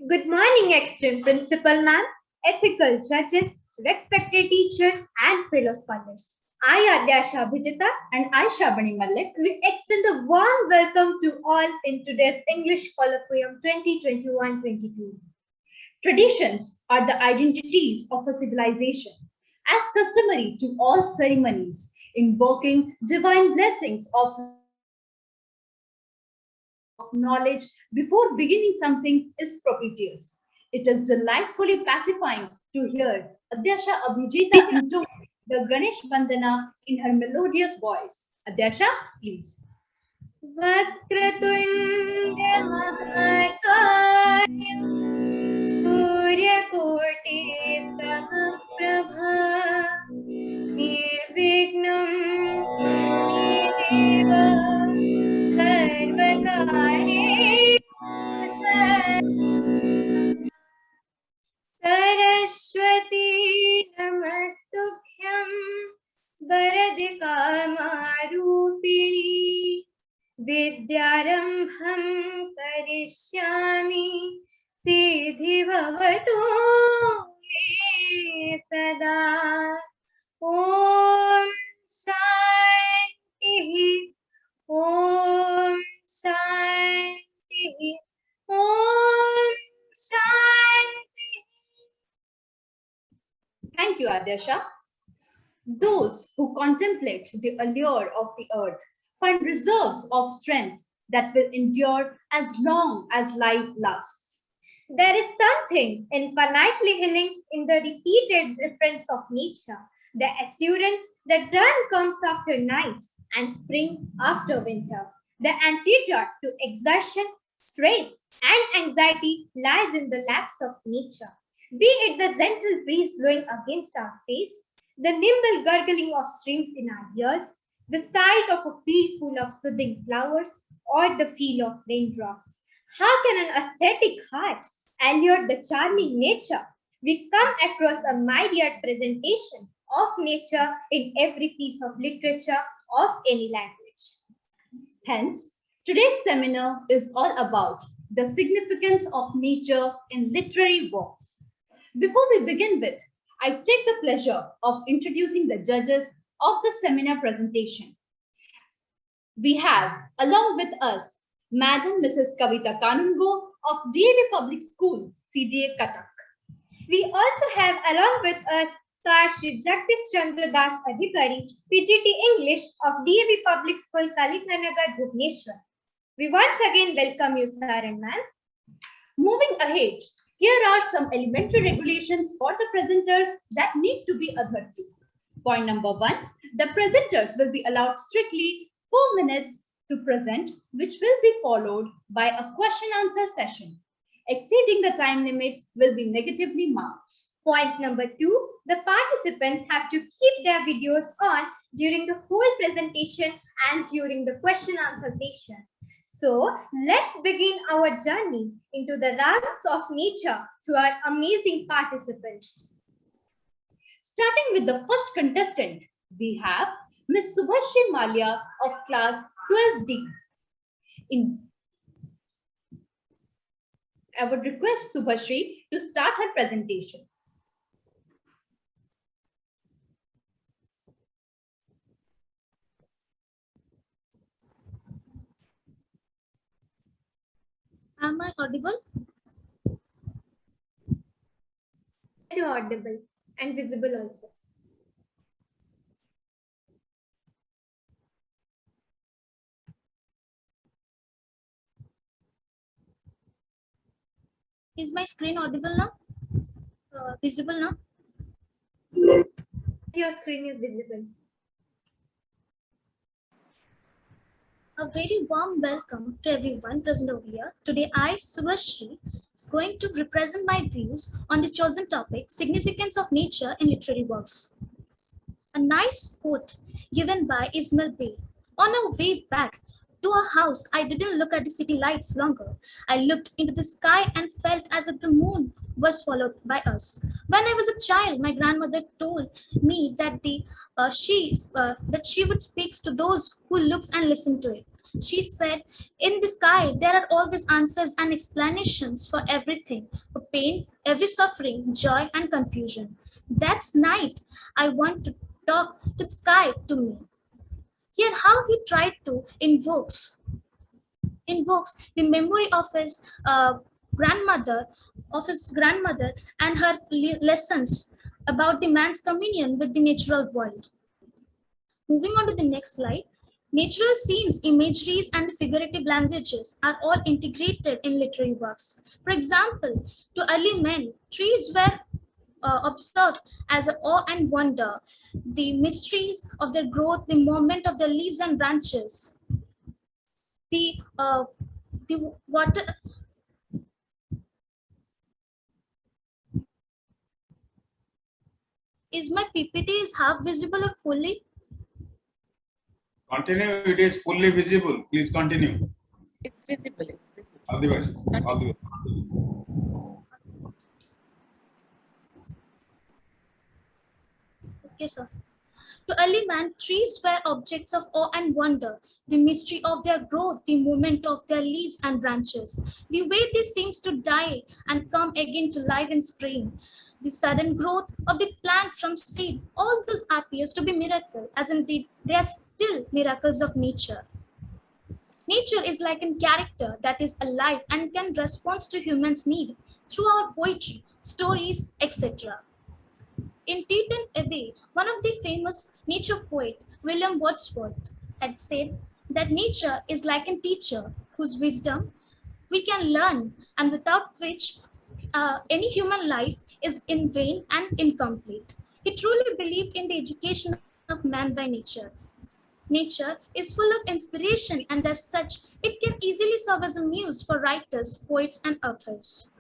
Good morning, excellent principal ma'am, ethical judges, respected teachers, and fellow scholars. I, Adyasha Bhijita, and I, Shabani Malik, we extend a warm welcome to all in today's English Colloquium 2021-22. Traditions are the identities of a civilization, as customary to all ceremonies, invoking divine blessings of knowledge before beginning something is propitious. It is delightfully pacifying to hear Adyasha Abhijita intone the Ganesh Vandana in her melodious voice. Adyasha, please. वक्रतुण्ड महाकाय सूर्यकोटि समप्रभा निर्विघ्नं देव सरस्वती नमस्तुभ्यं वरदे कामरूपिणी विद्यारम्भं करिष्यामि सिद्धिर्भवतु मे सदा ॐ शान्तिः ॐ शान्तिः ॐ शान्तिः. Thank you, Adyasha. Those who contemplate the allure of the earth find reserves of strength that will endure as long as life lasts. There is something infinitely healing in the repeated reference of nature, the assurance that dawn comes after night and spring after winter. The antidote to exhaustion, stress, and anxiety lies in the laps of nature. Be it the gentle breeze blowing against our face, the nimble gurgling of streams in our ears, the sight of a field full of soothing flowers, or the feel of raindrops. How can an aesthetic heart allure the charming nature? We come across a myriad presentation of nature in every piece of literature of any language. Hence, today's seminar is all about the significance of nature in literary works. Before we begin with, I take the pleasure of introducing the judges of the seminar presentation. We have, along with us, Madam Mrs. Kavita Kanungo of DAV Public School, CGA Cuttack. We also have, along with us, Sir Shri Jagdish Chandra Das Adhikari, PGT English of DAV Public School, Kalinganagar, Bhubaneswar. We once again welcome you, sir and ma'am. Moving ahead, here are some elementary regulations for the presenters that need to be adhered to. Point number 1, the presenters will be allowed strictly 4 minutes to present, which will be followed by a question-answer session. Exceeding the time limit will be negatively marked. Point number 2, the participants have to keep their videos on during the whole presentation and during the question-answer session. So let's begin our journey into the realms of nature through our amazing participants. Starting with the first contestant, we have Ms. Subhashri Malia of class 12D. I would request Subhashri to start her presentation. Am I audible? You're audible and visible also. Is my screen audible now? Visible now? Your screen is visible. A very warm welcome to everyone present over here. Today I, Subhashri, is going to represent my views on the chosen topic, significance of nature in literary works. A nice quote given by Ismail Bey. On our way back to our house, I didn't look at the city lights longer. I looked into the sky and felt as if the moon was followed by us. When I was a child, my grandmother told me that she would speak to those who looks and listen to it. She said, in the sky, there are always answers and explanations for everything, for pain, every suffering, joy, and confusion. That's night. I want to talk to the sky to me. Here, how he tried to invokes the memory grandmother, of his grandmother, and her lessons about the man's communion with the natural world. Moving on to the next slide. Natural scenes, imageries, and figurative languages are all integrated in literary works. For example, to early men, trees were observed as awe and wonder, the mysteries of their growth, the movement of their leaves and branches, the water. Is my PPT is half visible or fully? Continue, it is fully visible. Please continue. It's visible, it's visible. All the best. All the best. Okay, sir. To early man, trees were objects of awe and wonder, the mystery of their growth, the movement of their leaves and branches, the way they seems to die and come again to life in spring, the sudden growth of the plant from seed, all this appears to be miracle, as indeed they are still miracles of nature. Nature is like a character that is alive and can respond to humans' need through our poetry, stories, etc. In Teton Abbey, one of the famous nature poet, William Wordsworth, had said that nature is like a teacher whose wisdom we can learn and without which any human life is in vain and incomplete. He truly believed in the education of man by nature. Nature is full of inspiration, and as such, it can easily serve as a muse for writers, poets, and authors.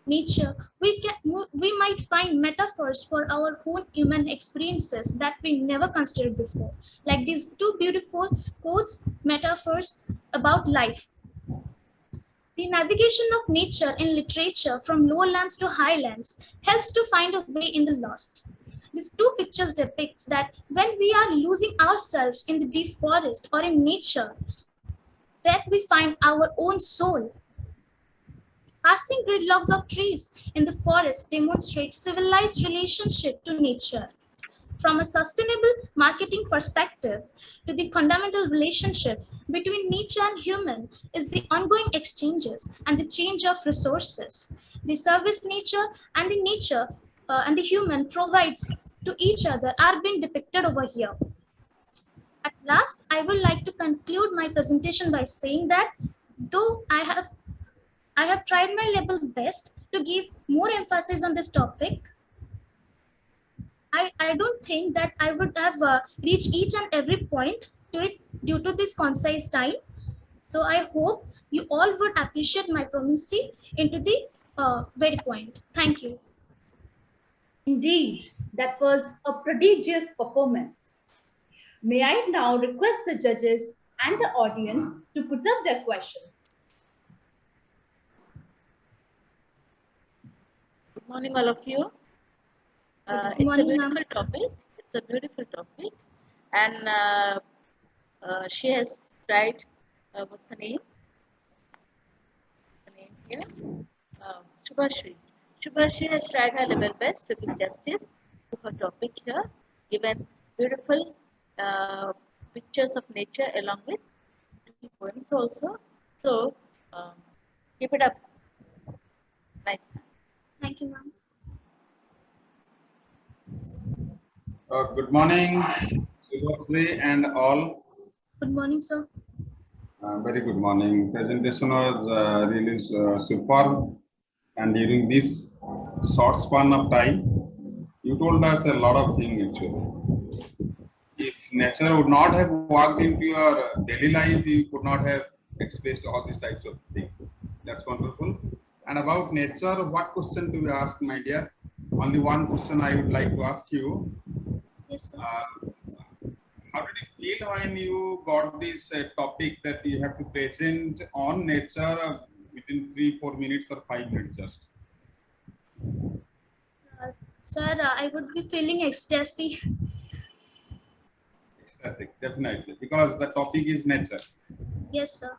Nature, we might find metaphors for our own human experiences that we never considered before, like these two beautiful quotes, metaphors about life. The navigation of nature in literature from lowlands to highlands helps to find a way in the lost. These two pictures depicts that when we are losing ourselves in the deep forest or in nature, that we find our own soul. Passing gridlocks of trees in the forest demonstrates civilized relationship to nature. From a sustainable marketing perspective, to the fundamental relationship between nature and human is the ongoing exchanges and the change of resources. The service nature and the human provides to each other are being depicted over here. At last, I would like to conclude my presentation by saying that though I have tried my level best to give more emphasis on this topic, I don't think that I would have reached each and every point to it due to this concise time. So I hope you all would appreciate my proficiency into the very point. Thank you. Indeed, that was a prodigious performance. May I now request the judges and the audience to put up their questions. Good morning, all of you. Good morning, it's a ma'am. beautiful topic. It's a beautiful topic. And she has tried, what's her name? Her name here? Shubhashri. Shubhashri has tried her level best to give justice to her topic here, given beautiful pictures of nature along with poems also. So, keep it up. Nice. Thank you, ma'am. Good morning, Subhasri and all. Good morning, sir. Very good morning. Presentation was really superb, and during this short span of time, you told us a lot of things actually. If nature would not have walked into your daily life, you could not have expressed all these types of things. That's wonderful. And about nature, what question do you ask, my dear? Only one question I would like to ask you. Yes, sir. How did you feel when you got this topic that you have to present on nature within 3-4 minutes or 5 minutes just? Sir, I would be feeling ecstasy. Ecstatic, definitely, because the topic is nature. Yes, sir.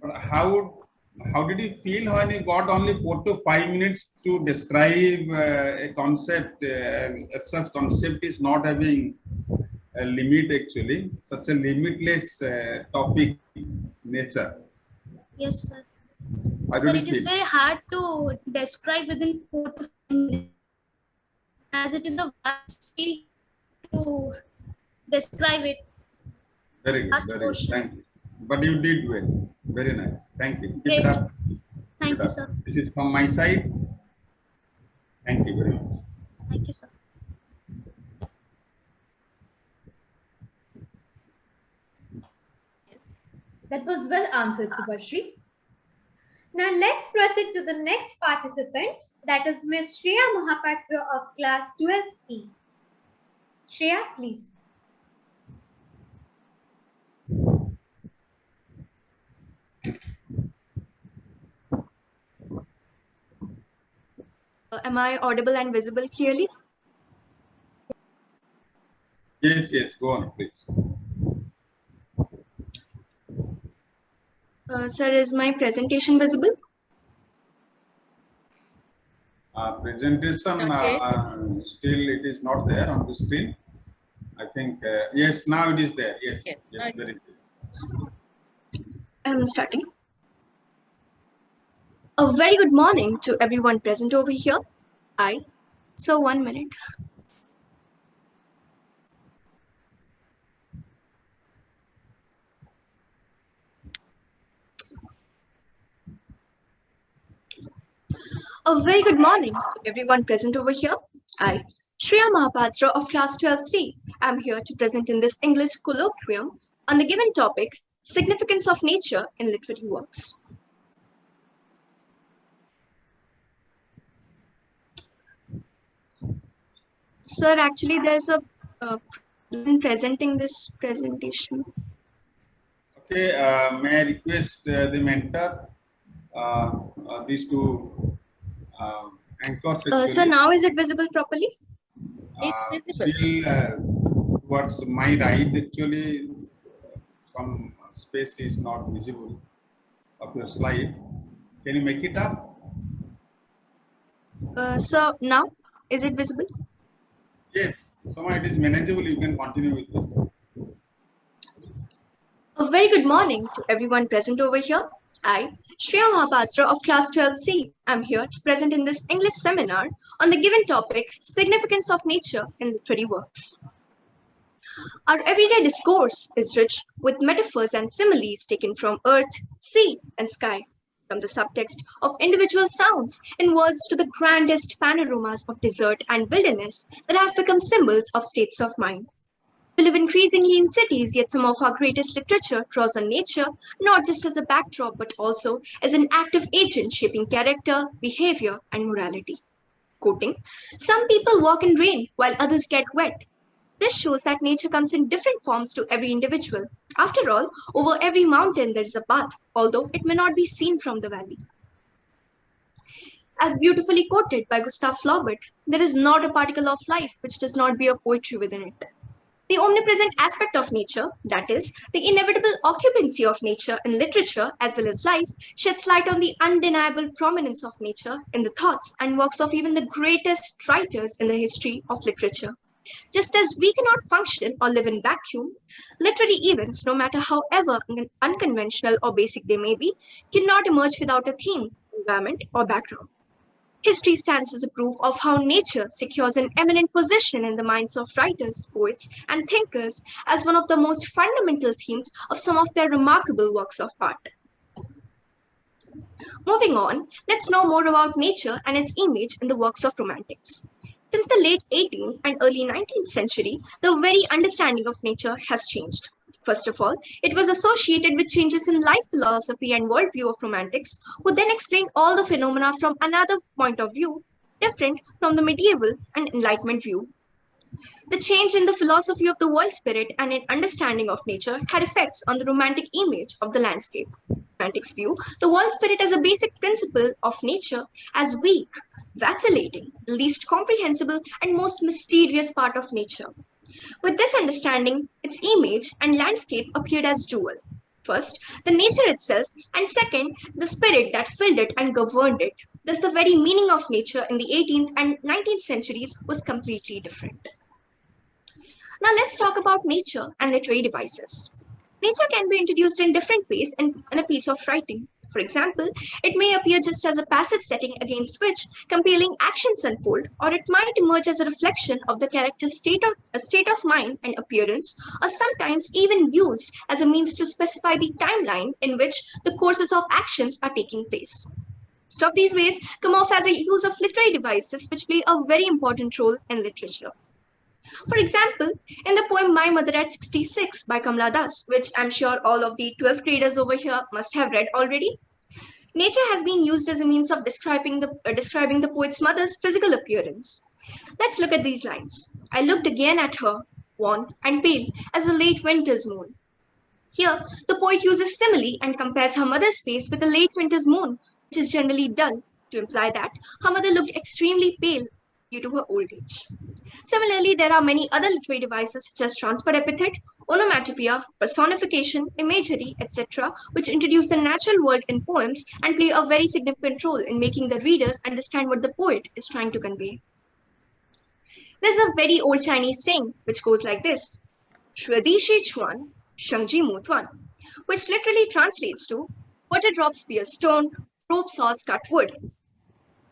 But how did you feel when you got only 4 to 5 minutes to describe a concept? Such concept is not having a limit actually. Such a limitless topic, nature. Yes, sir. How Sir, did it you is feel? very hard to describe within 4 to 5 minutes, as it is a vast field to describe it. Very good, Last very good. portion. Thank you. But you did well. Very nice. Thank you. Keep it Great. up. Keep Thank it you, up. sir. This is from my side. Thank you very much. Thank you, sir. That was well answered, Subhashri. Now let's proceed to the next participant, that is Ms. Shreya Mahapatra of class 12C. Shreya, please. Am I audible and visible clearly? Yes, yes. Go on, please. Sir, is my presentation visible? Presentation, still it is not there on the screen. I think, yes, now it is there. Yes, Yes, yes, now it's very good. I'm starting. A very good morning to everyone present over here. So 1 minute. A very good morning to everyone present over here. I, Shreya Mahapatra of class 12C, am here to present in this English colloquium on the given topic, significance of nature in literary works. Sir, actually there's a in presenting this presentation. Okay, may I request the mentor, these two anchors actually. Sir, now is it visible properly? It's visible. Still towards my right actually, some space is not visible of your slide. Can you make it up? So now, is it visible? Yes, somehow it is manageable. You can continue with this. A very good morning to everyone present over here. I, Shreya Mahapatra of class 12C, am here to present in this English seminar on the given topic, significance of nature in literary works. Our everyday discourse is rich with metaphors and similes taken from earth, sea, and sky, from the subtext of individual sounds in words to the grandest panoramas of desert and wilderness that have become symbols of states of mind. We live increasingly in cities, yet some of our greatest literature draws on nature not just as a backdrop but also as an active agent shaping character, behavior, and morality. Quoting, "Some people walk in rain while others get wet." This shows that nature comes in different forms to every individual. After all, over every mountain there is a path, although it may not be seen from the valley. As beautifully quoted by Gustav Flaubert, there is not a particle of life which does not bear poetry within it. The omnipresent aspect of nature, that is, the inevitable occupancy of nature in literature as well as life, sheds light on the undeniable prominence of nature in the thoughts and works of even the greatest writers in the history of literature. Just as we cannot function or live in vacuum, literary events, no matter however unconventional or basic they may be, cannot emerge without a theme, environment, or background. History stands as a proof of how nature secures an eminent position in the minds of writers, poets, and thinkers as one of the most fundamental themes of some of their remarkable works of art. Moving on, let's know more about nature and its image in the works of romantics. Since the late 18th and early 19th century, the very understanding of nature has changed. First of all, it was associated with changes in life philosophy and worldview of romantics, who then explained all the phenomena from another point of view, different from the medieval and Enlightenment view. The change in the philosophy of the world spirit and an understanding of nature had effects on the romantic image of the landscape. Romantics view the world spirit as a basic principle of nature as weak, vacillating, least comprehensible, and most mysterious part of nature. With this understanding, its image and landscape appeared as dual. First, the nature itself, and second, the spirit that filled it and governed it. Thus, the very meaning of nature in the 18th and 19th centuries was completely different. Now, let's talk about nature and literary devices. Nature can be introduced in different ways in a piece of writing. For example, it may appear just as a passive setting against which compelling actions unfold, or it might emerge as a reflection of the character's state of mind and appearance, or sometimes even used as a means to specify the timeline in which the courses of actions are taking place. Some of these ways come off as a use of literary devices which play a very important role in literature. For example, in the poem My Mother at 66 by Kamala Das, which I'm sure all of the 12th graders over here must have read already, nature has been used as a means of describing the poet's mother's physical appearance. Let's look at these lines. I looked again at her, wan and pale as a late winter's moon. Here, the poet uses simile and compares her mother's face with a late winter's moon, which is generally dull, to imply that her mother looked extremely pale due to her old age. Similarly, there are many other literary devices such as transferred epithet, onomatopoeia, personification, imagery, etc., which introduce the natural world in poems and play a very significant role in making the readers understand what the poet is trying to convey. There's a very old Chinese saying which goes like this, Shwedi Shi Chuan, Shangji Mu Tuan, which literally translates to water drops pierce stone, rope saws cut wood.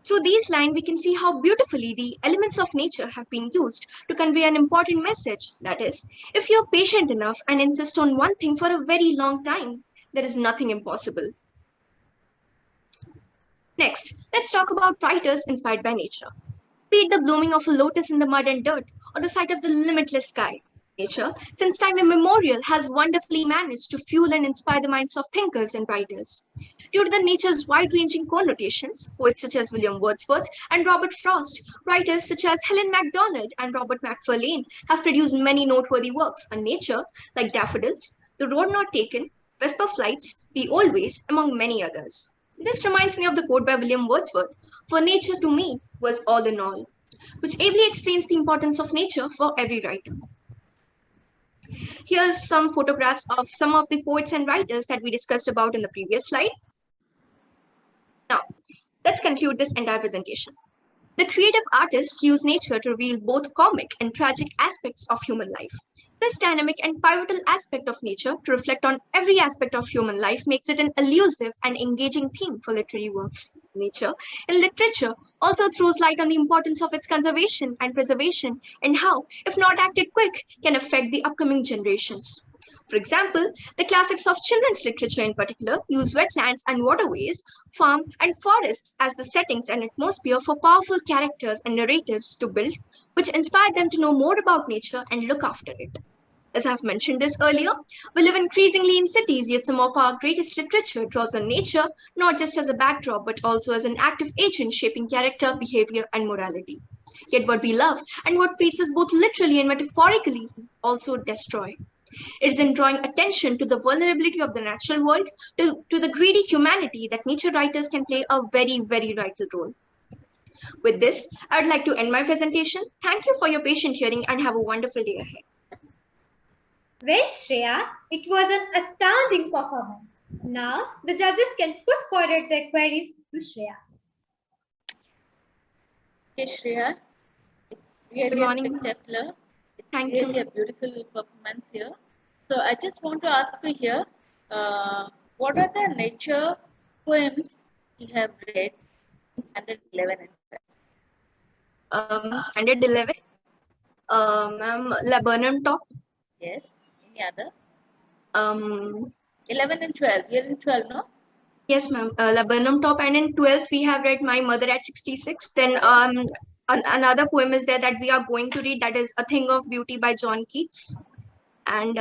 Through these lines, we can see how beautifully the elements of nature have been used to convey an important message. That is, if you're patient enough and insist on one thing for a very long time, there is nothing impossible. Next, let's talk about writers inspired by nature. Be it the blooming of a lotus in the mud and dirt, or the sight of the limitless sky. Nature, since time immemorial, has wonderfully managed to fuel and inspire the minds of thinkers and writers. Due to the nature's wide-ranging connotations, poets such as William Wordsworth and Robert Frost, writers such as Helen Macdonald and Robert Macfarlane have produced many noteworthy works on nature like Daffodils, The Road Not Taken, Vesper Flights, The Old Ways, among many others. This reminds me of the quote by William Wordsworth, "For nature to me was all in all," which ably explains the importance of nature for every writer. Here's some photographs of some of the poets and writers that we discussed about in the previous slide. Now, let's conclude this entire presentation. The creative artists use nature to reveal both comic and tragic aspects of human life. This dynamic and pivotal aspect of nature to reflect on every aspect of human life makes it an elusive and engaging theme for literary works. Nature in literature also throws light on the importance of its conservation and preservation and how, if not acted quick, can affect the upcoming generations. For example, the classics of children's literature in particular use wetlands and waterways, farm and forests as the settings and atmosphere for powerful characters and narratives to build, which inspire them to know more about nature and look after it. As I've mentioned this earlier, we live increasingly in cities, yet some of our greatest literature draws on nature, not just as a backdrop, but also as an active agent shaping character, behavior, and morality. Yet what we love and what feeds us both literally and metaphorically also destroy. It is in drawing attention to the vulnerability of the natural world, to the greedy humanity that nature writers can play a very, very vital role. With this, I would like to end my presentation. Thank you for your patient hearing and have a wonderful day ahead. Well, Shreya, it was an astounding performance. Now, the judges can put forward their queries to Shreya. Okay, Shreya, it's really a spectacular. It's really a beautiful performance here. So I just want to ask you here, what are the nature poems you have read in standard 11 and 12? Standard 11, ma'am, Laburnum Top. Yes. Any other? 11 and 12. You're in 12, no? Yes, ma'am. Laburnum Top, and in 12th we have read My Mother at 66. Then another poem is there that we are going to read, that is A Thing of Beauty by John Keats. And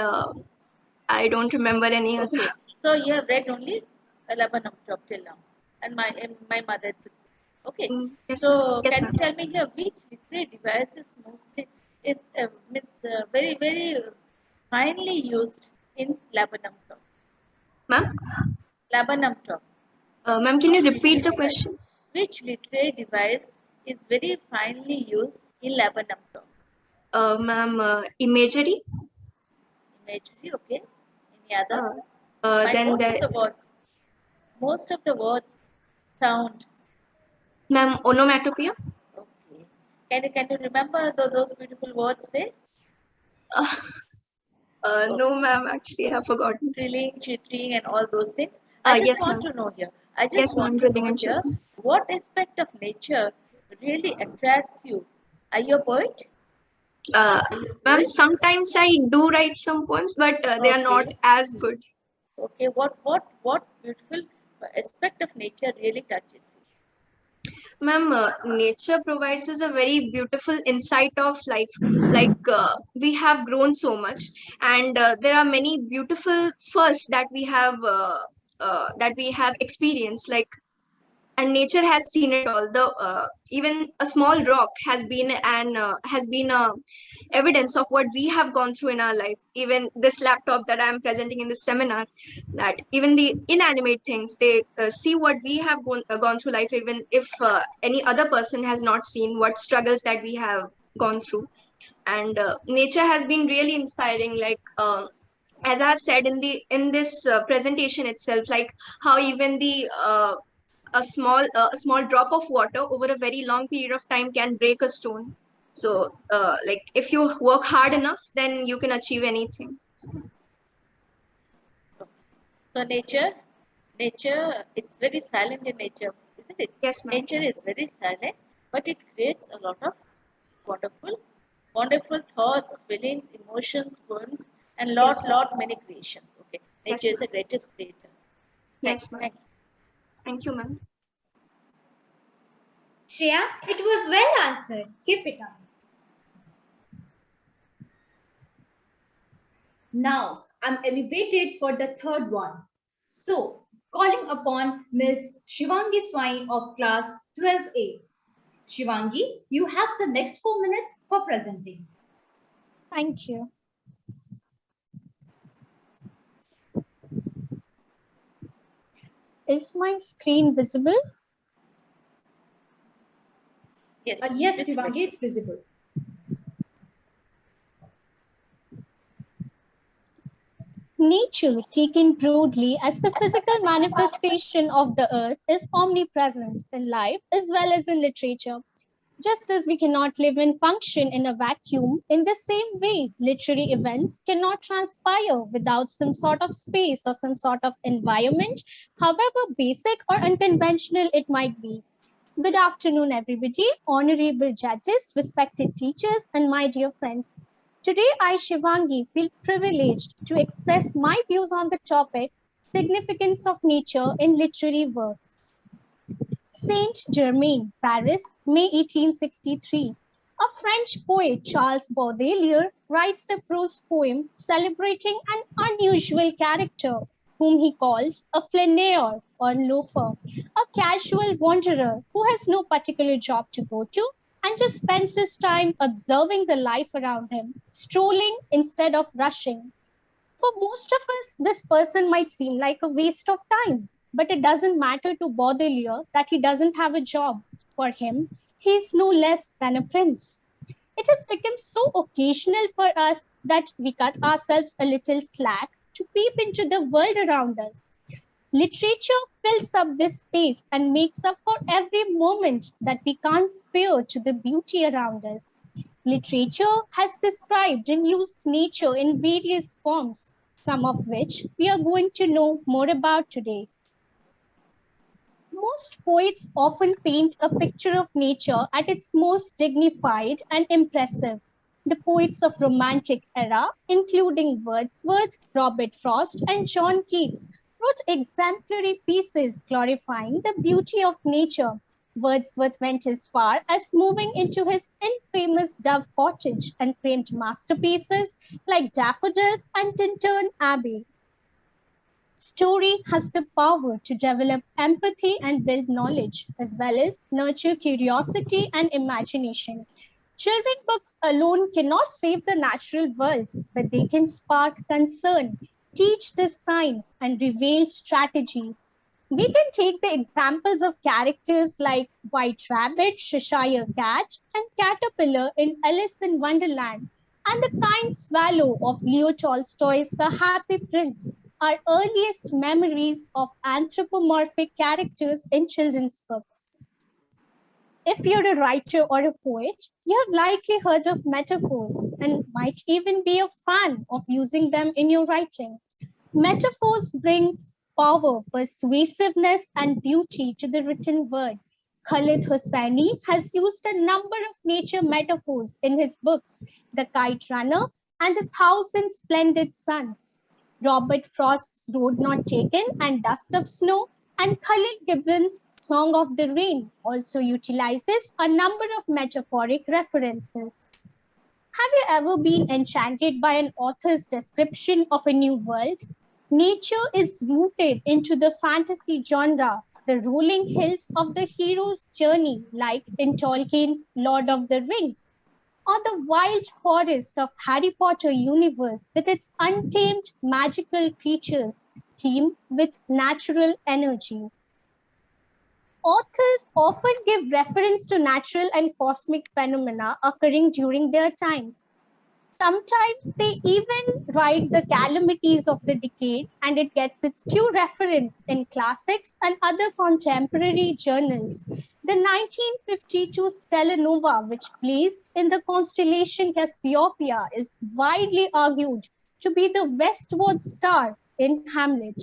I don't remember any other. So you have read only 11 of top till now, and my mother at 66. Okay. Yes, so yes, can you tell me here which literary device is mostly very very finely used in laburnum top? Ma'am? Laburnum top. Ma'am, can you repeat the question? Which literary device is very finely used in laburnum top? Ma'am, imagery. Imagery, okay. Any other? Find Then most of the the words. Most of the words sound. ma'am, onomatopoeia. Okay. Can you remember those beautiful words there? No, ma'am. Actually, I have forgotten. Trilling, chittering, and all those things. I just Yes, want ma'am. to know here. I just Yes, ma'am. want to Drilling know and here chirping. what aspect of nature really attracts you. Are you a poet? Uh, Are you a Ma'am, poet? sometimes I do write some poems, but they are not Okay. as good. Okay. What beautiful aspect of nature really touches you? Ma'am, nature provides us a very beautiful insight of life. Like we have grown so much, and there are many beautiful firsts that we have experienced. Like, and nature has seen it all. The even a small rock has been a evidence of what we have gone through in our life. Even this laptop that I am presenting in this seminar, that even the inanimate things, they see what we have gone through life, even if any other person has not seen what struggles that we have gone through. And nature has been really inspiring, like as I have said in this presentation itself, like how even the a small drop of water over a very long period of time can break a stone. So like if you work hard enough, then you can achieve anything. So nature, it's very silent in nature, isn't it? Yes, ma'am. Nature is very silent, but it creates a lot of wonderful, wonderful thoughts, feelings, emotions, poems, and Yes, ma'am. lot many creations. Okay, Yes, nature is ma'am. the greatest creator. Yes, ma'am. Thank you. Thank you, ma'am. Shreya, it was well answered. Keep it up. Now, I'm elevated for the third one. So, calling upon Miss Shivangi Swai of class 12A. Shivangi, you have the next 4 minutes for presenting. Thank you. Is my screen visible? Yes, Yes, visible. Shivangi, it's visible. Nature, taken broadly as the physical manifestation of the earth, is omnipresent in life as well as in literature. Just as we cannot live and function in a vacuum, in the same way, literary events cannot transpire without some sort of space or some sort of environment, however basic or unconventional it might be. Good afternoon, everybody, honorable judges, respected teachers, and my dear friends. Today, I, Shivangi, feel privileged to express my views on the topic significance of nature in literary works. Saint Germain, Paris, May 1863. A French poet, Charles Baudelaire, writes a prose poem celebrating an unusual character whom he calls a flaneur or loafer, a casual wanderer who has no particular job to go to and just spends his time observing the life around him, strolling instead of rushing. For most of us, this person might seem like a waste of time, but it doesn't matter to Baudelaire that he doesn't have a job. For him, he is no less than a prince. It has become so occasional for us that we cut ourselves a little slack to peep into the world around us. Literature fills up this space and makes up for every moment that we can't spare to the beauty around us. Literature has described and used nature in various forms, some of which we are going to know more about today. Most poets often paint a picture of nature at its most dignified and impressive. The poets of Romantic era, including Wordsworth, Robert Frost, and John Keats, wrote exemplary pieces glorifying the beauty of nature. Wordsworth went as far as moving into his infamous Dove Cottage and framed masterpieces like Daffodils and Tintern Abbey. Story has the power to develop empathy and build knowledge, as well as nurture curiosity and imagination. Children books alone cannot save the natural world, but they can spark concern, teach the science, and reveal strategies. We can take the examples of characters like White Rabbit, Cheshire Cat, and Caterpillar in Alice in Wonderland, and the kind swallow of Leo Tolstoy's The Happy Prince. our earliest memories of anthropomorphic characters in children's books. If you're a writer or a poet, you have likely heard of metaphors and might even be a fan of using them in your writing. Metaphors brings power, persuasiveness, and beauty to the written word. Khalid Hosseini has used a number of nature metaphors in his books, The Kite Runner and The Thousand Splendid Suns. Robert Frost's Road Not Taken and Dust of Snow and Khalil Gibran's Song of the Rain also utilizes a number of metaphoric references. Have you ever been enchanted by an author's description of a new world? Nature is rooted into the fantasy genre, the rolling hills of the hero's journey, like in Tolkien's Lord of the Rings, or the wild forest of Harry Potter universe with its untamed magical creatures teamed with natural energy. Authors often give reference to natural and cosmic phenomena occurring during their times. Sometimes they even write the calamities of the decade, and it gets its due reference in classics and other contemporary journals. The 1952 stellar nova, which blazed in the constellation Cassiopeia, is widely argued to be the westward star in Hamlet.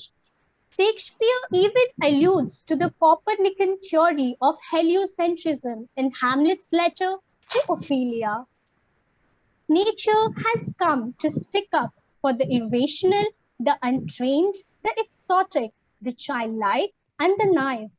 Shakespeare even alludes to the Copernican theory of heliocentrism in Hamlet's letter to Ophelia. Nature has come to stick up for the irrational, the untrained, the exotic, the childlike, and the naive.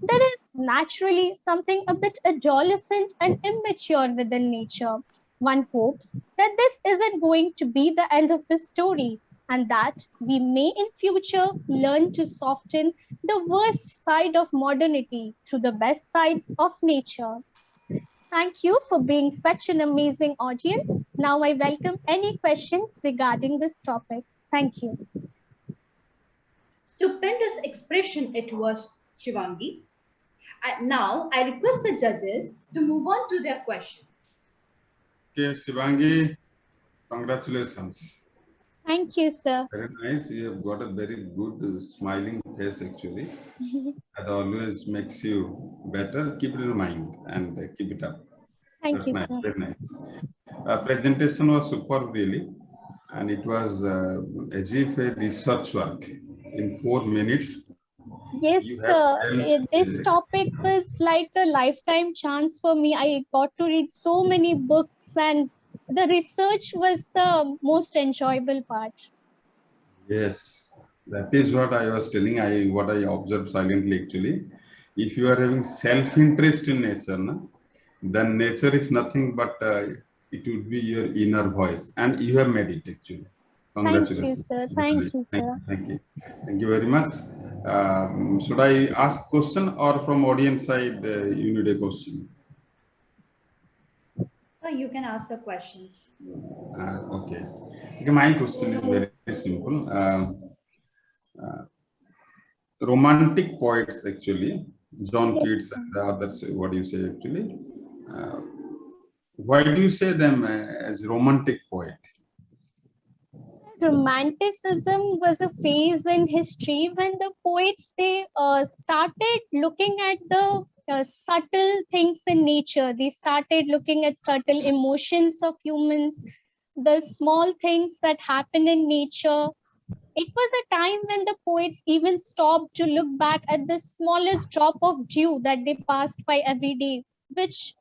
There is naturally something a bit adolescent and immature within nature. One hopes that this isn't going to be the end of the story, and that we may in future learn to soften the worst side of modernity through the best sides of nature. Thank you for being such an amazing audience. Now I welcome any questions regarding this topic. Thank you. Stupendous expression it was, Shivangi. Now I request the judges to move on to their questions. Okay, Shivangi, congratulations. Thank you, sir. Very nice. You have got a very good smiling face actually. That always makes you better. Keep it in mind and keep it up. Thank That's you, nice. sir. Very nice. Presentation was superb really. And it was as if a research work in 4 minutes. Yes, You have sir. done, This topic was like a lifetime chance for me. I got to read so many books, and the research was the most enjoyable part. yes, that is what I was telling. What I observed silently actually. If you are having self-interest in nature, then nature is nothing but it would be your inner voice, and you have made it actually. Thank you, Congratulations. sir. Thank you, Thank sir. you. Thank you. Thank you very much. Should I ask question or from audience side you need a question? You can ask the questions. Okay. Okay. My question is very simple. Romantic poets actually, John Yes, Keats sir. and the others. What do you say actually? Why do you say them as romantic poet? Romanticism was a phase in history when the poets they started looking at the subtle things in nature. They started looking at subtle emotions of humans, the small things that happen in nature. It was a time when the poets even stopped to look back at the smallest drop of dew that they passed by every day, which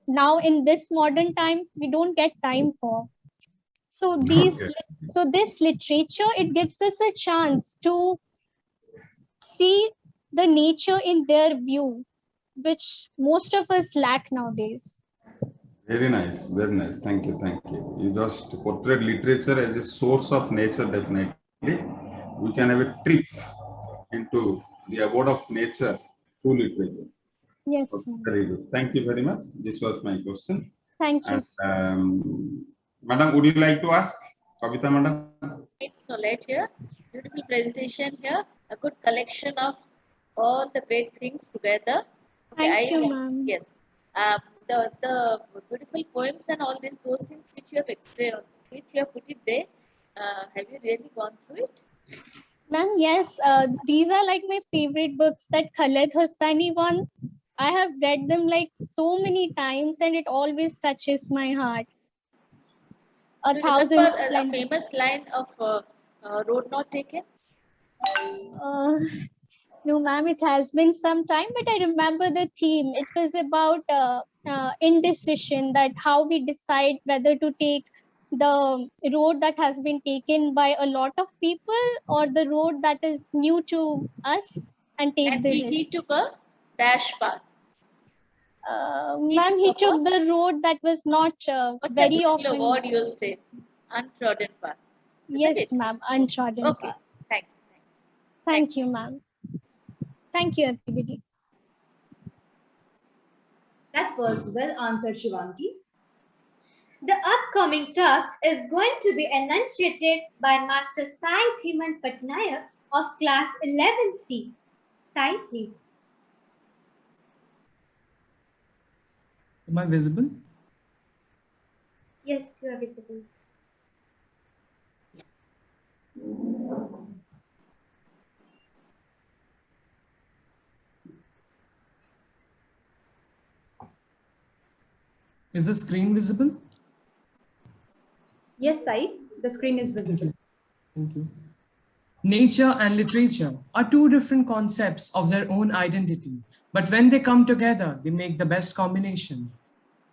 now in this modern times we don't get time for. So Okay. this literature, it gives us a chance to see the nature in their view, which most of us lack nowadays. Very nice, very nice. Thank you, thank you. You just portrayed literature as a source of nature, definitely. We can have a trip into the abode of nature through literature. Yes, Okay, sir. very good. Thank you very much. This was my question. Thank you. And Madam, would you like to ask? Kavita, Madam? So let here, beautiful presentation here, a good collection of all the great things together. Okay, Thank you, ma'am. yes, the beautiful poems and all those things which you have explained, which you have put it there. Have you really gone through it? Ma'am, yes, these are like my favorite books, that Khaled Hosseini one. I have read them like so many times and it always touches my heart. A Do you thousand remember a splendid. famous line of Road Not Taken? Uh, no, ma'am, it has been some time, but I remember the theme. It was about indecision, that how we decide whether to take the road that has been taken by a lot of people or the road that is new to us and take And the he risk. took a dash path. He Ma'am, he took a took the road that was not What's that very particular often. word you said? Untrodden path. Isn't Yes, it? ma'am, untrodden Okay. path. Thank you. Thank you, ma'am. Thank you, everybody. That was well answered, Shivangi. The upcoming talk is going to be enunciated by Master Sai Dhiman Patnaik of class 11C. Sai, please. Am I visible? Yes, you are visible. Is the screen visible? Yes, Sai, the screen is visible. Thank you. Nature and literature are two different concepts of their own identity, but when they come together, they make the best combination.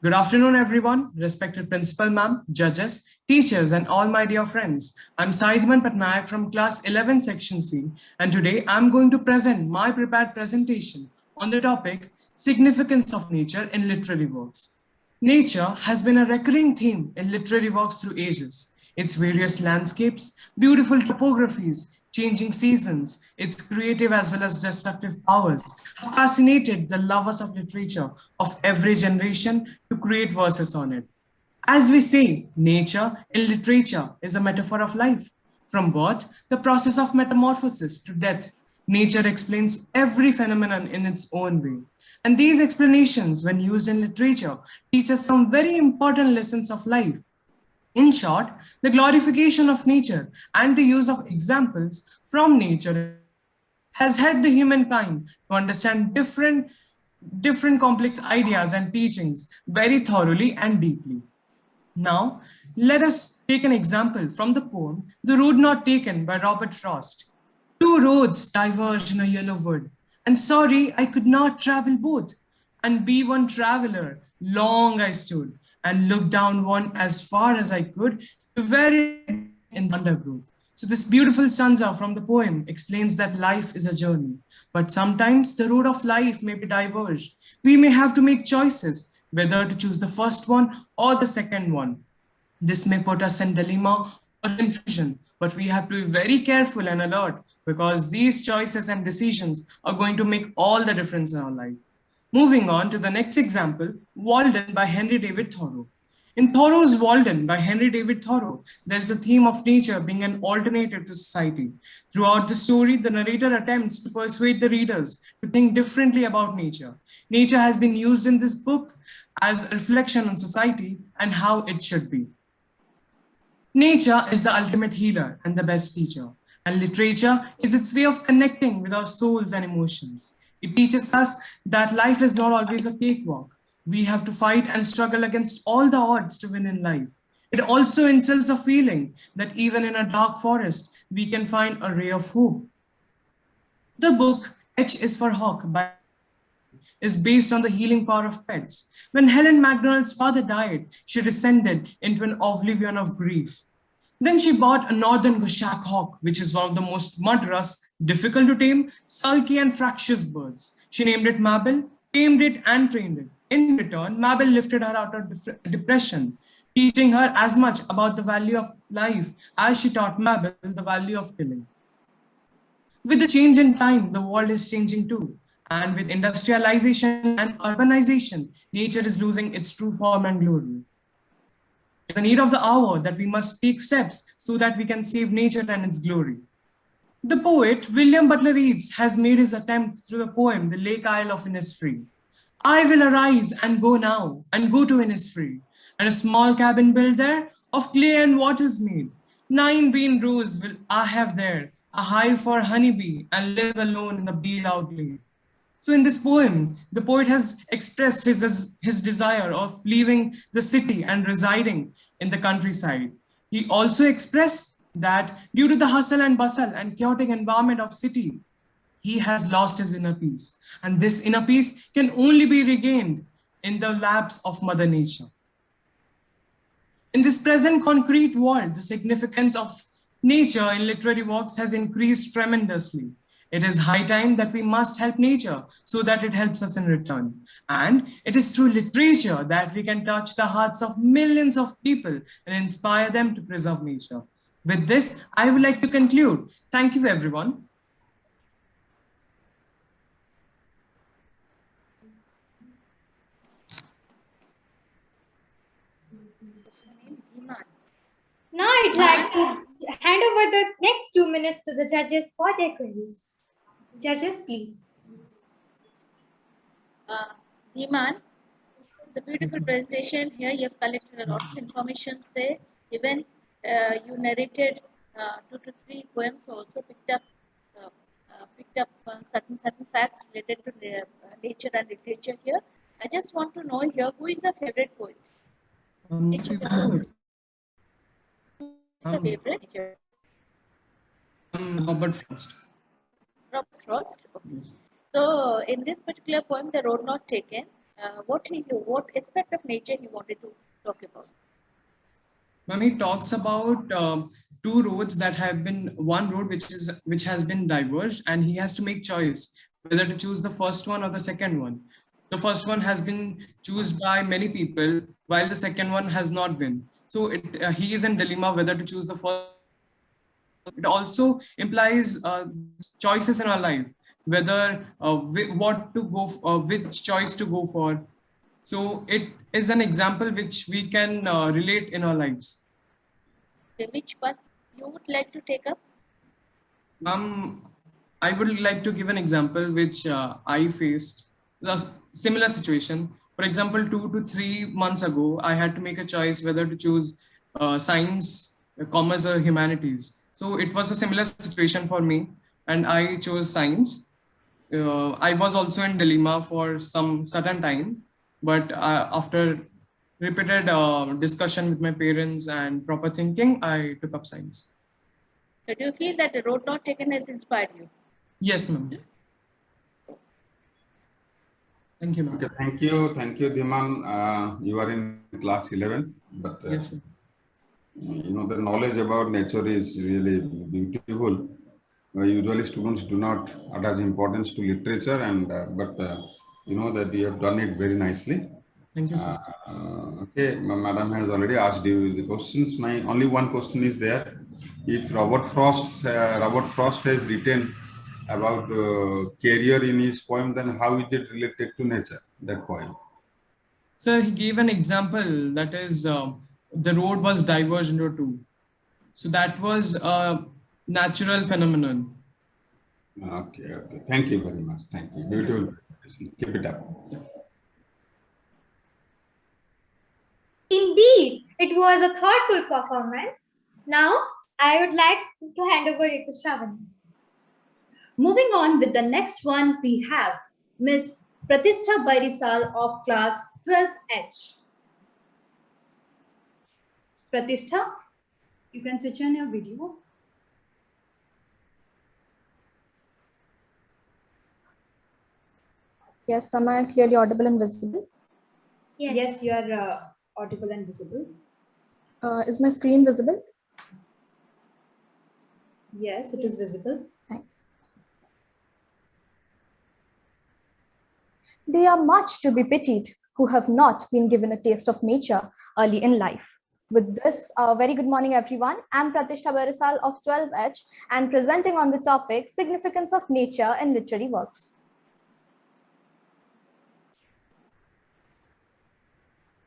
Good afternoon, everyone, respected principal ma'am, judges, teachers, and all my dear friends. I'm Saidman Patnaik from class 11 section C, and today I'm going to present my prepared presentation on the topic Significance of Nature in Literary Works. Nature has been a recurring theme in literary works through ages. Its various landscapes, beautiful topographies, changing seasons, its creative as well as destructive powers have fascinated the lovers of literature of every generation to create verses on it. As we say, nature in literature is a metaphor of life. From birth, the process of metamorphosis to death, nature explains every phenomenon in its own way. And these explanations, when used in literature, teach us some very important lessons of life. In short, the glorification of nature and the use of examples from nature has helped the humankind to understand different complex ideas and teachings very thoroughly and deeply. Now, let us take an example from the poem The Road Not Taken by Robert Frost. Two roads diverged in a yellow wood, and sorry I could not travel both. And be one traveler, long I stood, and looked down one as far as I could to where it in the undergrowth. So this beautiful stanza from the poem explains that life is a journey, but sometimes the road of life may be diverged. We may have to make choices, whether to choose the first one or the second one. This may put us in dilemma or confusion, but we have to be very careful and alert because these choices and decisions are going to make all the difference in our life. Moving on to the next example, Walden by Henry David Thoreau. In Thoreau's Walden by Henry David Thoreau, there's a theme of nature being an alternative to society. Throughout the story, the narrator attempts to persuade the readers to think differently about nature. Nature has been used in this book as a reflection on society and how it should be. Nature is the ultimate healer and the best teacher, and literature is its way of connecting with our souls and emotions. It teaches us that life is not always a cakewalk. We have to fight and struggle against all the odds to win in life. It also instills a feeling that even in a dark forest, we can find a ray of hope. The book H is for Hawk by is based on the healing power of pets. When Helen Macdonald's father died, she descended into an oblivion of grief. Then she bought a northern Goshak hawk, which is one of the most murderous, difficult to tame, sulky and fractious birds. She named it Mabel, tamed it and trained it. In return, Mabel lifted her out of depression, teaching her as much about the value of life as she taught Mabel the value of killing. With the change in time, the world is changing too. And with industrialization and urbanization, nature is losing its true form and glory. It's the need of the hour that we must take steps so that we can save nature and its glory. The poet William Butler Yeats has made his attempt through the poem The Lake Isle of Innisfree. I will arise and go now and go to Innisfree, and a small cabin built there of clay and wattles made. 9 bean rows will I have there, a hive for honeybee, and live alone in a bee loudly. So in this poem, the poet has expressed his desire of leaving the city and residing in the countryside. He also expressed that due to the hustle and bustle and chaotic environment of city, he has lost his inner peace. And this inner peace can only be regained in the laps of Mother Nature. In this present concrete world, the significance of nature in literary works has increased tremendously. It is high time that we must help nature so that it helps us in return. And it is through literature that we can touch the hearts of millions of people and inspire them to preserve nature. With this, I would like to conclude. Thank you, everyone. Now I'd like to hand over the next 2 minutes to the judges for their queries. Judges, please. Iman, the beautiful presentation here. You have collected a lot of information there. Even you narrated 2 to 3 poems. Also picked up certain facts related to nature and literature here. I just want to know here, who is your favorite poet? Who's your favorite teacher? Robert Frost. Robert Frost. Okay. So in this particular poem, The Road Not Taken, what aspect of nature he wanted to talk about? Ma'am, he talks about 2 roads that have been, one road which has been diverged, and he has to make choice whether to choose the first one or the second one. The first one has been chosen by many people, while the second one has not been. So he is in dilemma whether to choose the first. It also implies choices in our life, whether what to go for, which choice to go for. So it is an example which we can relate in our lives. Okay, which path you would like to take up? I would like to give an example which I faced a similar situation. For example, 2 to 3 months ago, I had to make a choice whether to choose science, commerce, or humanities. So it was a similar situation for me, and I chose science. I was also in dilemma for some certain time, but after repeated discussion with my parents and proper thinking, I took up science. So do you feel that The Road Not Taken has inspired you? Yes, ma'am. Thank you, ma'am. Okay, thank you, Dhiman. You are in class 11, but yes, sir. You know, the knowledge about nature is really beautiful. Usually students do not attach importance to literature, and but you know that you have done it very nicely. Thank you, sir. Okay, madam has already asked you the questions. My only one question is there. If Robert Frost has written about career in his poem, then how is it related to nature, that poem? Sir, he gave an example, that is the road was diverged into 2. So that was a natural phenomenon. Okay. Thank you very much. Thank you. Beautiful. Keep it up. Indeed, it was a thoughtful performance. Now, I would like to hand over it to Shravani. Moving on with the next one, we have Miss Pratishtha Barisal of class 12H. Pratishtha, you can switch on your video. Yes, am I clearly audible and visible? Yes, you are audible and visible. Is my screen visible? Yes, it is visible. Thanks. They are much to be pitied who have not been given a taste of nature early in life. With this, very good morning, everyone. I'm Pratishtha Barisal of 12H and presenting on the topic Significance of Nature in Literary Works.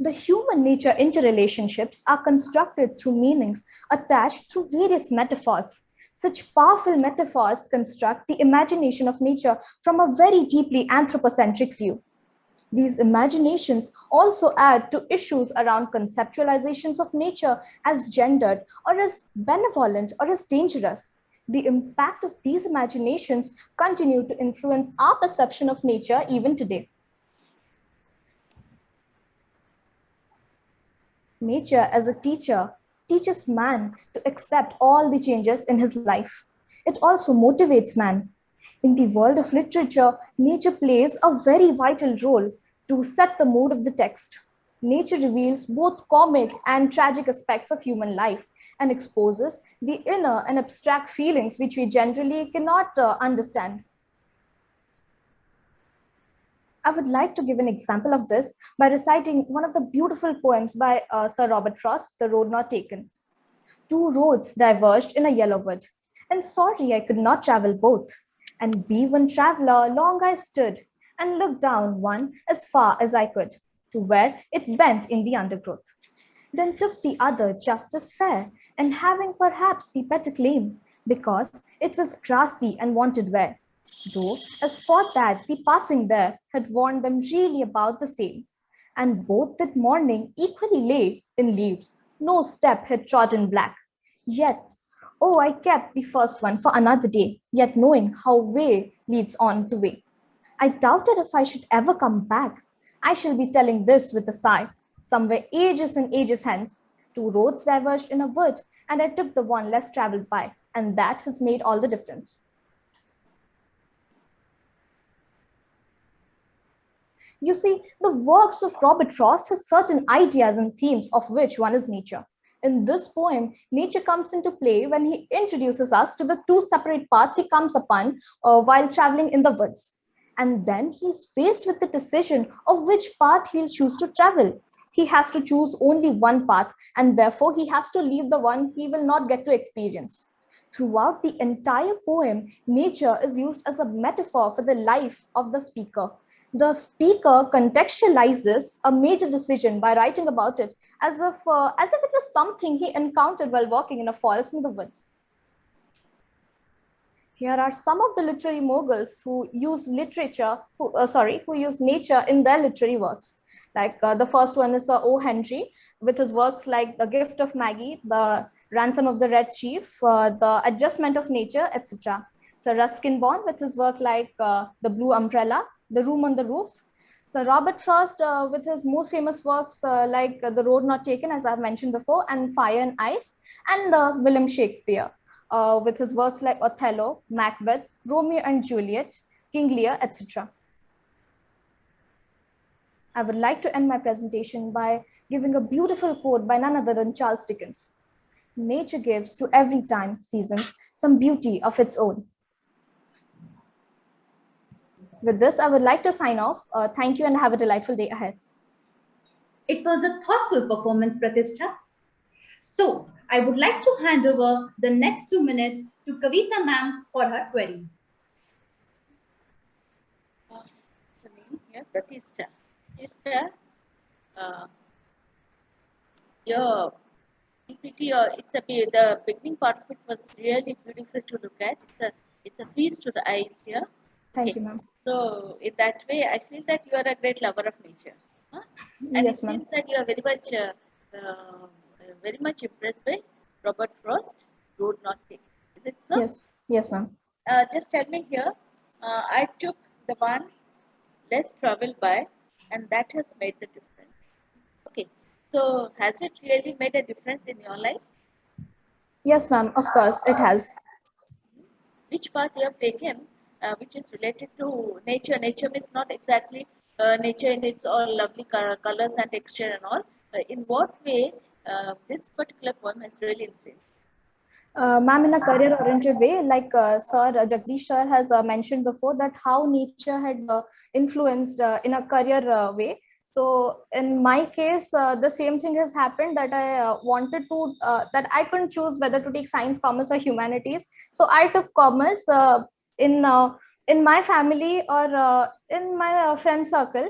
The human-nature interrelationships are constructed through meanings attached through various metaphors. Such powerful metaphors construct the imagination of nature from a very deeply anthropocentric view. These imaginations also add to issues around conceptualizations of nature as gendered or as benevolent or as dangerous. The impact of these imaginations continue to influence our perception of nature even today. Nature as a teacher teaches man to accept all the changes in his life. It also motivates man. In the world of literature, nature plays a very vital role to set the mood of the text. Nature reveals both comic and tragic aspects of human life and exposes the inner and abstract feelings which we generally cannot understand. I would like to give an example of this by reciting one of the beautiful poems by Sir Robert Frost, The Road Not Taken. Two roads diverged in a yellow wood, and sorry I could not travel both. And be one traveler, long I stood, and looked down one as far as I could, to where it bent in the undergrowth. Then took the other just as fair, and having perhaps the better claim, because it was grassy and wanted wear. Though, as for that, the passing there had warned them really about the same, and both that morning equally lay in leaves, no step had trodden black. Yet, oh, I kept the first one for another day, yet knowing how way leads on to way. I doubted if I should ever come back. I shall be telling this with a sigh, somewhere ages and ages hence. Two roads diverged in a wood, and I took the one less traveled by, and that has made all the difference. You see, the works of Robert Frost has certain ideas and themes of which one is nature. In this poem, nature comes into play when he introduces us to the two separate paths he comes upon while traveling in the woods. And then he's faced with the decision of which path he'll choose to travel. He has to choose only one path, and therefore he has to leave the one he will not get to experience. Throughout the entire poem, nature is used as a metaphor for the life of the speaker. The speaker contextualizes a major decision by writing about it as if it was something he encountered while walking in a forest in the woods. Here are some of the literary moguls who use literature, who use nature in their literary works. Like the first one is O. Henry with his works like The Gift of Maggie, The Ransom of the Red Chief, The Adjustment of Nature, etc. Sir Ruskin Bond with his work like The Blue Umbrella, The Room on the Roof. So Robert Frost with his most famous works like The Road Not Taken, as I've mentioned before, and Fire and Ice, and William Shakespeare with his works like Othello, Macbeth, Romeo and Juliet, King Lear, etc. I would like to end my presentation by giving a beautiful quote by none other than Charles Dickens. Nature gives to every time, seasons, some beauty of its own. With this, I would like to sign off. Thank you and have a delightful day ahead. It was a thoughtful performance, Pratishtha. So, I would like to hand over the next 2 minutes to Kavita ma'am for her queries. The name here, Pratishtha. Pratishtha, your PPT, the beginning part of it was really beautiful to look at. It's a feast to the eyes here. Thank you, ma'am. So in that way, I feel that you are a great lover of nature. Huh? And Yes, it ma'am. seems that you are very much impressed by Robert Frost, Road Not Taken. Is it so? Yes, yes, ma'am. Just tell me here, I took the one less traveled by, and that has made the difference. Okay, so has it really made a difference in your life? Yes, ma'am, of course, it has. Which path you have taken, which is related to nature? Nature means not exactly nature in its all lovely colors and texture and all. In what way this particular poem has really influenced? Ma'am, in a career-oriented way, like Sir Jagdish sir has mentioned before, that how nature had influenced in a career way. So in my case, the same thing has happened, that I wanted to, that I couldn't choose whether to take science, commerce or humanities. So I took commerce. In my family or in my friend circle,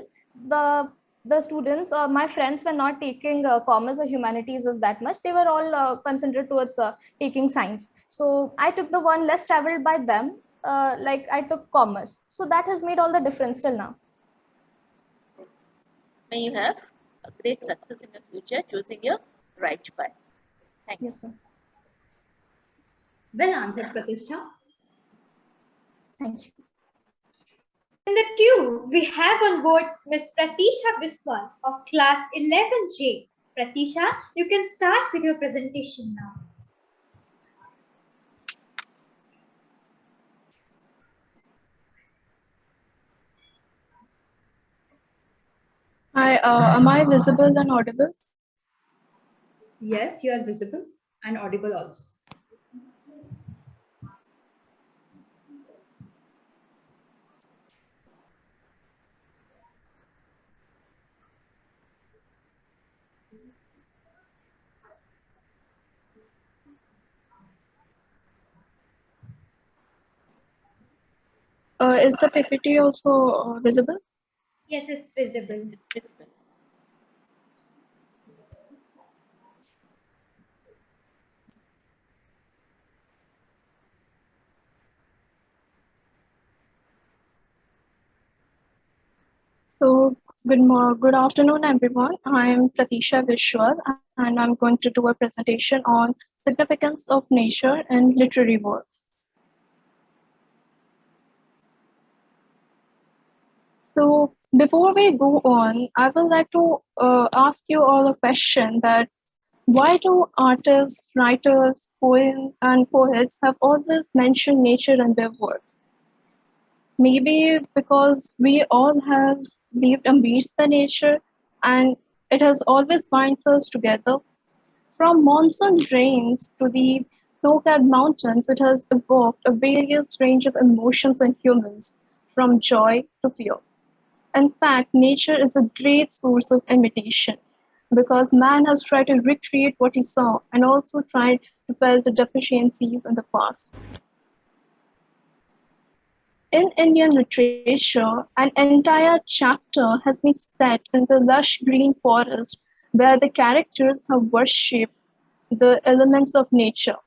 the students, my friends were not taking commerce or humanities as that much. They were all concentrated towards taking science. So I took the one less traveled by them, like I took commerce. So that has made all the difference till now. May you have a great success in the future choosing your right path. Thank you. Yes, ma'am. Well answered, Pratishtha. Thank you. In the queue, we have on board Miss Pratisha Biswal of class 11J. Pratisha, you can start with your presentation now. Hi, am I visible and audible? Yes, you are visible and audible also. Is the PPT also visible? Yes, it's visible. It's visible. So, good afternoon, everyone. I am Pratisha Vishwal, and I'm going to do a presentation on significance of nature in literary works. So, before we go on, I would like to ask you all a question that why do artists, writers, poets, and poets have always mentioned nature in their works? Maybe because we all have lived amidst the nature and it has always binds us together. From monsoon rains to the snow-capped mountains, it has evoked a various range of emotions in humans, from joy to fear. In fact, nature is a great source of imitation because man has tried to recreate what he saw and also tried to fill the deficiencies in the past. In Indian literature, an entire chapter has been set in the lush green forest where the characters have worshipped the elements of nature,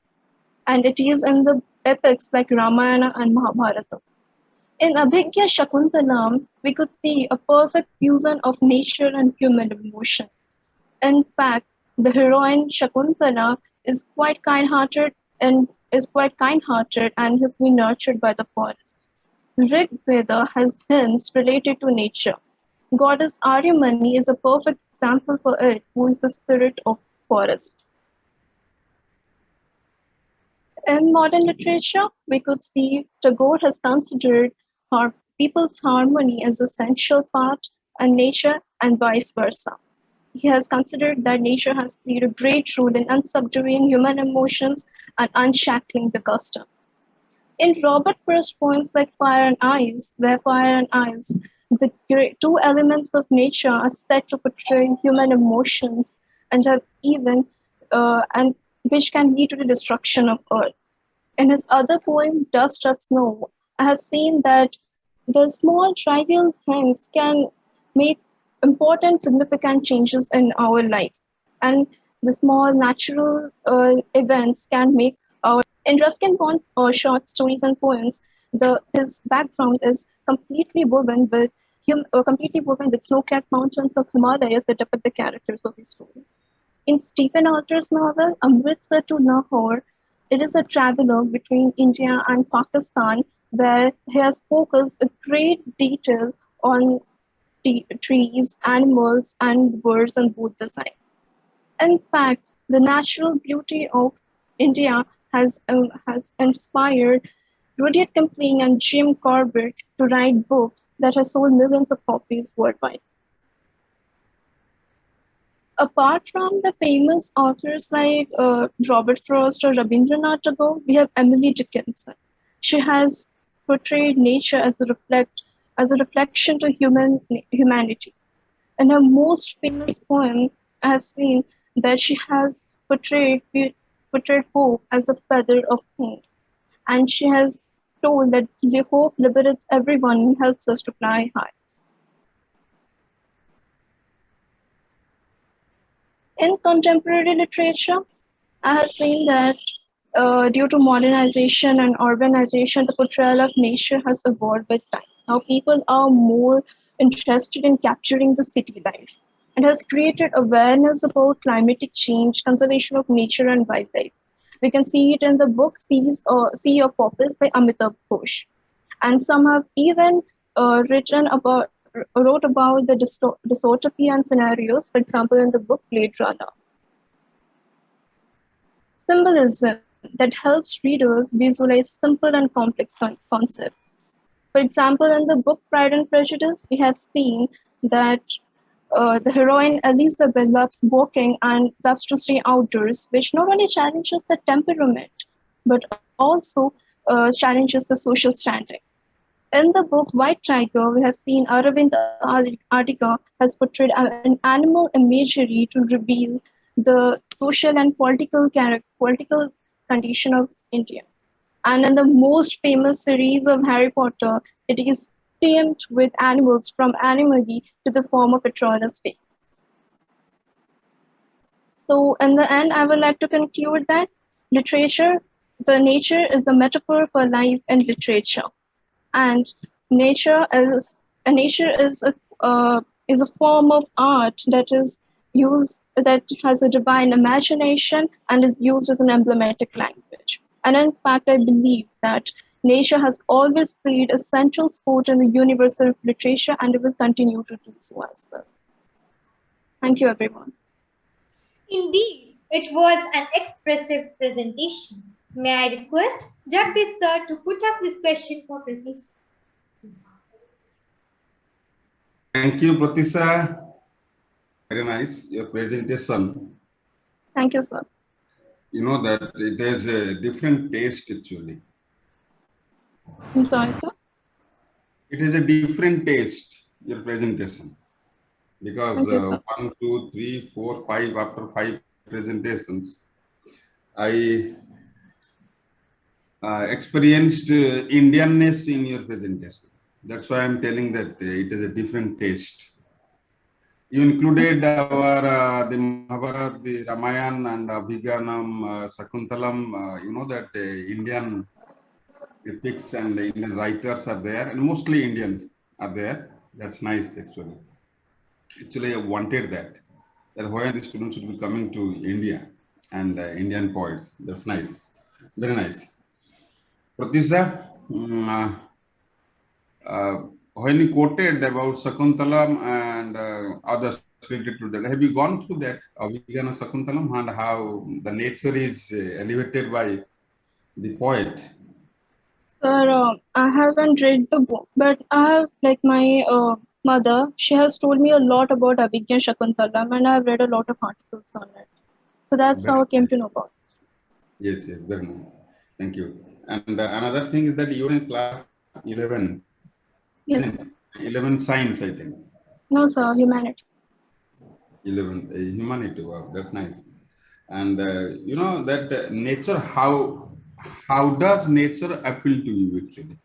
and it is in the epics like Ramayana and Mahabharata. In Abhigya Shakuntalam, we could see a perfect fusion of nature and human emotions. In fact, the heroine Shakuntala is quite kind-hearted and has been nurtured by the forest. Rig Veda has hymns related to nature. Goddess Aryamani is a perfect example for it, who is the spirit of forest. In modern literature, we could see Tagore has considered people's harmony as essential part and nature and vice versa. He has considered that nature has played a great role in unsubduing human emotions and unshackling the custom. In Robert Frost's poems like Fire and Ice, where fire and ice, the two elements of nature are said to portray human emotions and have even and which can lead to the destruction of Earth. In his other poem, Dust of Snow, I have seen that the small trivial things can make important significant changes in our lives, and the small natural events can make our in Ruskin Bond's short stories and poems, his background is completely woven with snow-capped mountains of Himalayas that depict the characters of his stories. In Stephen Alter's novel Amritsar to Lahore, it is a travelogue between India and Pakistan where he has focused a great detail on trees, animals, and birds on both the sides. In fact, the natural beauty of India has inspired Rudyard Kipling and Jim Corbett to write books that have sold millions of copies worldwide. Apart from the famous authors like Robert Frost or Rabindranath Tagore, we have Emily Dickinson. She has portrayed nature as a reflection to humanity. In her most famous poem, I have seen that she has portrayed hope as a feather of pain, and she has told that the hope liberates everyone and helps us to fly high. In contemporary literature, I have seen that due to modernization and urbanization, the portrayal of nature has evolved with time. Now people are more interested in capturing the city life and has created awareness about climatic change, conservation of nature and wildlife. We can see it in the book Sea of Poppies by Amitabh Ghosh. And some have even wrote about the dystopian scenarios, for example, in the book Blade Runner. Symbolism that helps readers visualize simple and complex concepts. For example, in the book Pride and Prejudice, we have seen that the heroine Elizabeth loves walking and loves to stay outdoors, which not only challenges the temperament, but also challenges the social standing. In the book White Tiger, we have seen Aravind Adiga has portrayed an animal imagery to reveal the social and political condition of India. And in the most famous series of Harry Potter, it is teamed with animals from Animagi to the form of Patronus face. So in the end, I would like to conclude that nature is a metaphor for life and literature. And nature is a form of art that has a divine imagination and is used as an emblematic language. And in fact, I believe that nature has always played a central sport in the universe of literature, and it will continue to do so as well. Thank you, everyone. Indeed, it was an expressive presentation. May I request Jagdish sir to put up this question for Pratisha? Thank you, Pratisha. Very nice, your presentation. Thank you, sir. You know that it has a different taste actually. I'm sorry, sir. It is a different taste, your presentation. Because 1, 2, 3, 4, 5, after 5 presentations, I experienced Indianness in your presentation. That's why I'm telling that it is a different taste. You included our the Mahabharata, the Ramayana, and Abhiganam, Sakuntalam. You know that Indian epics and Indian writers are there, and mostly Indian are there. That's nice, actually. Actually, I wanted that why the students should be coming to India and Indian poets. That's nice, very nice. Pratisha, when you quoted about Sakuntalam and others related to that, have you gone through that Abhigana Sakuntalam and how the nature is elevated by the poet? Sir, I haven't read the book, but I have, like my mother, she has told me a lot about Abhigyan Shakuntalam, and I have read a lot of articles on it. So that's how I came to know about it. Yes, yes, very nice. Thank you. And another thing is that you are in class 11. Yes. 11 science, I think. No, sir, humanity. 11 humanity. Wow, that's nice. And you know that nature, how does nature appeal to you actually?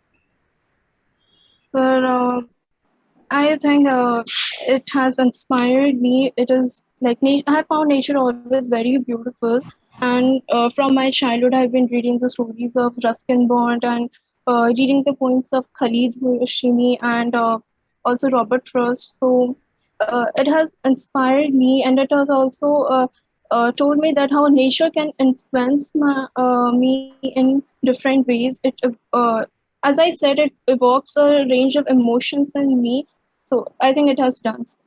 Sir, I think it has inspired me. It is like I have found nature always very beautiful, and from my childhood, I've been reading the stories of Ruskin Bond and reading the poems of Khalid Hashimi and also Robert Frost. So it has inspired me, and it has also told me that how nature can influence me in different ways. It as I said, it evokes a range of emotions in me. So I think it has done so.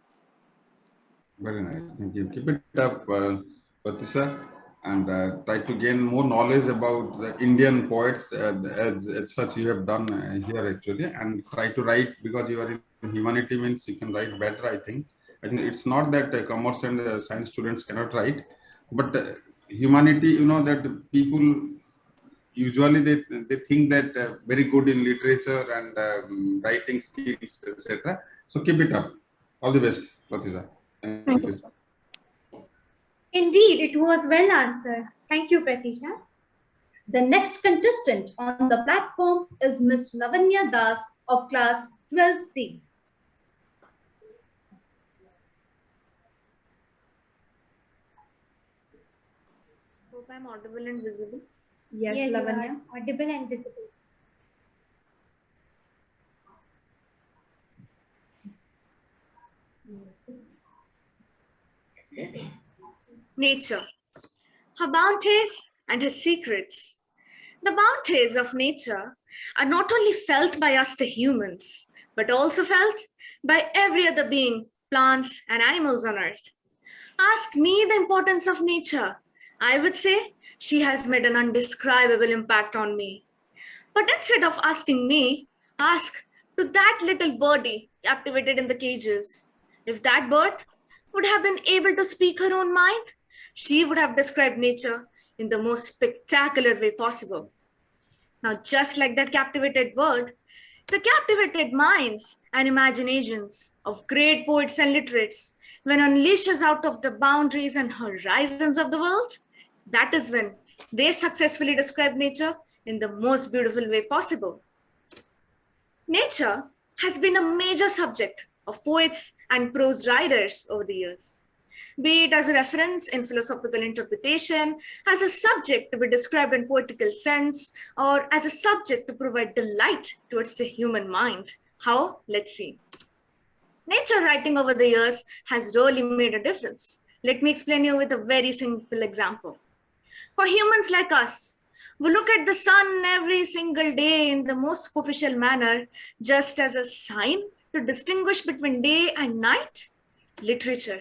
Very nice. Thank you. Keep it up, Pratisha, and try to gain more knowledge about the Indian poets as such you have done here actually, and try to write, because you are in humanity means you can write better, I think. I think it's not that commerce and science students cannot write, but humanity, you know, that people usually they think that very good in literature and writing skills, etc. So keep it up. All the best, Pratisha. Thank you, sir. Indeed, it was well answered. Thank you, Pratisha. The next contestant on the platform is Ms. Lavanya Das of class 12C. Hope I'm audible and visible. Yes, Lavanya, audible and visible. Nature. Her bounties and his secrets. The bounties of nature are not only felt by us, the humans, but also felt by every other being, plants and animals on earth. Ask me the importance of nature. I would say she has made an undescribable impact on me. But instead of asking me, ask to that little birdie captivated in the cages. If that bird would have been able to speak her own mind, she would have described nature in the most spectacular way possible. Now, just like that captivated bird, the captivated minds and imaginations of great poets and literates, when unleashes out of the boundaries and horizons of the world, that is when they successfully describe nature in the most beautiful way possible. Nature has been a major subject of poets and prose writers over the years, be it as a reference in philosophical interpretation, as a subject to be described in poetical sense, or as a subject to provide delight towards the human mind. How? Let's see. Nature writing over the years has really made a difference. Let me explain you with a very simple example. For humans like us, we look at the sun every single day in the most superficial manner, just as a sign to distinguish between day and night. Literature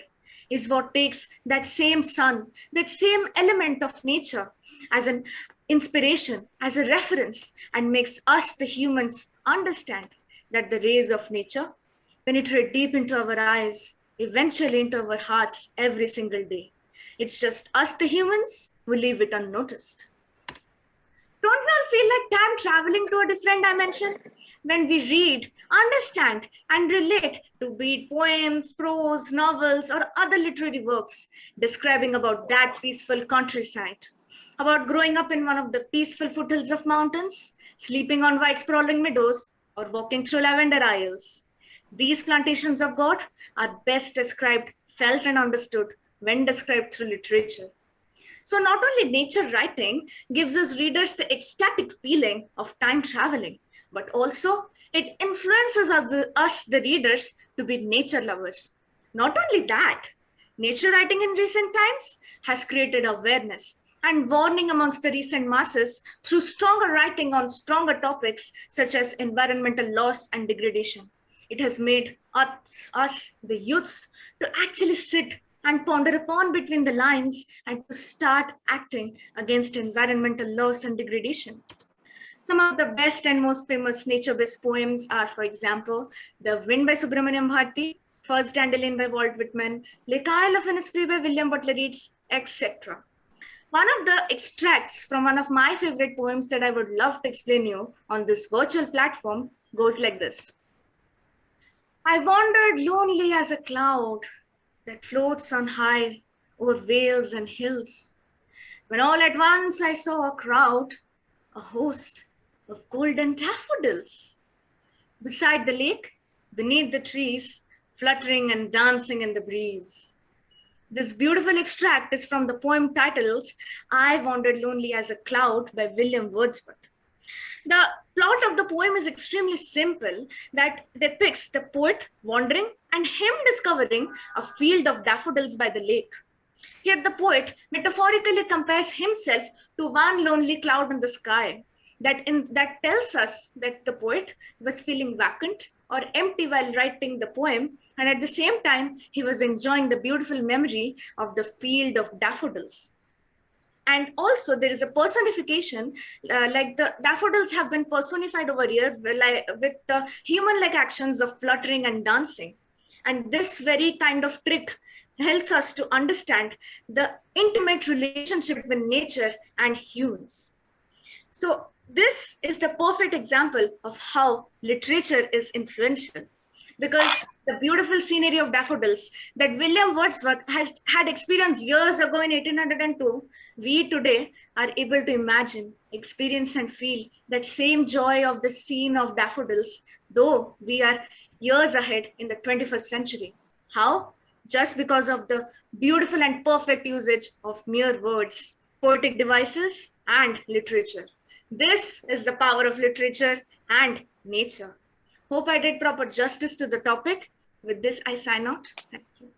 is what takes that same sun, that same element of nature as an inspiration, as a reference, and makes us, the humans, understand that the rays of nature penetrate deep into our eyes, eventually into our hearts every single day. It's just us, the humans, who leave it unnoticed. Don't we all feel like time traveling to a different dimension when we read, understand, and relate to be it poems, prose, novels, or other literary works describing about that peaceful countryside, about growing up in one of the peaceful foothills of mountains, sleeping on white sprawling meadows, or walking through lavender aisles? These plantations of God are best described, felt, and understood when described through literature. So not only nature writing gives us readers the ecstatic feeling of time traveling, but also it influences us, the readers, to be nature lovers. Not only that, nature writing in recent times has created awareness and warning amongst the recent masses through stronger writing on stronger topics such as environmental loss and degradation. It has made us, the youths, to actually sit and ponder upon between the lines and to start acting against environmental loss and degradation. Some of the best and most famous nature-based poems are, for example, The Wind by Subramaniam Bharati, First Dandelion by Walt Whitman, Lake Isle of Innisfree by William Butler Yeats, etc. One of the extracts from one of my favorite poems that I would love to explain you on this virtual platform goes like this. I wandered lonely as a cloud that floats on high over vales and hills, when all at once I saw a crowd, a host of golden daffodils. Beside the lake, beneath the trees, fluttering and dancing in the breeze. This beautiful extract is from the poem titled I Wandered Lonely as a Cloud by William Wordsworth. The plot of the poem is extremely simple, that depicts the poet wandering and him discovering a field of daffodils by the lake. Here the poet metaphorically compares himself to one lonely cloud in the sky that tells us that the poet was feeling vacant or empty while writing the poem, and at the same time he was enjoying the beautiful memory of the field of daffodils. And also there is a personification, like the daffodils have been personified over here with the human-like actions of fluttering and dancing. And this very kind of trick helps us to understand the intimate relationship between nature and humans. So this is the perfect example of how literature is influential, because the beautiful scenery of daffodils that William Wordsworth had experienced years ago in 1802, we today are able to imagine, experience, and feel that same joy of the scene of daffodils, though we are years ahead in the 21st century. How? Just because of the beautiful and perfect usage of mere words, poetic devices, and literature. This is the power of literature and nature. Hope I did proper justice to the topic. With this, I sign out. Thank you.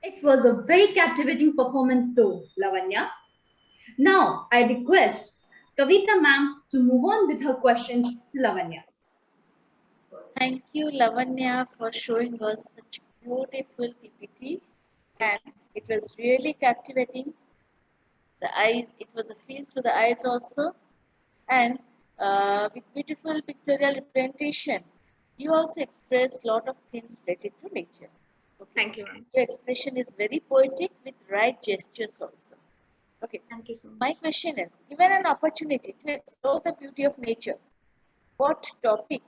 It was a very captivating performance though, Lavanya. Now, I request Kavita ma'am to move on with her question to Lavanya. Thank you, Lavanya, for showing us such beautiful PPT, and it was really captivating. The eyes, it was a feast to the eyes also, and with beautiful pictorial representation, you also expressed a lot of things related to nature. Okay. Thank you, ma'am. Your expression is very poetic with right gestures also. Okay. Thank you so much. My question is, given an opportunity to explore the beauty of nature, what topic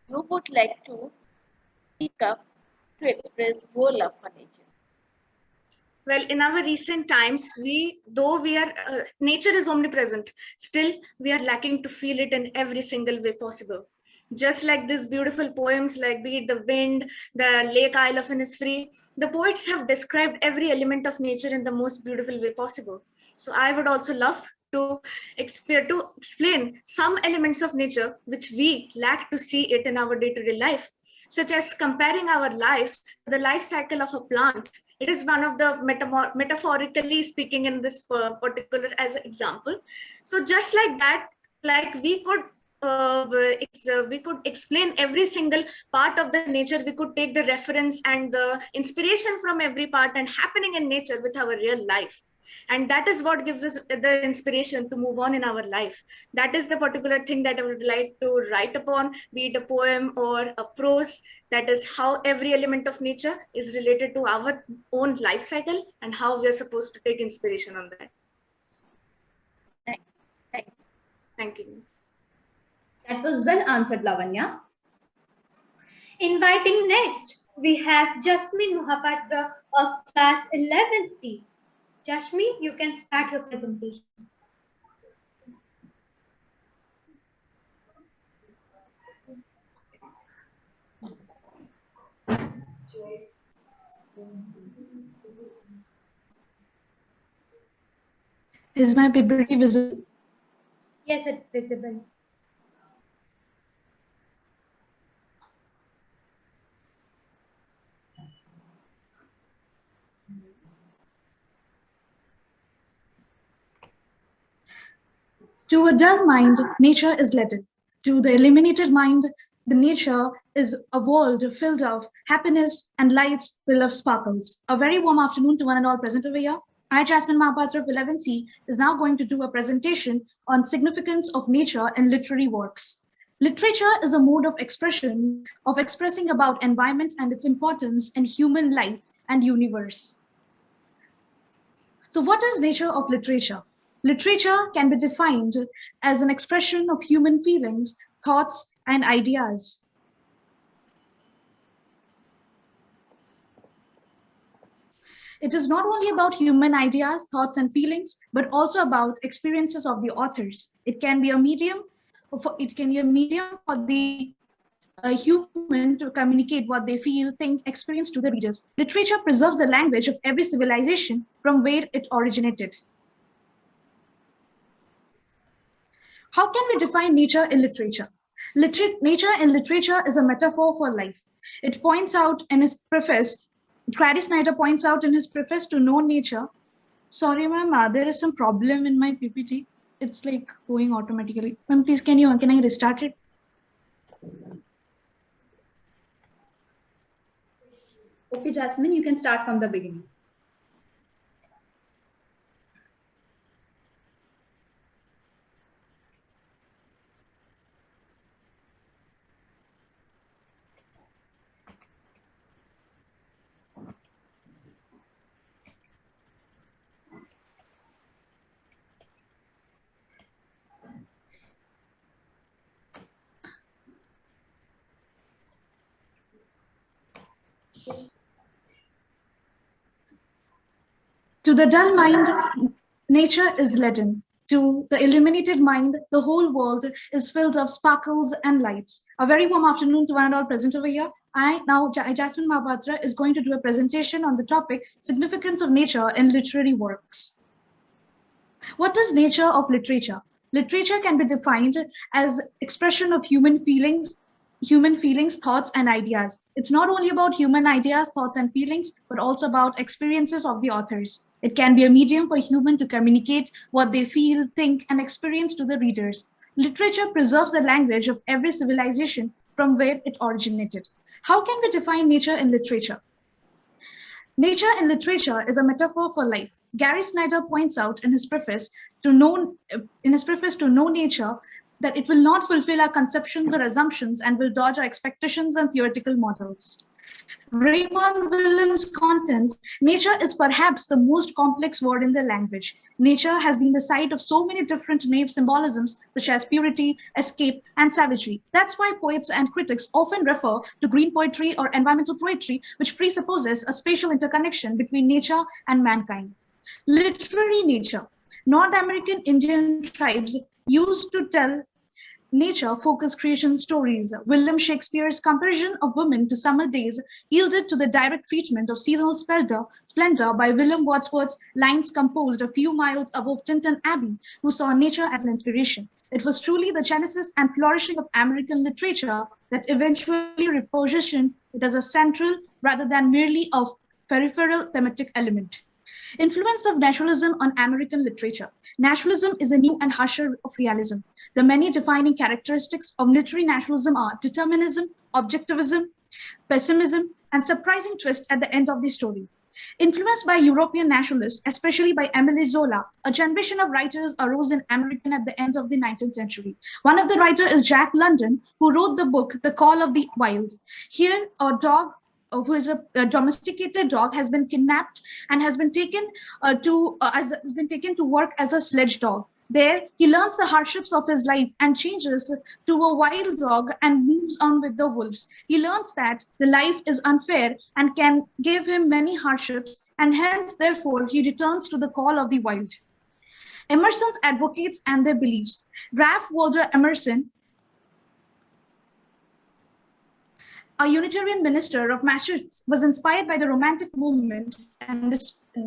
you would like to pick up to express your love for nature? Well, in our recent times, though we are, nature is omnipresent, still we are lacking to feel it in every single way possible. Just like these beautiful poems, like be it the wind, the lake Isle of Innisfree, the poets have described every element of nature in the most beautiful way possible. So I would also love to explain some elements of nature which we lack to see it in our day-to-day life, such as comparing our lives to the life cycle of a plant. It is one of the metaphorically speaking in this particular as an example. So just like that, like we could explain every single part of the nature. We could take the reference and the inspiration from every part and happening in nature with our real life. And that is what gives us the inspiration to move on in our life. That is the particular thing that I would like to write upon, be it a poem or a prose. That is how every element of nature is related to our own life cycle and how we are supposed to take inspiration on that. Thank you. That was well answered, Lavanya. Inviting next, we have Jasmine Mohapatra of class 11C. Jasmine, you can start your presentation. Is my PPT visible? Yes, it's visible. To a dull mind, nature is leaden. To the illuminated mind, the nature is a world filled of happiness and lights full of sparkles. A very warm afternoon to one and all present over here. I, Jasmine Mahapatra of 11C, is now going to do a presentation on significance of nature in literary works. Literature is a mode of expression of expressing about environment and its importance in human life and universe. So what is nature of literature? Literature can be defined as an expression of human feelings, thoughts, and ideas. It is not only about human ideas, thoughts, and feelings, but also about experiences of the authors. It can be a medium for the human to communicate what they feel, think, experience to the readers. Literature preserves the language of every civilization from where it originated. How can we define nature in literature? Nature in literature is a metaphor for life. It points out in his preface, Grady Snyder points out in his preface to Know Nature. Sorry, ma'am, there is some problem in my PPT. It's like going automatically. Ma'am, please, can I restart it? Okay, Jasmine, you can start from the beginning. To the dull mind, nature is leaden. To the illuminated mind, the whole world is filled of sparkles and lights. A very warm afternoon to one and all present over here. Jasmine Mahapatra, is going to do a presentation on the topic, Significance of Nature in Literary Works. What is nature of literature? Literature can be defined as expression of human feelings, human feelings, thoughts, and ideas. It's not only about human ideas, thoughts, and feelings, but also about experiences of the authors. It can be a medium for human to communicate what they feel, think, and experience to the readers. Literature preserves the language of every civilization from where it originated. How can we define nature in literature? Nature in literature is a metaphor for life. Gary Snyder points out in his preface to Know Nature that it will not fulfill our conceptions or assumptions and will dodge our expectations and theoretical models. Raymond Williams contends, nature is perhaps the most complex word in the language. Nature has been the site of so many different naive symbolisms, such as purity, escape, and savagery. That's why poets and critics often refer to green poetry or environmental poetry, which presupposes a spatial interconnection between nature and mankind. Literary nature. North American Indian tribes used to tell nature-focused creation stories. William Shakespeare's comparison of women to summer days yielded to the direct treatment of seasonal splendor by William Wordsworth's lines composed a few miles above Tinton Abbey, who saw nature as an inspiration. It was truly the genesis and flourishing of American literature that eventually repositioned it as a central rather than merely a peripheral thematic element. Influence of naturalism on American literature. Naturalism is a new and harsher of realism. The many defining characteristics of literary naturalism are determinism, objectivism, pessimism, and surprising twist at the end of the story. Influenced by European naturalists, especially by Émile Zola, a generation of writers arose in America at the end of the 19th century. One of the writers is Jack London, who wrote the book, The Call of the Wild. Here, a dog who is a domesticated dog has been kidnapped and has been taken to work as a sledge dog. There, he learns the hardships of his life and changes to a wild dog and moves on with the wolves. He learns that the life is unfair and can give him many hardships, and hence, therefore, he returns to the call of the wild. Emerson's advocates and their beliefs. Ralph Waldo Emerson, a Unitarian minister of Massachusetts, was inspired by the Romantic movement and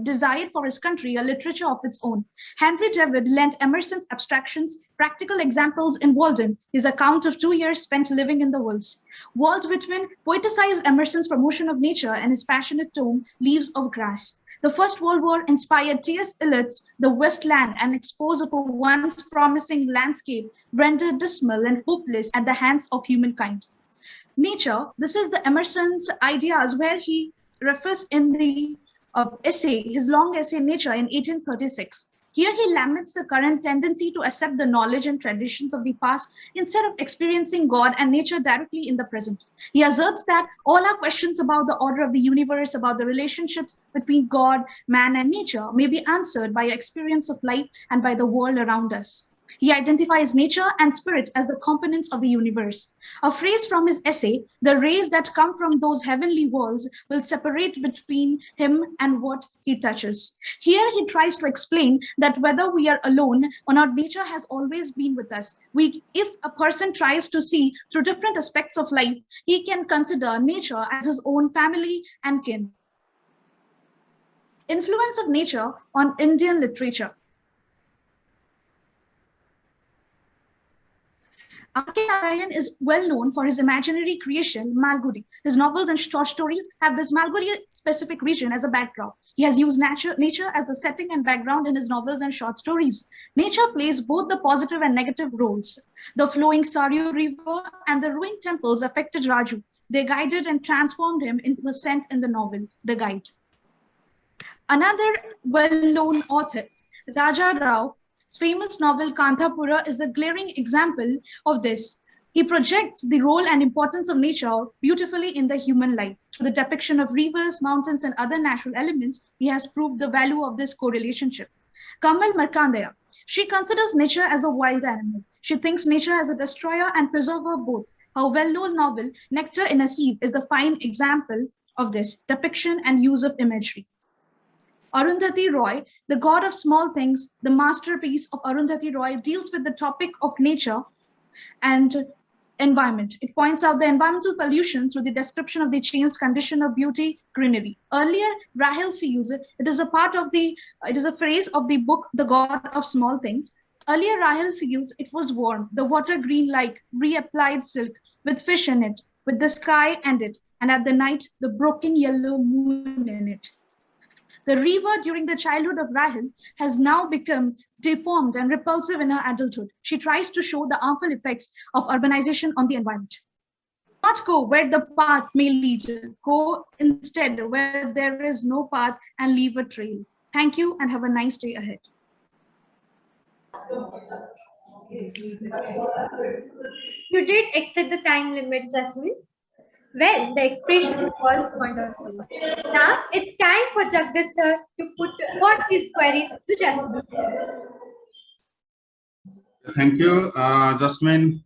desired for his country a literature of its own. Henry David lent Emerson's abstractions practical examples in Walden, his account of 2 years spent living in the woods. Walt Whitman poeticized Emerson's promotion of nature and his passionate tome, Leaves of Grass. The First World War inspired T.S. Eliot's The West Land, an expose of a once promising landscape rendered dismal and hopeless at the hands of humankind. Nature, this is the Emerson's ideas where he refers in the essay, his long essay Nature in 1836. Here he laments the current tendency to accept the knowledge and traditions of the past instead of experiencing God and nature directly in the present. He asserts that all our questions about the order of the universe, about the relationships between God, man, and nature may be answered by our experience of life and by the world around us. He identifies nature and spirit as the components of the universe. A phrase from his essay, the rays that come from those heavenly walls will separate between him and what he touches. Here he tries to explain that whether we are alone or not, nature has always been with us. If a person tries to see through different aspects of life, he can consider nature as his own family and kin. Influence of nature on Indian literature. R.K. Narayan is well known for his imaginary creation, Malgudi. His novels and short stories have this Malgudi-specific region as a backdrop. He has used nature as a setting and background in his novels and short stories. Nature plays both the positive and negative roles. The flowing Saryu River and the ruined temples affected Raju. They guided and transformed him into a saint in the novel, The Guide. Another well-known author, Raja Rao, his famous novel Kanthapura is a glaring example of this. He projects the role and importance of nature beautifully in the human life. Through the depiction of rivers, mountains, and other natural elements, he has proved the value of this correlationship. Kamal Markandeya, she considers nature as a wild animal. She thinks nature as a destroyer and preserver both. Her well-known novel, Nectar in a Sieve, is the fine example of this depiction and use of imagery. Arundhati Roy, The God of Small Things, the masterpiece of Arundhati Roy, deals with the topic of nature and environment. It points out the environmental pollution through the description of the changed condition of beauty, greenery. Earlier, Rahel feels it is a phrase of the book, The God of Small Things. Earlier Rahel feels it was warm, the water green like reapplied silk with fish in it, with the sky and it, and at the night the broken yellow moon in it. The river during the childhood of Rahel has now become deformed and repulsive in her adulthood. She tries to show the harmful effects of urbanization on the environment. Not go where the path may lead, go instead where there is no path and leave a trail. Thank you and have a nice day ahead. You did exceed the time limit, Jasmine. Well, the expression was wonderful. Now it's time for Jagdish sir to put forth his queries to Jasmine. Thank you, Jasmine.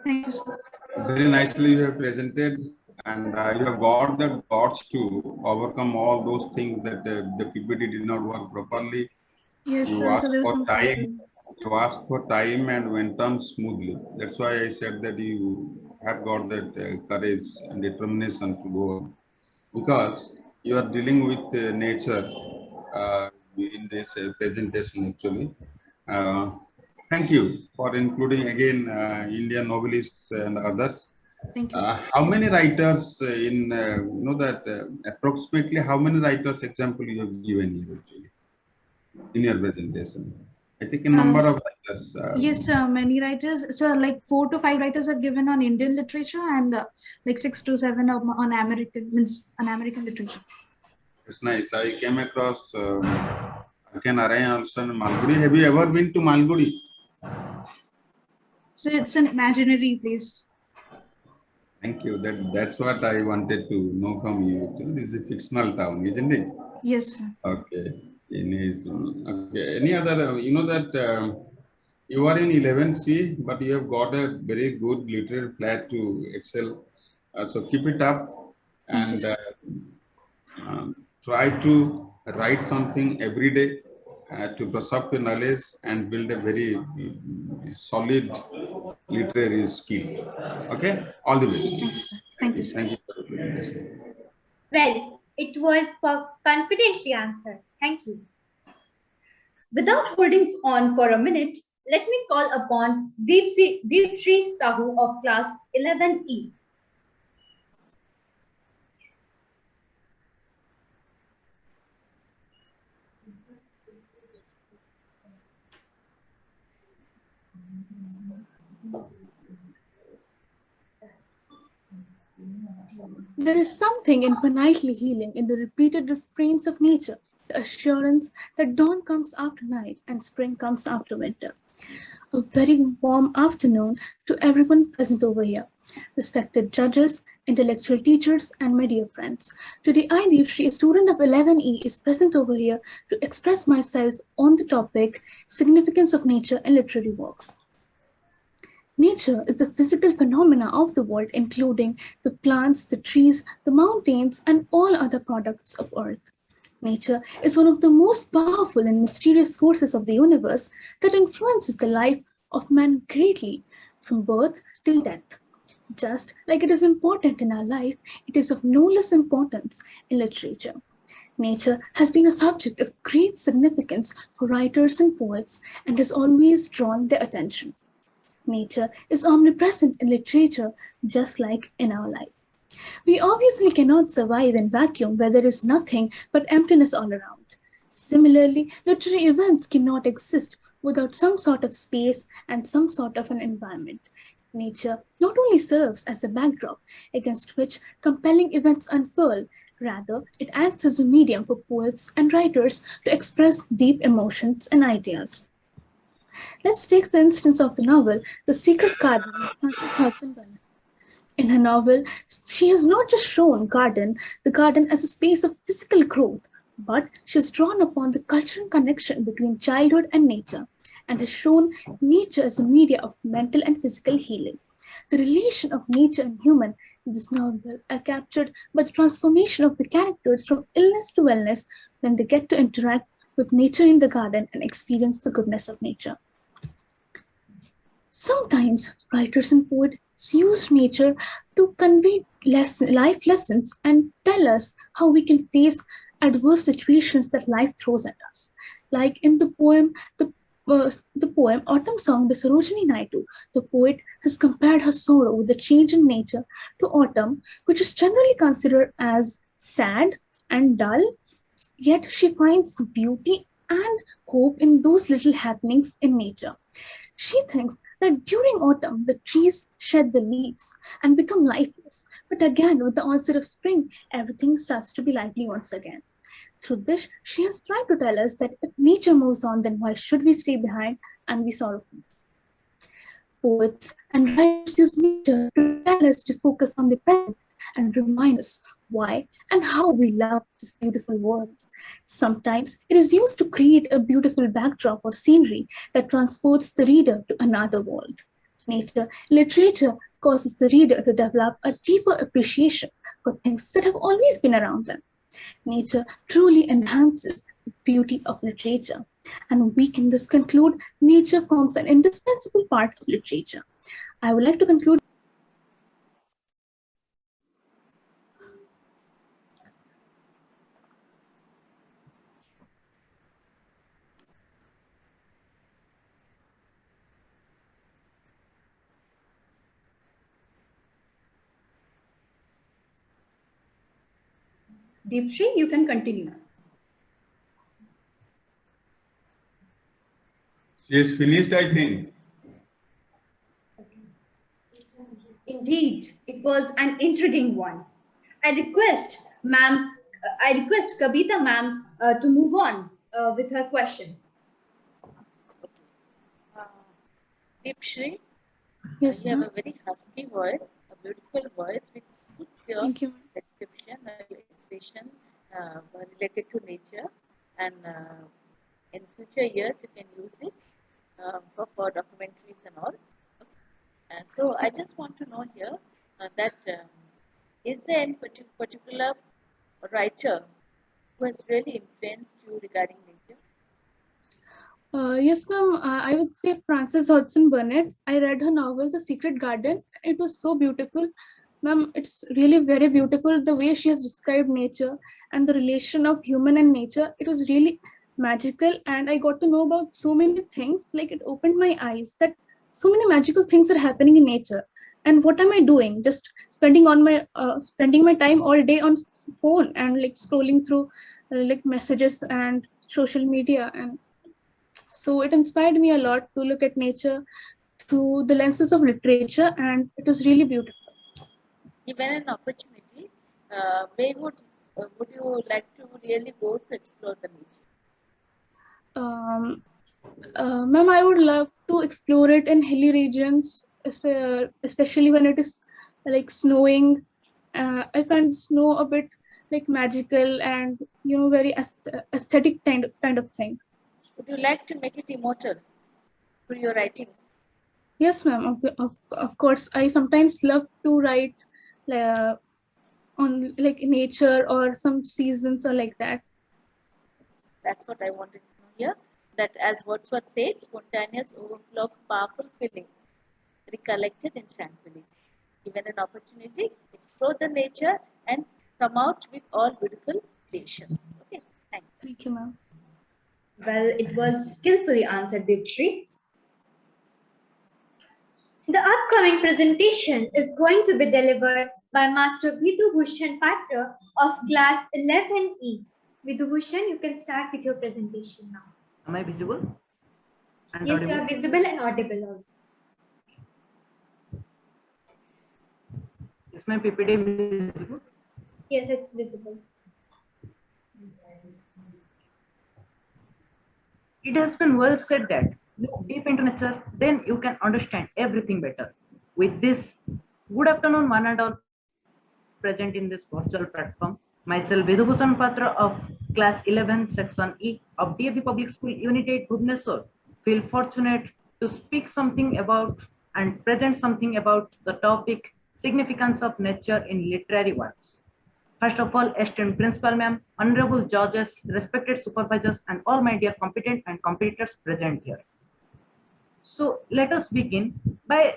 Thank you, sir. Very nicely you have presented, and you have got the thoughts to overcome all those things that the PPT did not work properly. Yes, You sir. asked So there was for some time. You asked for time and went on smoothly. That's why I said that you have got that courage and determination to go on, because you are dealing with nature in this presentation actually. Thank you for including again Indian novelists and others. Thank you. How many writers approximately how many writers example you have given here actually in your presentation? I think a number of writers. Yes, many writers. So like 4 to 5 writers are given on Indian literature and like 6 to 7 on American literature. It's nice. I came across Ken Arayan also in Malgudi. Have you ever been to Malgudi? So it's an imaginary place. Thank you. That's what I wanted to know from you. Actually, this is a fictional town, isn't it? Yes, sir. Okay. Okay. Any other? You know that you are in 11C, but you have got a very good literary flat to excel. So keep it up and try to write something every day to brush up your knowledge and build a very solid literary skill. Okay, all the best. Thank you, sir. Thank you, sir. Thank you for the presentation. Well, it was confidently answered. Thank you. Without holding on for a minute, let me call upon Deepshri Sahu of class 11E. There is something infinitely healing in the repeated refrains of nature, the assurance that dawn comes after night and spring comes after winter. A very warm afternoon to everyone present over here, respected judges, intellectual teachers, and my dear friends. Today, I, Deepshri, a student of 11E, is present over here to express myself on the topic Significance of Nature in Literary Works. Nature is the physical phenomena of the world, including the plants, the trees, the mountains, and all other products of Earth. Nature is one of the most powerful and mysterious forces of the universe that influences the life of man greatly, from birth till death. Just like it is important in our life, it is of no less importance in literature. Nature has been a subject of great significance for writers and poets and has always drawn their attention. Nature is omnipresent in literature, just like in our life. We obviously cannot survive in vacuum where there is nothing but emptiness all around. Similarly, literary events cannot exist without some sort of space and some sort of an environment. Nature not only serves as a backdrop against which compelling events unfurl, rather it acts as a medium for poets and writers to express deep emotions and ideas. Let's take the instance of the novel The Secret Garden by Frances Hodgson Burnett. In her novel, she has not just shown the garden as a space of physical growth, but she has drawn upon the cultural connection between childhood and nature, and has shown nature as a media of mental and physical healing. The relation of nature and human in this novel are captured by the transformation of the characters from illness to wellness when they get to interact with nature in the garden and experience the goodness of nature. Sometimes writers and poets use nature to convey life lessons and tell us how we can face adverse situations that life throws at us. Like in the poem, The the poem Autumn Song by Sarojini Naidu, the poet has compared her sorrow with the change in nature to autumn, which is generally considered as sad and dull, yet she finds beauty and hope in those little happenings in nature. She thinks that during autumn, the trees shed the leaves and become lifeless. But again, with the onset of spring, everything starts to be lively once again. Through this, she has tried to tell us that if nature moves on, then why should we stay behind and be sorrowful? Poets and writers use nature to tell us to focus on the present and remind us why and how we love this beautiful world. Sometimes it is used to create a beautiful backdrop or scenery that transports the reader to another world. Nature literature causes the reader to develop a deeper appreciation for things that have always been around them. Nature truly enhances the beauty of literature. And we can thus conclude nature forms an indispensable part of literature. I would like to conclude. Deepshri, you can continue. She is finished, I think. Indeed, it was an intriguing one. I request Kabita ma'am to move on with her question. Deepshri, Yes, you have a very husky voice, a beautiful voice which suits your Thank you. description or your expression related to nature, and in future years you can use it for documentaries and all. So I just want to know here that is there any particular writer who has really influenced you regarding nature? Yes, ma'am. I would say Frances Hodgson Burnett. I read her novel, The Secret Garden. It was so beautiful. Ma'am, it's really very beautiful. The way she has described nature and the relation of human and nature, it was really magical. And I got to know about so many things. Like, it opened my eyes that so many magical things are happening in nature. And what am I doing? Just spending my time all day on phone and like scrolling through like messages and social media. And so it inspired me a lot to look at nature through the lenses of literature, and it was really beautiful. Given an opportunity, where would you like to really go to explore the nature? Ma'am, I would love to explore it in hilly regions, especially when it is like snowing. I find snow a bit like magical and very aesthetic kind of thing. Would you like to make it immortal through your writings? Yes, ma'am. Of course. I sometimes love to write on like nature or some seasons or like that. That's what I wanted to know here. That as Wordsworth states, spontaneous overflow of powerful feelings recollected in tranquility. Given an opportunity, explore the nature and come out with all beautiful creations. Okay, thanks. Thank you, ma'am. Well, it was skillfully answered, Deepshri. The upcoming presentation is going to be delivered by Master Vidubhushan Patra of class 11E. Vidubhushan, you can start with your presentation now. Am I visible? And yes, audible? you are visible and audible also. Is my PPT visible? Yes, it's visible. It has been well said that look deep into nature, then you can understand everything better. With this, good afternoon, one and all present in this virtual platform. Myself, Vidubhushan Patra of class 11, section E of DAV Public School, UNIT-VIII, Bhubaneswar, feel fortunate to speak something about and present something about the topic significance of nature in literary works. First of all, esteemed principal ma'am, honorable judges, respected supervisors, and all my dear competent and competitors present here. So let us begin by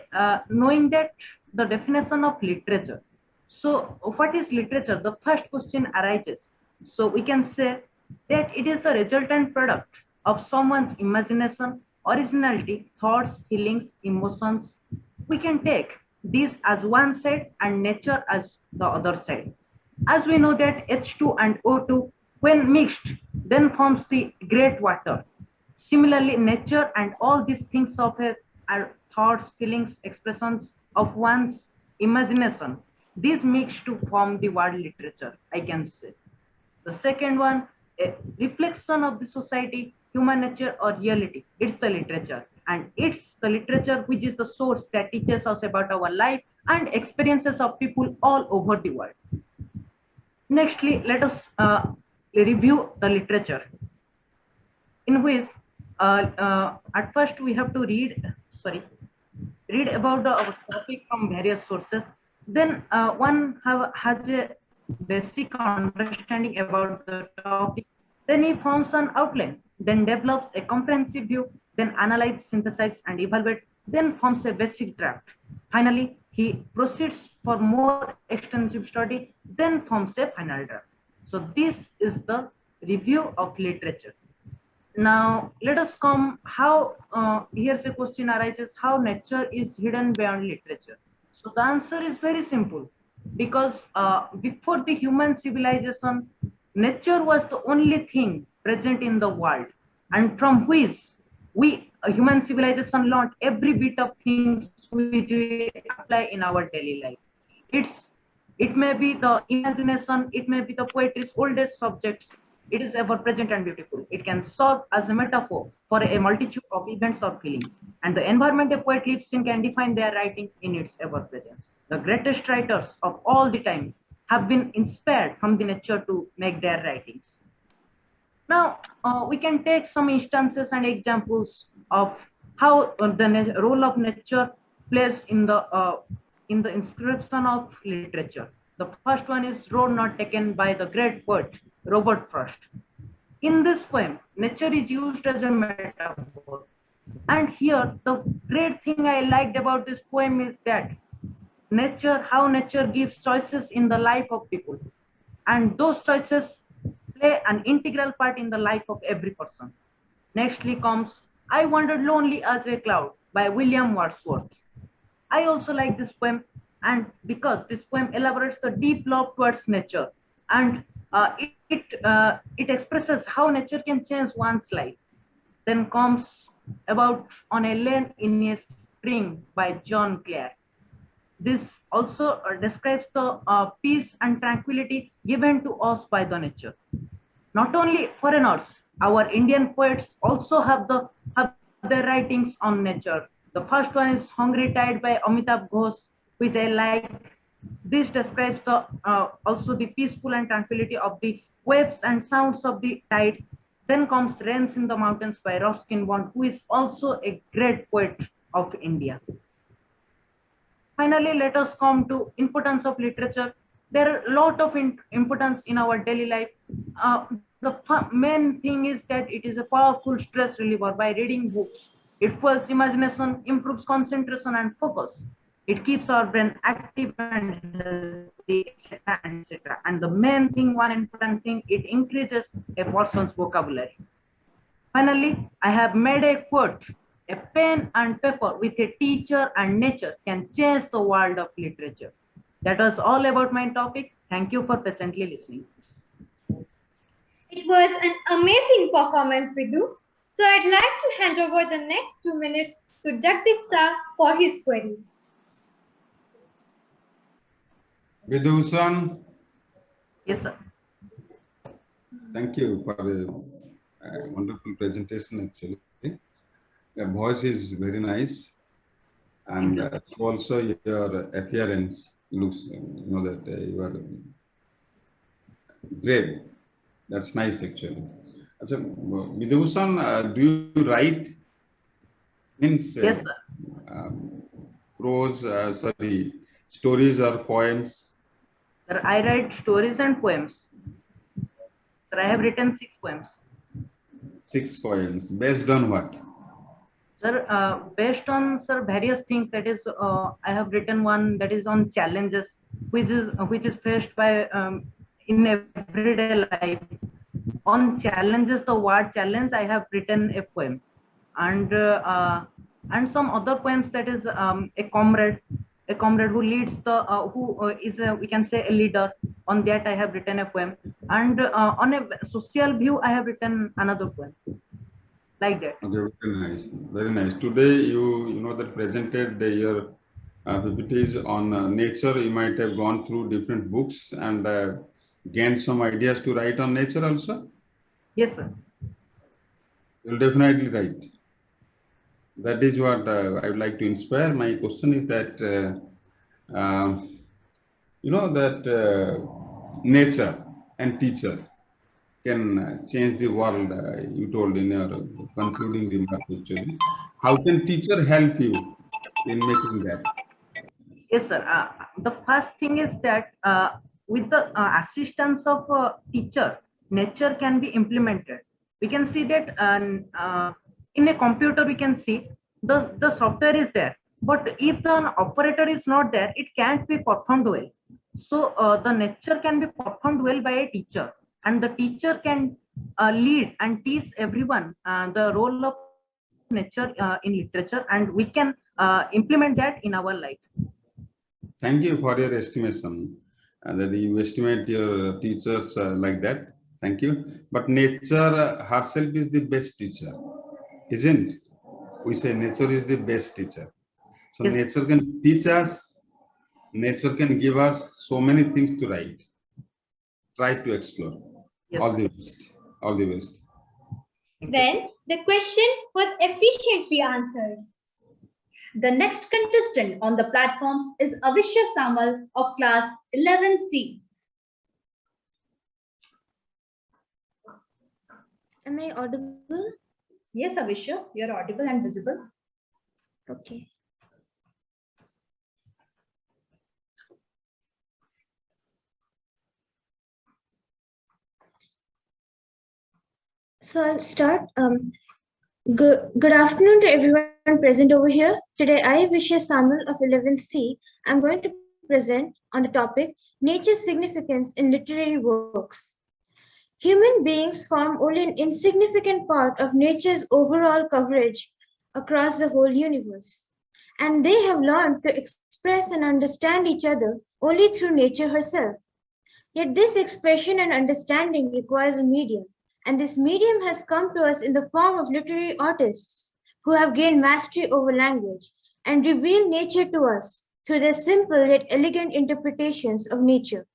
knowing that the definition of literature. So what is literature? The first question arises. So we can say that it is the resultant product of someone's imagination originality, thoughts, feelings, emotions. We can take these as one side and nature as the other side. As we know that H2 and O2, when mixed, then forms the great water. Similarly, nature and all these things of it are thoughts, feelings, expressions of one's imagination. These mix to form the word literature, I can say. The second one, a reflection of the society, human nature or reality. It's the literature. And it's the literature which is the source that teaches us about our life and experiences of people all over the world. Nextly, let us review the literature, in which at first we have to read about the our topic from various sources. Then one has a basic understanding about the topic. Then he forms an outline, then develops a comprehensive view, then analyze, synthesize, and evaluate, then forms a basic draft. Finally, he proceeds for more extensive study, then forms a final draft. So this is the review of literature. Now let us come how here's a question arises, how nature is hidden beyond literature. So the answer is very simple, because before the human civilization, nature was the only thing present in the world, and from which we human civilization learned every bit of things which we apply in our daily life. It may be the imagination, it may be the poetry's oldest subjects. It is ever present and beautiful. It can serve as a metaphor for a multitude of events or feelings. And the environment a poet lives in can define their writings in its ever presence. The greatest writers of all the time have been inspired from the nature to make their writings. Now, we can take some instances and examples of how the role of nature plays in the inscription of literature. The first one is Road Not Taken by the great poet Robert Frost. In this poem, nature is used as a metaphor. And here, the great thing I liked about this poem is that how nature gives choices in the life of people. And those choices play an integral part in the life of every person. Nextly comes I Wandered Lonely as a Cloud by William Wordsworth. I also like this poem, and because this poem elaborates the deep love towards nature, and it expresses how nature can change one's life. Then comes About on a Lane in a Spring by John Clare. This also describes the peace and tranquility given to us by the nature. Not only foreigners, our Indian poets also have their writings on nature. The first one is Hungry Tide by Amitabh Ghosh, which I like. This describes the also the peaceful and tranquility of the waves and sounds of the tide. Then comes Rains in the Mountains by Ruskin Bond, who is also a great poet of India. Finally, let us come to importance of literature. There are a lot of importance in our daily life. The main thing is that it is a powerful stress reliever. By reading books, it fuels imagination, improves concentration and focus. It keeps our brain active and healthy, etc., etc. And the main thing, one important thing, it increases a person's vocabulary. Finally, I have made a quote. A pen and paper with a teacher and nature can change the world of literature. That was all about my topic. Thank you for patiently listening. It was an amazing performance, Vidhu. So I'd like to hand over the next 2 minutes to Jagdish Shah for his queries. Vidhu-san. Yes, sir. Thank you for the wonderful presentation, actually. Your voice is very nice, and also your appearance looks, that you are great. That's nice, actually. So, Vidhu-san, do you write? Means yes, sir. Prose, stories or poems? Sir, I write stories and poems. Sir, I have written 6 poems. 6 poems. Based on what? Sir, based on various things. That is, I have written one that is on challenges, which is faced by in everyday life. On challenges, the word challenge, I have written a poem. and some other poems that is a comrade who leads the is we can say a leader. On that I have written a poem, and on a social view I have written another poem, like that. Okay, very nice, very nice. Today you know that presented your PPTs on nature. You might have gone through different books and gained some ideas to write on nature also. Yes, sir. You'll definitely write. That is what I would like to inspire. My question is that you know that nature and teacher can change the world. You told in your concluding remark actually. How can teacher help you in making that? Yes, sir. The first thing is that with the assistance of teacher, nature can be implemented. We can see that in a computer, we can see the software is there. But if the operator is not there, it can't be performed well. So the nature can be performed well by a teacher. And the teacher can lead and teach everyone the role of nature in literature. And we can implement that in our life. Thank you for your estimation, that you estimate your teachers like that. Thank you. But nature herself is the best teacher, isn't? We say nature is the best teacher. So Yes. nature can teach us, nature can give us so many things to write. Try to explore. Yes. All the best. All the best. Well, the question was efficiently answered. The next contestant on the platform is Avishya Samal of class 11C. Am I audible? Yes, Avishya, you're audible and visible. Okay. So I'll start. Good afternoon to everyone present over here. Today, I, Avishya Samal of 11C, I'm going to present on the topic Nature's Significance in Literary Works. Human beings form only an insignificant part of nature's overall coverage across the whole universe, and they have learned to express and understand each other only through nature herself. Yet this expression and understanding requires a medium, and this medium has come to us in the form of literary artists who have gained mastery over language and reveal nature to us through their simple yet elegant interpretations of nature.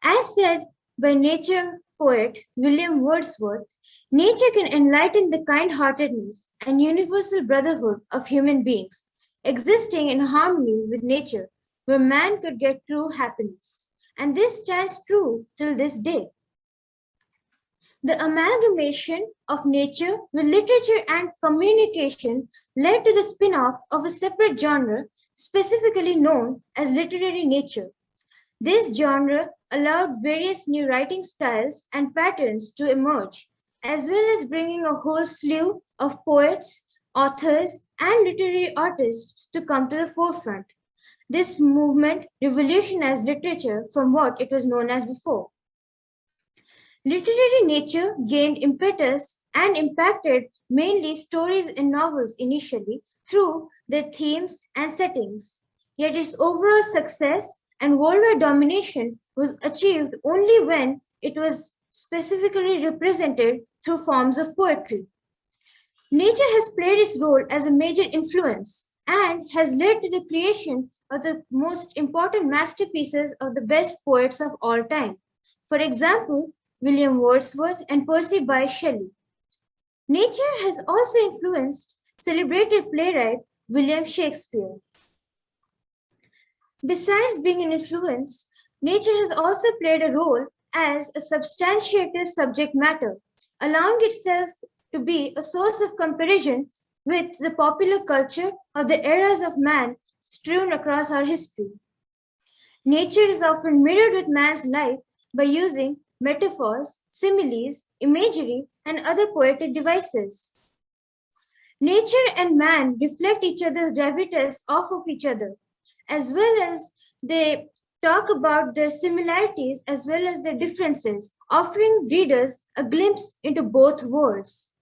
As said by nature poet William Wordsworth, nature can enlighten the kind-heartedness and universal brotherhood of human beings, existing in harmony with nature, where man could get true happiness. And this stands true till this day. The amalgamation of nature with literature and communication led to the spin-off of a separate genre specifically known as literary nature. This genre allowed various new writing styles and patterns to emerge, as well as bringing a whole slew of poets, authors, and literary artists to come to the forefront. This movement revolutionized literature from what it was known as before. Literary nature gained impetus and impacted mainly stories and novels initially through their themes and settings. Yet its overall success and worldwide domination was achieved only when it was specifically represented through forms of poetry. Nature has played its role as a major influence and has led to the creation of the most important masterpieces of the best poets of all time. For example, William Wordsworth and Percy Bysshe Shelley. Nature has also influenced celebrated playwright William Shakespeare. Besides being an influence, nature has also played a role as a substantiative subject matter, allowing itself to be a source of comparison with the popular culture of the eras of man strewn across our history. Nature is often mirrored with man's life by using metaphors, similes, imagery, and other poetic devices. Nature and man reflect each other's gravitas off of each other, as well as they talk about their similarities as well as their differences, offering readers a glimpse into both worlds.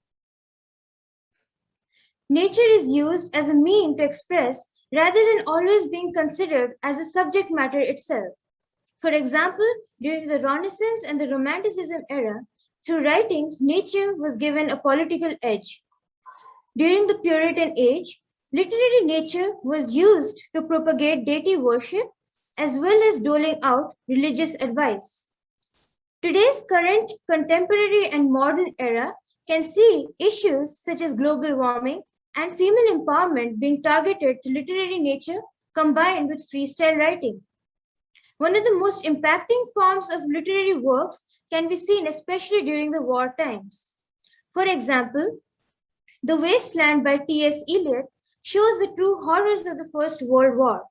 Nature is used as a mean to express rather than always being considered as a subject matter itself. For example, during the Renaissance and the Romanticism era, through writings, nature was given a political edge. During the Puritan age, literary nature was used to propagate deity worship as well as doling out religious advice. Today's current, contemporary, and modern era can see issues such as global warming and female empowerment being targeted to literary nature combined with freestyle writing. One of the most impacting forms of literary works can be seen especially during the war times. For example, The Waste Land by T.S. Eliot shows the true horrors of the First World War.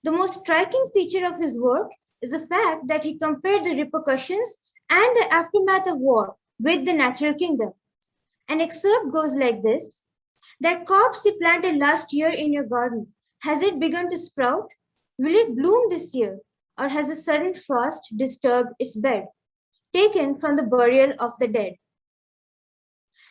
The most striking feature of his work is the fact that he compared the repercussions and the aftermath of war with the natural kingdom. An excerpt goes like this: "That corpse you planted last year in your garden, has it begun to sprout? Will it bloom this year? Or has a sudden frost disturbed its bed?" Taken from the Burial of the Dead.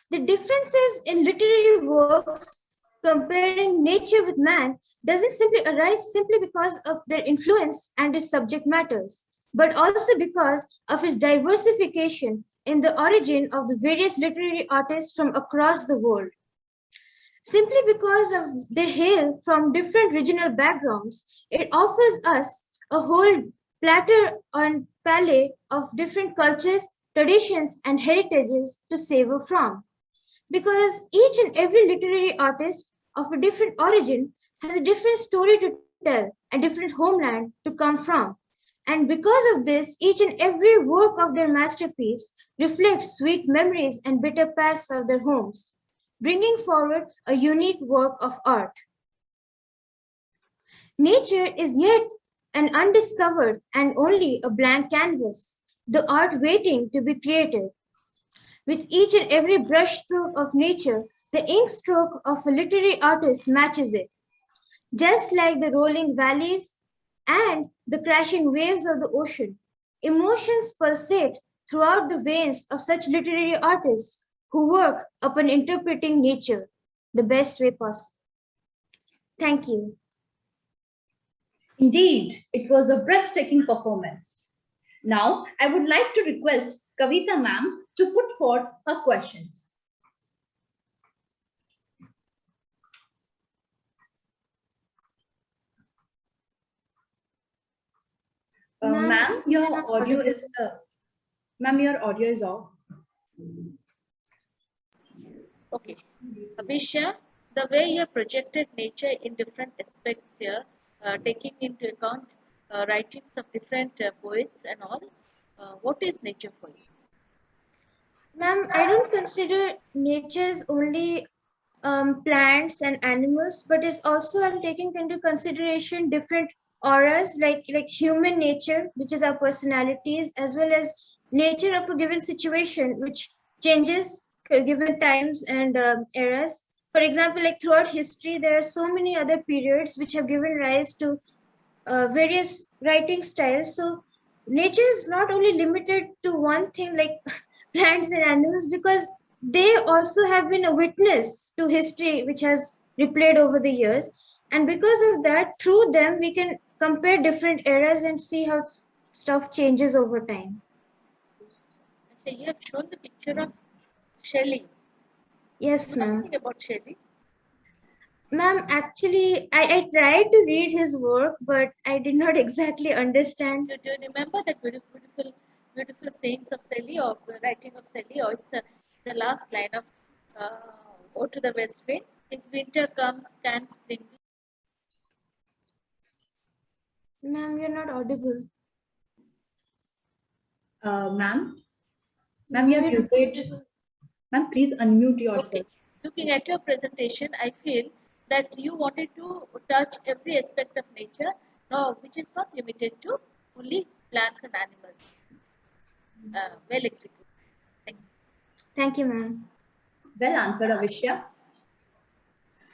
The differences in literary works comparing nature with man doesn't simply arise simply because of their influence and its subject matters, but also because of its diversification in the origin of the various literary artists from across the world. Simply because they hail from different regional backgrounds, it offers us a whole platter and palette of different cultures, traditions, and heritages to savor from. Because each and every literary artist of a different origin has a different story to tell, a different homeland to come from. And because of this, each and every work of their masterpiece reflects sweet memories and bitter pasts of their homes, bringing forward a unique work of art. Nature is yet an undiscovered and only a blank canvas, the art waiting to be created. With each and every brushstroke of nature, the ink stroke of a literary artist matches it. Just like the rolling valleys and the crashing waves of the ocean, emotions pulsate throughout the veins of such literary artists who work upon interpreting nature the best way possible. Thank you. Indeed, it was a breathtaking performance. Now, I would like to request Kavita ma'am to put forth her questions. Ma'am, your audio is off. Okay. Abhisha, the way you have projected nature in different aspects here, taking into account writings of different poets and all, what is nature for you? Ma'am, I don't consider nature's only plants and animals, but it's also I'm taking into consideration different auras like human nature, which is our personalities, as well as nature of a given situation, which changes given times and eras. For example, like throughout history, there are so many other periods which have given rise to various writing styles. So nature is not only limited to one thing like plants and animals, because they also have been a witness to history which has replayed over the years. And because of that, through them, we can compare different eras and see how stuff changes over time. So you have shown the picture of Shelley. Yes, ma'am. Something about Shelley. Ma'am, actually, I tried to read his work, but I did not exactly understand. Do you remember that beautiful sayings of Shelley or writing of Shelley? Or it's the last line of "Ode to the West Wind." If winter comes, can spring be? Ma'am, you're not audible. Ma'am, you're muted. Ma'am, please unmute yourself. Okay. Looking at your presentation, I feel that you wanted to touch every aspect of nature, which is not limited to only plants and animals. Well executed. Thank you, ma'am. Well answered, Avishya.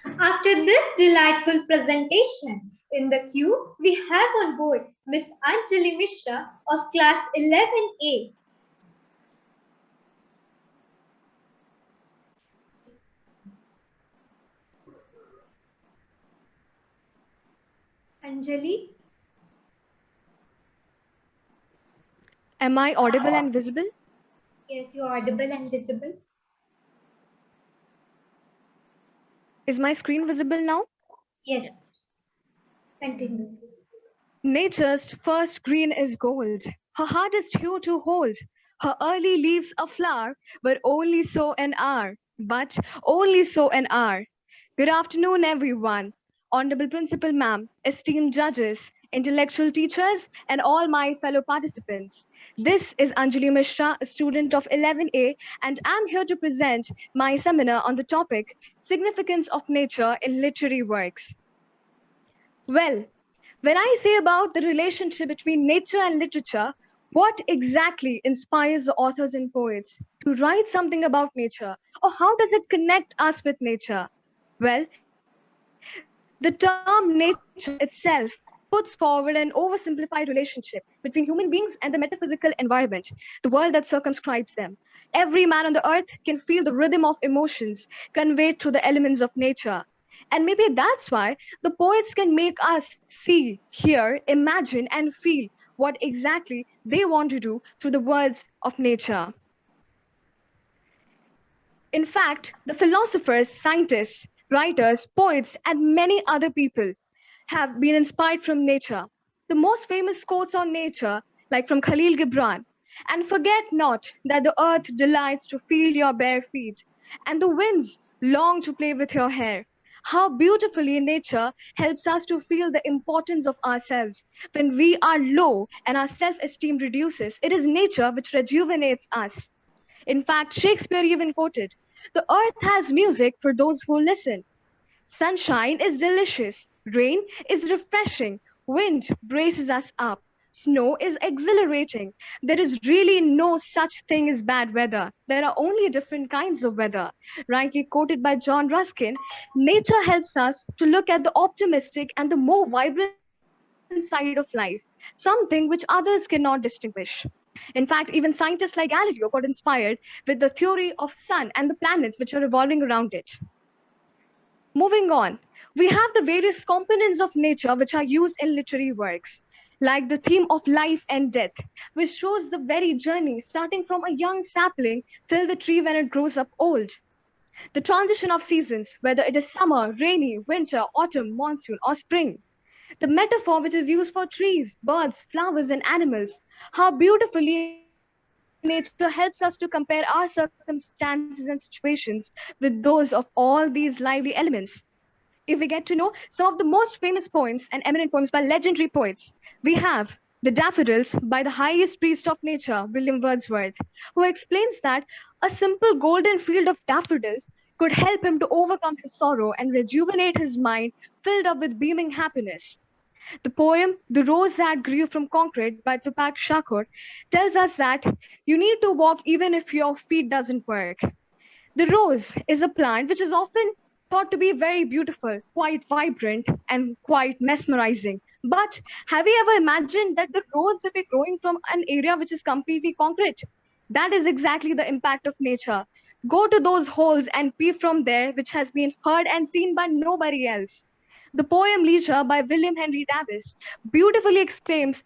After this delightful presentation, in the queue, we have on board Miss Anjali Mishra of class 11A. Anjali? Am I audible and visible? Yes, you are audible and visible. Is my screen visible now? Yes. Continue. Nature's first green is gold, her hardest hue to hold. Her early leaves a flower, but only so an hour. But only so an hour. Good afternoon, everyone. Honorable Principal Ma'am, esteemed judges, intellectual teachers, and all my fellow participants. This is Anjali Mishra, a student of 11A, and I'm here to present my seminar on the topic Significance of Nature in Literary Works. Well, when I say about the relationship between nature and literature, what exactly inspires the authors and poets to write something about nature? Or how does it connect us with nature? Well, the term nature itself puts forward an oversimplified relationship between human beings and the metaphysical environment, the world that circumscribes them. Every man on the earth can feel the rhythm of emotions conveyed through the elements of nature. And maybe that's why the poets can make us see, hear, imagine, and feel what exactly they want to do through the words of nature. In fact, the philosophers, scientists, writers, poets, and many other people have been inspired from nature. The most famous quotes on nature, like from Khalil Gibran, and forget not that the earth delights to feel your bare feet, and the winds long to play with your hair. How beautifully nature helps us to feel the importance of ourselves. When we are low and our self-esteem reduces, it is nature which rejuvenates us. In fact, Shakespeare even quoted, "The earth has music for those who listen." Sunshine is delicious, rain is refreshing, wind braces us up, snow is exhilarating. There is really no such thing as bad weather. There are only different kinds of weather. Rightly quoted by John Ruskin, nature helps us to look at the optimistic and the more vibrant side of life, something which others cannot distinguish. In fact, even scientists like Galileo got inspired with the theory of sun and the planets which are revolving around it. Moving on, we have the various components of nature which are used in literary works, like the theme of life and death, which shows the very journey starting from a young sapling till the tree when it grows up old. The transition of seasons, whether it is summer, rainy, winter, autumn, monsoon, or spring. The metaphor which is used for trees, birds, flowers, and animals. How beautifully nature helps us to compare our circumstances and situations with those of all these lively elements. If we get to know some of the most famous poems and eminent poems by legendary poets, we have The Daffodils by the highest priest of nature, William Wordsworth, who explains that a simple golden field of daffodils could help him to overcome his sorrow and rejuvenate his mind filled up with beaming happiness. The poem The Rose That Grew from Concrete by Tupac Shakur tells us that you need to walk even if your feet doesn't work. The rose is a plant which is often thought to be very beautiful, quite vibrant, and quite mesmerizing. But have you ever imagined that the rose will be growing from an area which is completely concrete? That is exactly the impact of nature. Go to those holes and peep from there, which has been heard and seen by nobody else. The poem Leisure by William Henry Davis beautifully explains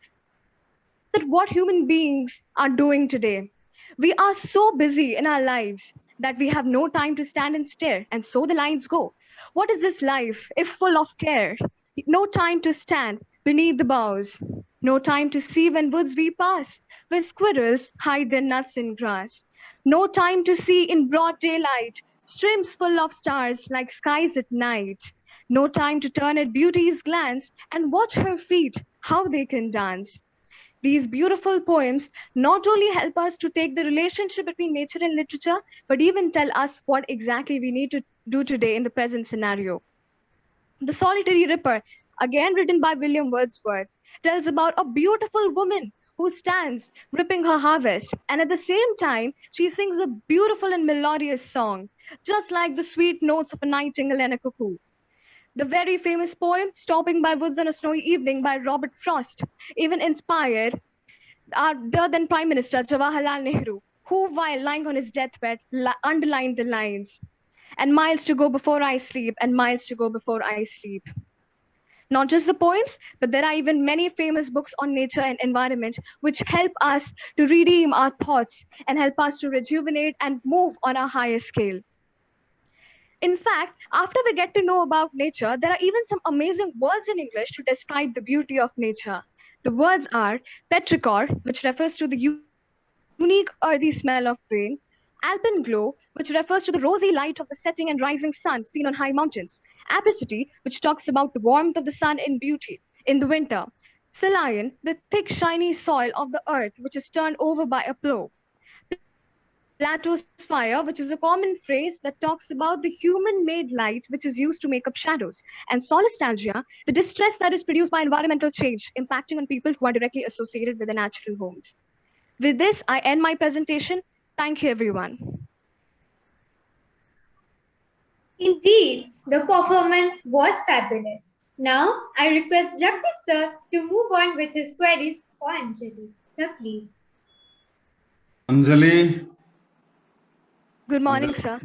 that what human beings are doing today. We are so busy in our lives that we have no time to stand and stare, and so the lines go. What is this life if full of care? No time to stand beneath the boughs, no time to see when woods we pass, where squirrels hide their nuts in grass, no time to see in broad daylight streams full of stars like skies at night, no time to turn at beauty's glance and watch her feet, how they can dance. These beautiful poems not only help us to take the relationship between nature and literature, but even tell us what exactly we need to do today in the present scenario. The Solitary Ripper, again written by William Wordsworth, tells about a beautiful woman who stands ripping her harvest, and at the same time, she sings a beautiful and melodious song, just like the sweet notes of a nightingale and a cuckoo. The very famous poem, Stopping by Woods on a Snowy Evening by Robert Frost, even inspired our then Prime Minister Jawaharlal Nehru, who, while lying on his deathbed, underlined the lines, "And miles to go before I sleep, and miles to go before I sleep." Not just the poems, but there are even many famous books on nature and environment which help us to redeem our thoughts and help us to rejuvenate and move on a higher scale. In fact, after we get to know about nature, there are even some amazing words in English to describe the beauty of nature. The words are petrichor, which refers to the unique earthy smell of rain, alpenglow, which refers to the rosy light of the setting and rising sun seen on high mountains, apricity, which talks about the warmth of the sun in beauty in the winter, Silion, the thick shiny soil of the earth which is turned over by a plow, Platosphere, which is a common phrase that talks about the human-made light which is used to make up shadows, and solastalgia, the distress that is produced by environmental change impacting on people who are directly associated with the natural homes. With this, I end my presentation. Thank you, everyone. Indeed, the performance was fabulous. Now, I request Jagdish sir to move on with his queries for Anjali. Sir, please. Anjali. Good morning, sir.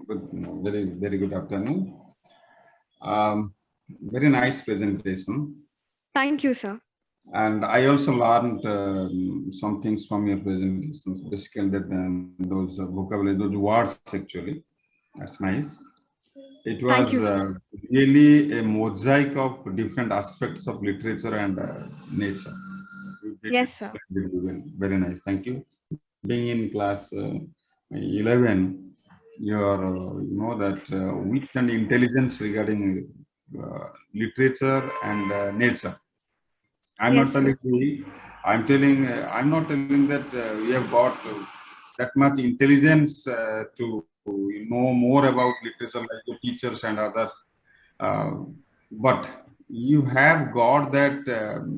Good, very good afternoon. Very nice presentation. Thank you, sir. And I also learned some things from your presentations, basically that those vocabulary, those words actually. That's nice. It was really a mosaic of different aspects of literature and nature. Yes, sir. Very nice. Thank you. Being in class 11, you know that wit and intelligence regarding literature and nature. I'm not telling you. I'm not telling that we have got that much intelligence to know more about literature like the teachers and others. But you have got that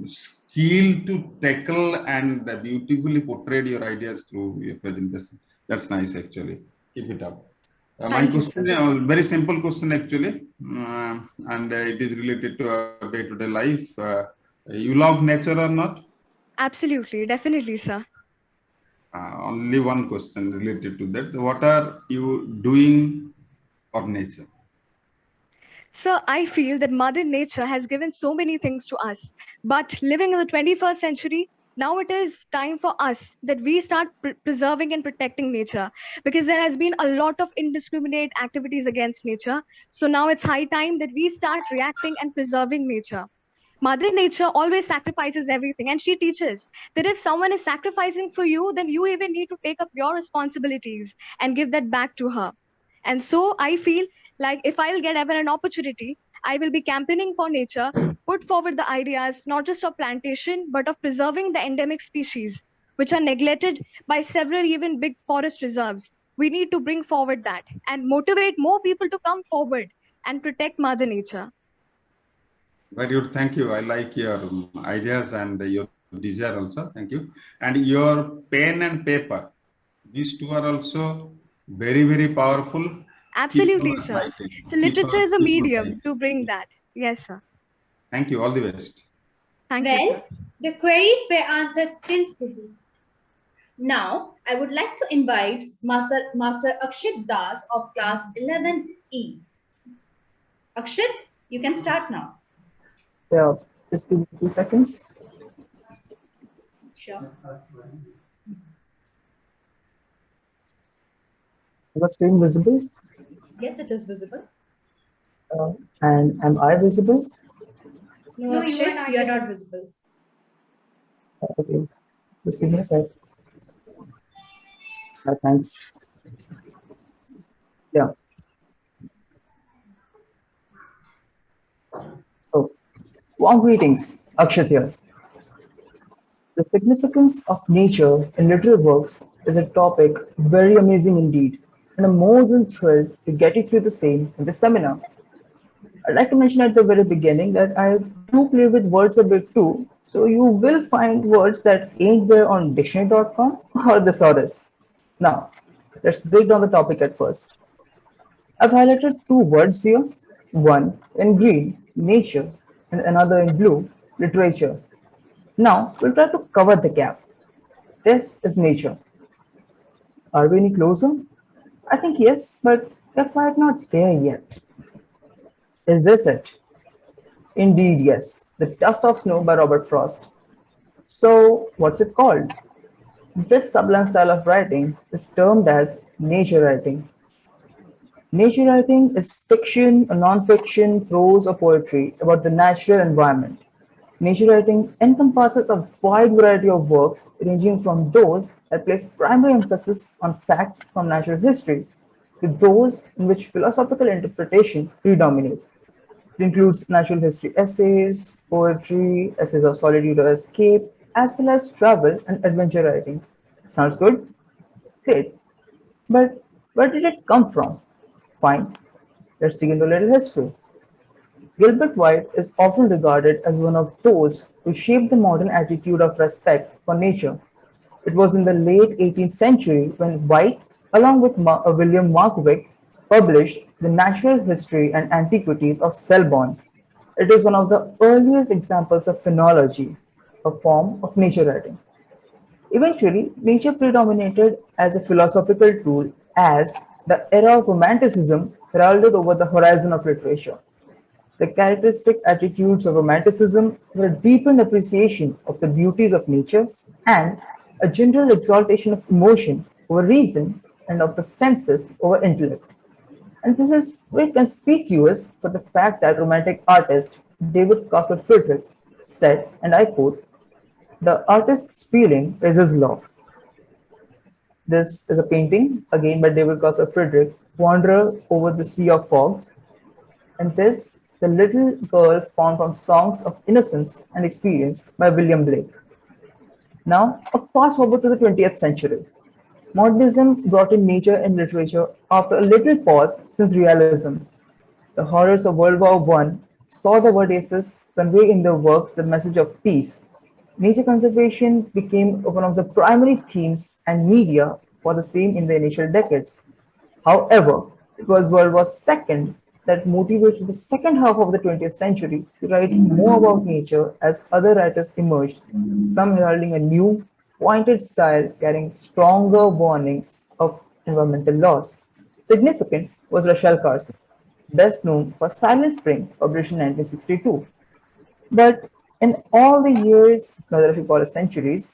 skill to tackle and beautifully portray your ideas through your presentation. That's nice, actually. Keep it up. My question is a very simple question, actually, and it is related to our day-to-day life. You love nature or not? Absolutely, definitely, sir. Only one question related to that. What are you doing for nature? So I feel that Mother Nature has given so many things to us, but living in the 21st century, now it is time for us that we start preserving and protecting nature, because there has been a lot of indiscriminate activities against nature. So now it's high time that we start reacting and preserving nature. Mother Nature always sacrifices everything, and she teaches that if someone is sacrificing for you, then you even need to take up your responsibilities and give that back to her. And so I feel like if I will get ever an opportunity, I will be campaigning for nature, put forward the ideas, not just of plantation, but of preserving the endemic species, which are neglected by several even big forest reserves. We need to bring forward that and motivate more people to come forward and protect Mother Nature. Very good. Thank you. I like your ideas and your desire also. Thank you. And your pen and paper. These two are also very, very powerful. Absolutely, sir. So literature is a medium to bring that. Yes, sir. Thank you. All the best. Thank you, sir. The queries were answered skillfully. Now, I would like to invite Master Akshit Das of class 11E. Akshit, you can start now. Yeah, just give me 2 seconds. Sure. Is the screen visible? Yes, it is visible. And am I visible? No, Akshit, you are not visible. Okay, just give me a sec. Thanks. Yeah. So, warm greetings, Akshat here. The significance of nature in literary works is a topic very amazing indeed, and I'm more than thrilled to get you through the same in this seminar. I'd like to mention at the very beginning that I do play with words a bit too, so you will find words that ain't there on dictionary.com or thesaurus. Now, let's break down the topic at first. I've highlighted 2 words here, one in green, nature, and another in blue, literature. Now, we'll try to cover the gap. This is nature. Are we any closer? I think yes, but we're quite not there yet. Is this it? Indeed, yes. The Dust of Snow by Robert Frost. So, what's it called? This sublime style of writing is termed as nature writing. Nature writing is fiction or non-fiction, prose or poetry about the natural environment. Nature writing encompasses a wide variety of works ranging from those that place primary emphasis on facts from natural history to those in which philosophical interpretation predominate. It includes natural history essays, poetry, essays of solitude or escape, as well as travel and adventure writing. Sounds good? Great. But where did it come from? Fine. Let's dig into a little history. Gilbert White is often regarded as one of those who shaped the modern attitude of respect for nature. It was in the late 18th century when White, along with William Markwick, published The Natural History and Antiquities of Selborne. It is one of the earliest examples of phenology, a form of nature writing. Eventually, nature predominated as a philosophical tool as the era of Romanticism heralded over the horizon of literature. The characteristic attitudes of Romanticism were a deepened appreciation of the beauties of nature and a general exaltation of emotion over reason and of the senses over intellect. And this is very conspicuous for the fact that Romantic artist David Caspar Friedrich said, and I quote, "The artist's feeling is his law." This is a painting, again by David Caspar Friedrich, Wanderer Over the Sea of Fog. And this, The Little Girl Found from Songs of Innocence and Experience by William Blake. Now, a fast forward to the 20th century. Modernism brought in nature and literature after a little pause since realism. The horrors of World War I saw the Verdeses convey in their works the message of peace. Nature conservation became one of the primary themes and media for the same in the initial decades. However, it was World War II that motivated the second half of the 20th century to write more about nature as other writers emerged, some heralding a new, pointed style carrying stronger warnings of environmental loss. Significant was Rachel Carson, best known for Silent Spring, published in 1962. But in all the years, not if you call it centuries,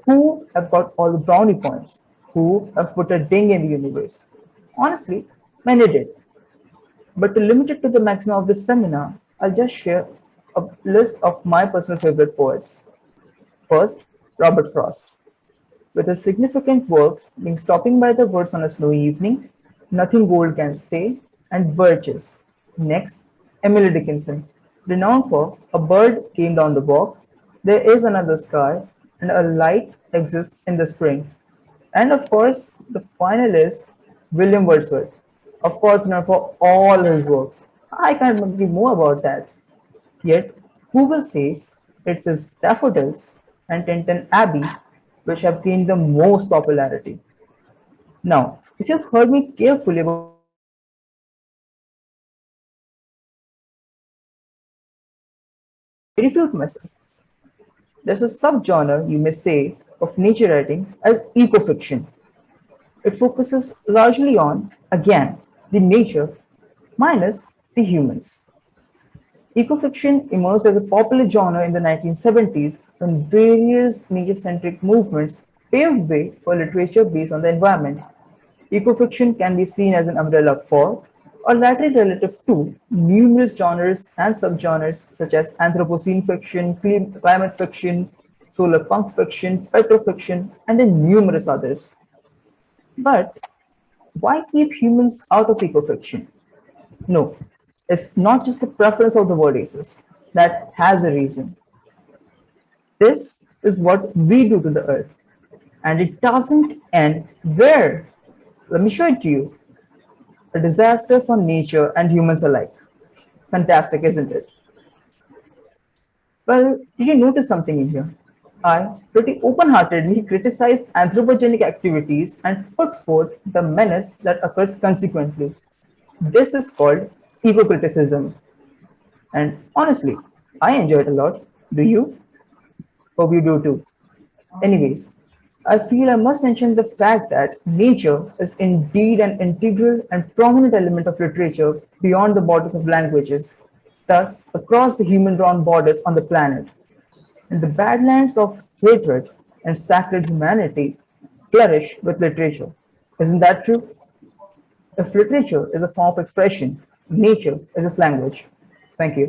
who have got all the brownie points? Who have put a ding in the universe? Honestly, many did. But to limit it to the maximum of this seminar, I'll just share a list of my personal favorite poets. First, Robert Frost, with his significant works being Stopping by the Woods on a Snowy Evening, Nothing Gold Can Stay, and Birches. Next, Emily Dickinson, renowned for A Bird Came Down the Walk, There Is Another Sky, and A Light Exists in the Spring. And of course, the final is William Wordsworth, of course known for all his works. I can't agree more about that. Yet, Google says it's his Daffodils and Tinton Abbey which have gained the most popularity. Now, if you've heard me carefully about refute myself. There's a subgenre, you may say, of nature writing as ecofiction. It focuses largely on, again, the nature minus the humans. Ecofiction emerged as a popular genre in the 1970s when various nature-centric movements paved way for literature based on the environment. Ecofiction can be seen as an umbrella for, or laterally relative to, numerous genres and subgenres such as Anthropocene fiction, climate fiction, solar punk fiction, petrofiction, and then numerous others. But why keep humans out of ecofiction? No, it's not just the preference of the word aces. That has a reason. This is what we do to the earth. And it doesn't end there. Let me show it to you. A disaster for nature and humans alike. Fantastic, isn't it? Well, did you notice something in here? I pretty open-heartedly criticized anthropogenic activities and put forth the menace that occurs consequently. This is called eco-criticism. And honestly, I enjoy it a lot. Do you? Hope you do too. Anyways, I feel I must mention the fact that nature is indeed an integral and prominent element of literature beyond the borders of languages. thus across the human-drawn borders on the planet. And the badlands of hatred and sacred humanity flourish with literature. Isn't that true? If literature is a form of expression, nature is its language. Thank you.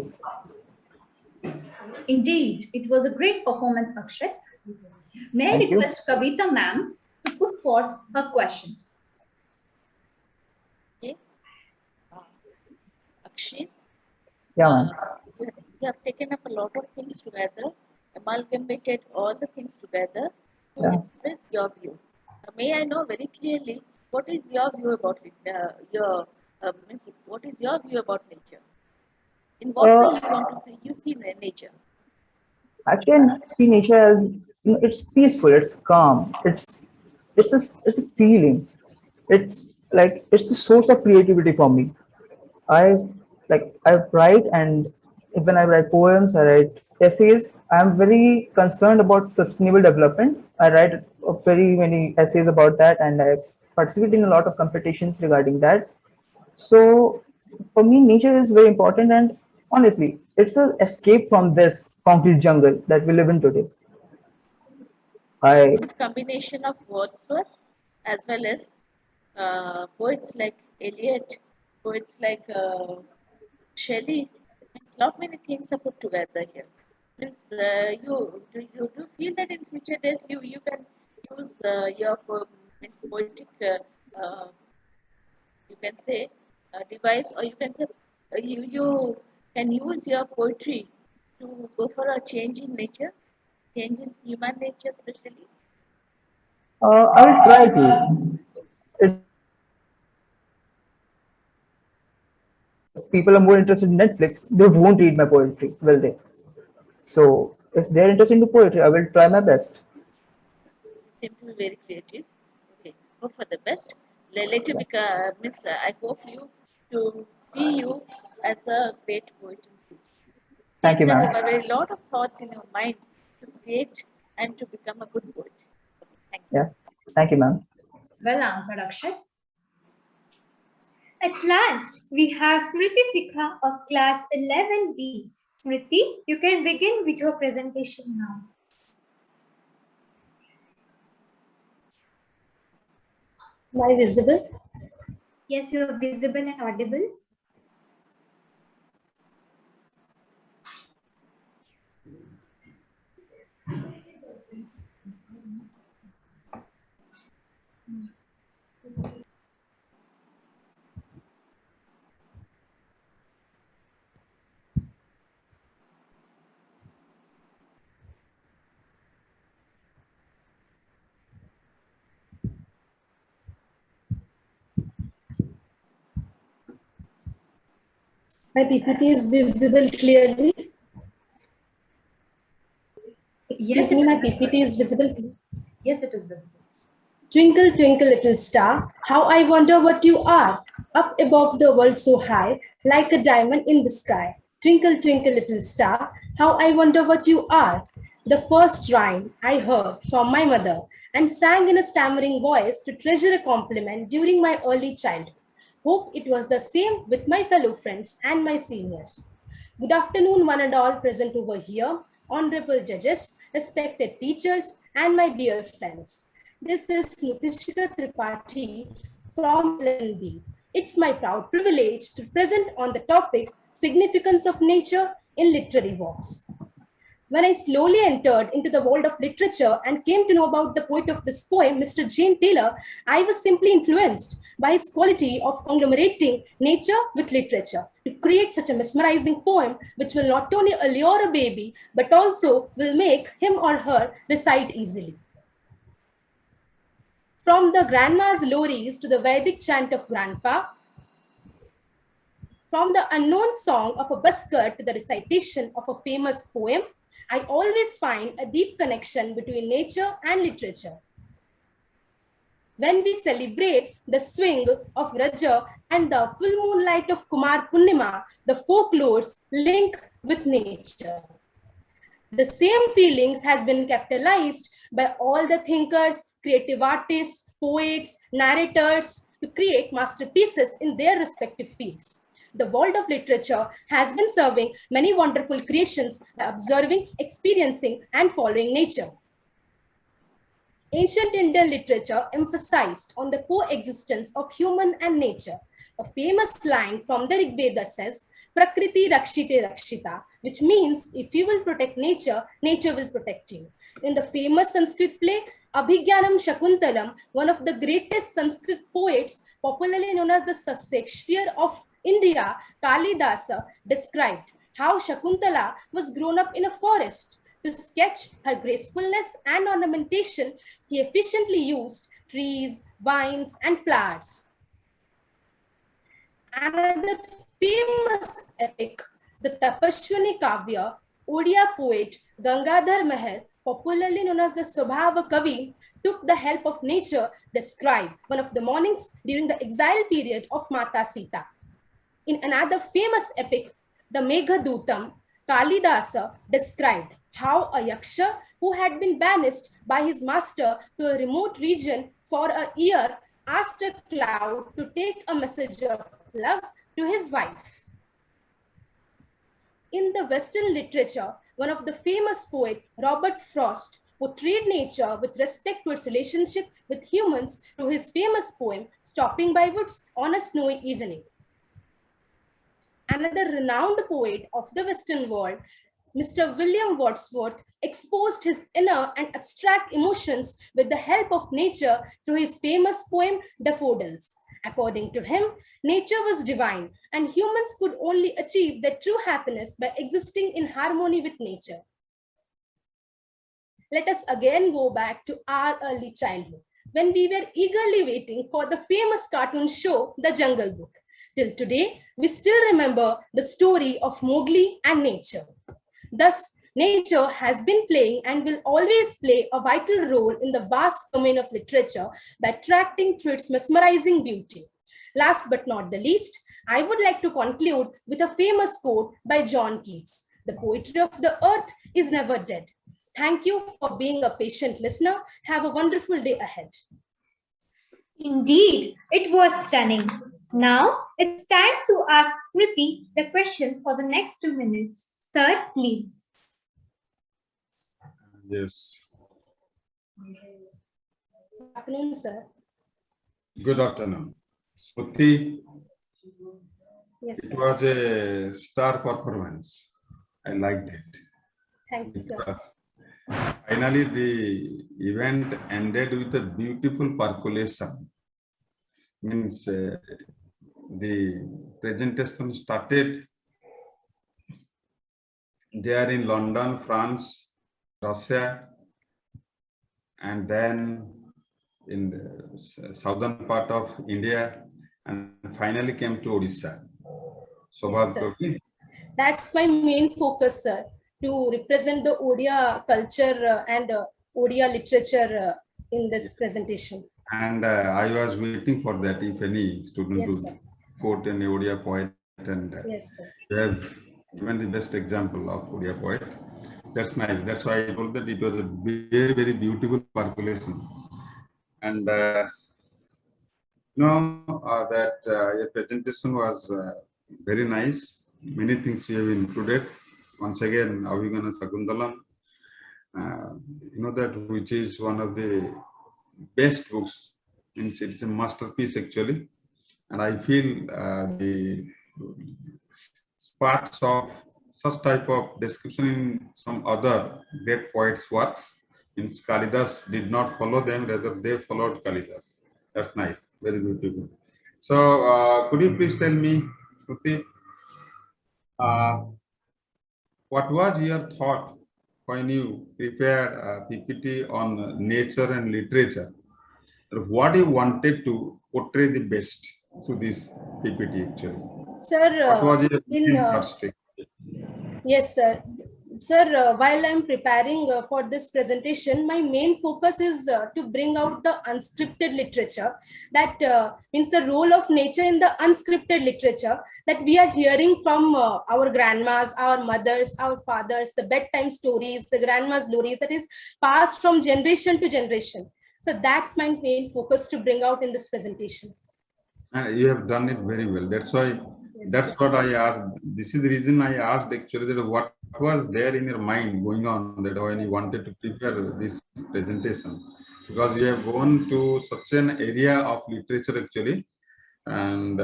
Indeed, it was a great performance, Akshat. May I Thank you. request Kavita ma'am to put forth her questions? Okay. Akshay, Yeah, ma'am. you have taken up a lot of things together, amalgamated all the things together to Yeah. express your view. May I know very clearly what is your view about it? What is your view about nature? In what way you want to see nature? I can see nature as, it's peaceful, it's calm, it's a feeling. It's like it's a source of creativity for me. I I write, and when I write poems, I write essays. I'm very concerned about sustainable development. I write very many essays about that, and I participate in a lot of competitions regarding that. So for me, nature is very important, and honestly, it's an escape from this concrete jungle that we live in today. I Good combination of Wordsworth as well as poets like Eliot, poets like Shelley. Means lot many things are put together here. Means you do feel that in future days you can use your poetic you can say device, or you can say you can use your poetry to go for a change in nature, change in human nature especially. I will try to. If people are more interested in Netflix, they won't read my poetry, will they? So if they're interested in poetry, I will try my best. Seem to be very creative. Okay, hope for the best. Later, means I hope you to see you as a great poet in future. Thank you, Seems that ma'am. you have a very lot of thoughts in your mind to create and to become a good poet. Thank you. Yeah. Thank you, ma'am. Well answered, Akshat. At last, we have Smriti Sikha of class 11B. Smriti, you can begin with your presentation now. Am I visible? Yes, you are visible and audible. My PPT is visible clearly. Yes, Excuse it me, my is visible. PPT is visible. Yes, it is visible. Twinkle, twinkle, little star, how I wonder what you are. Up above the world so high, like a diamond in the sky. Twinkle, twinkle, little star, how I wonder what you are. The first rhyme I heard from my mother and sang in a stammering voice to treasure a compliment during my early childhood. Hope it was the same with my fellow friends and my seniors. Good afternoon, one and all present over here, honorable judges, respected teachers, and my dear friends. This is Nutishika Tripathi from 11B. It's my proud privilege to present on the topic Significance of Nature in Literary Works. When I slowly entered into the world of literature and came to know about the poet of this poem, Mr. Jane Taylor, I was simply influenced by his quality of conglomerating nature with literature to create such a mesmerizing poem which will not only allure a baby, but also will make him or her recite easily. From the grandma's lories to the Vedic chant of grandpa, from the unknown song of a busker to the recitation of a famous poem, I always find a deep connection between nature and literature. When we celebrate the swing of Raja and the full moonlight of Kumar Purnima, the folklores link with nature. The same feelings has been capitalized by all the thinkers, creative artists, poets, narrators to create masterpieces in their respective fields. the world of literature has been serving many wonderful creations by observing, experiencing, and following nature. Ancient Indian literature emphasized on the coexistence of human and nature. A famous line from the Rig Veda says, Prakriti Rakshite Rakshita, which means if you will protect nature, nature will protect you. In the famous Sanskrit play, Abhigyanam Shakuntalam, one of the greatest Sanskrit poets, popularly known as the Shakespeare of India, Kalidasa, described how Shakuntala was grown up in a forest. To sketch her gracefulness and ornamentation, he efficiently used trees, vines, and flowers. Another famous epic, the Tapashwini Kavya, Odia poet Gangadhar Meher, popularly known as the Swabhava Kavi, took the help of nature to describe one of the mornings during the exile period of Mata Sita. In another famous epic, the Meghadutam, Kalidasa described how a yaksha who had been banished by his master to a remote region for a year asked a cloud to take a message of love to his wife. In the Western literature, one of the famous poet, Robert Frost, portrayed nature with respect to its relationship with humans through his famous poem, Stopping by Woods on a Snowy Evening. Another renowned poet of the Western world, Mr. William Wordsworth, exposed his inner and abstract emotions with the help of nature through his famous poem, Daffodils. According to him, nature was divine and humans could only achieve their true happiness by existing in harmony with nature. Let us again go back to our early childhood, when we were eagerly waiting for the famous cartoon show, The Jungle Book. Till today, we still remember the story of Mowgli and nature. Thus, nature has been playing and will always play a vital role in the vast domain of literature by attracting through its mesmerizing beauty. Last but not the least, I would like to conclude with a famous quote by John Keats. The poetry of the earth is never dead. Thank you for being a patient listener. Have a wonderful day ahead. Indeed, it was stunning. Now it's time to ask Smriti the questions for the next 2 minutes. Sir, please. Yes. Good afternoon, sir. Good afternoon. Smriti, Yes, it sir. was a star performance. I liked it. Thank you, sir. Finally, the event ended with a beautiful percolation. Means the presentation started there in London, France, Russia, and then in the southern part of India, and finally came to Odisha. So, Yes, sir. That's my main focus, sir, to represent the Odia culture and Odia literature in this presentation. and I was waiting for that if any student Yes, would sir. quote an Odia poet, and Yes, sir. you have given the best example of Odia poet. That's nice. That's why I told that it was a very, very beautiful percolation. And that your presentation was very nice. Many things you have included. Once again, Avigana Sakuntalam, that which is one of the best books. It's a masterpiece actually. And I feel the parts of such type of description in some other great poets' works. Means Kalidas did not follow them, rather they followed Kalidas. That's nice, very beautiful. So, could you please tell me, Shruti, what was your thought when you prepared a PPT on nature and literature? What you wanted to portray the best through this PPT actually? Sir, What was your yes, sir. Sir, while I'm preparing for this presentation, my main focus is to bring out the unscripted literature. That means the role of nature in the unscripted literature that we are hearing from our grandmas, our mothers, our fathers, the bedtime stories, the grandma's stories that is passed from generation to generation. So that's my main focus to bring out in this presentation. You have done it very well. That's why That's what I asked. This is the reason I asked actually that what was there in your mind going on that when you wanted to prepare this presentation, because you have gone to such an area of literature actually, and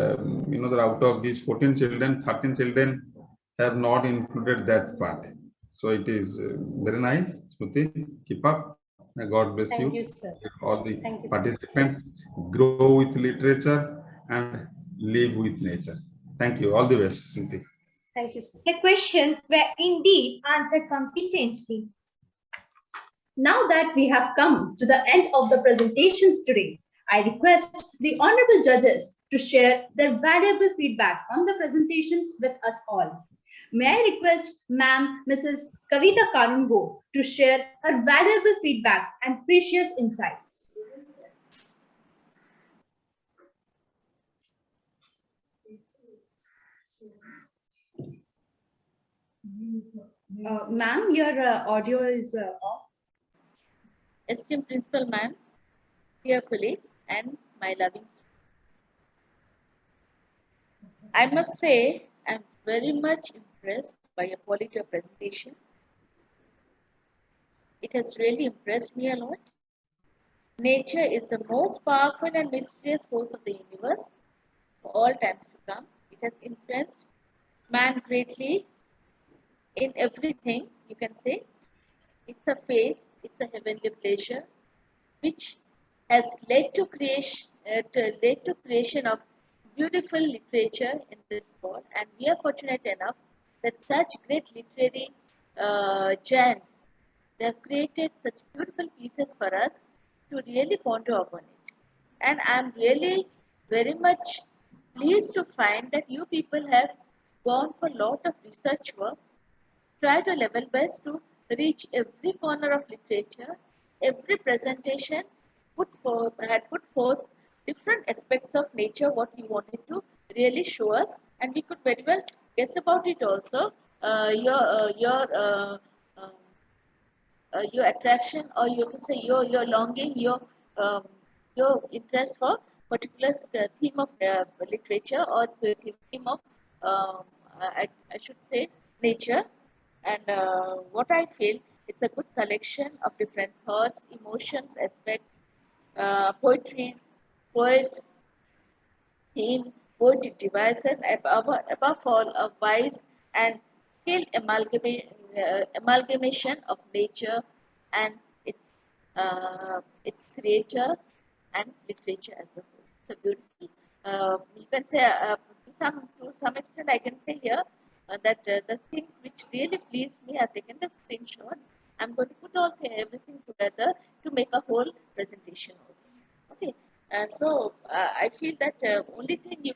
you know that out of these 14 children, 13 children have not included that part. So it is very nice, Smriti. Keep up. God bless you. Thank you, sir. All the Thank you, sir. participants grow with literature and live with nature. Thank you. All the best, Smriti. Thank you, sir. The questions were indeed answered competently. Now that we have come to the end of the presentations today, I request the honorable judges to share their valuable feedback on the presentations with us all. May I request Ma'am Mrs. Kavita Karungo to share her valuable feedback and precious insights. Ma'am, your audio is off. Esteemed Principal Ma'am, dear colleagues, and my loving students. I must say, I'm very much impressed by your quality of presentation. It has really impressed me a lot. Nature is the most powerful and mysterious force of the universe for all times to come. It has influenced man greatly in everything, you can say. It's a fate, it's a heavenly pleasure, which has led to creation of beautiful literature in this world. And we are fortunate enough that such great literary giants, they have created such beautiful pieces for us to really ponder upon it. And I'm really very much pleased to find that you people have gone for a lot of research work, try to level best to reach every corner of literature. Every presentation had put forth different aspects of nature, what you wanted to really show us, and we could very well guess about it also. Your attraction, or you can say your longing, your interest for particular theme of literature, or the theme of I should say nature. And what I feel, it's a good collection of different thoughts, emotions, aspects, poetry, poets, theme, poetic device, and above all, a wise and skilled amalgamation of nature and its creator and literature as a whole. So beautiful. You can say to some extent, I can say here that the things which really pleased me, I've taken the screenshot. I'm going to put everything together to make a whole presentation also. Okay. So I feel that only thing you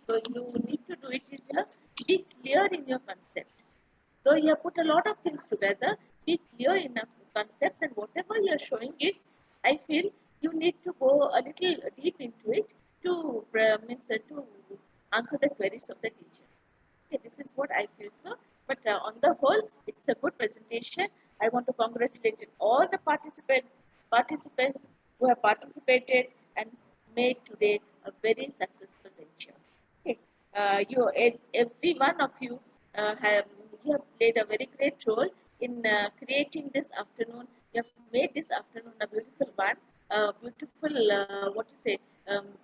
need to do it is be clear in your concept. Though you have put a lot of things together, be clear in the concepts, and whatever you are showing it, I feel you need to go a little deep into it to to answer the queries of the teacher. Okay, this is what I feel so. But on the whole, it's a good presentation. I want to congratulate all the participants who have participated and made today a very successful venture. Okay, every one of you have played a very great role in creating this afternoon. You have made this afternoon a beautiful one, beautiful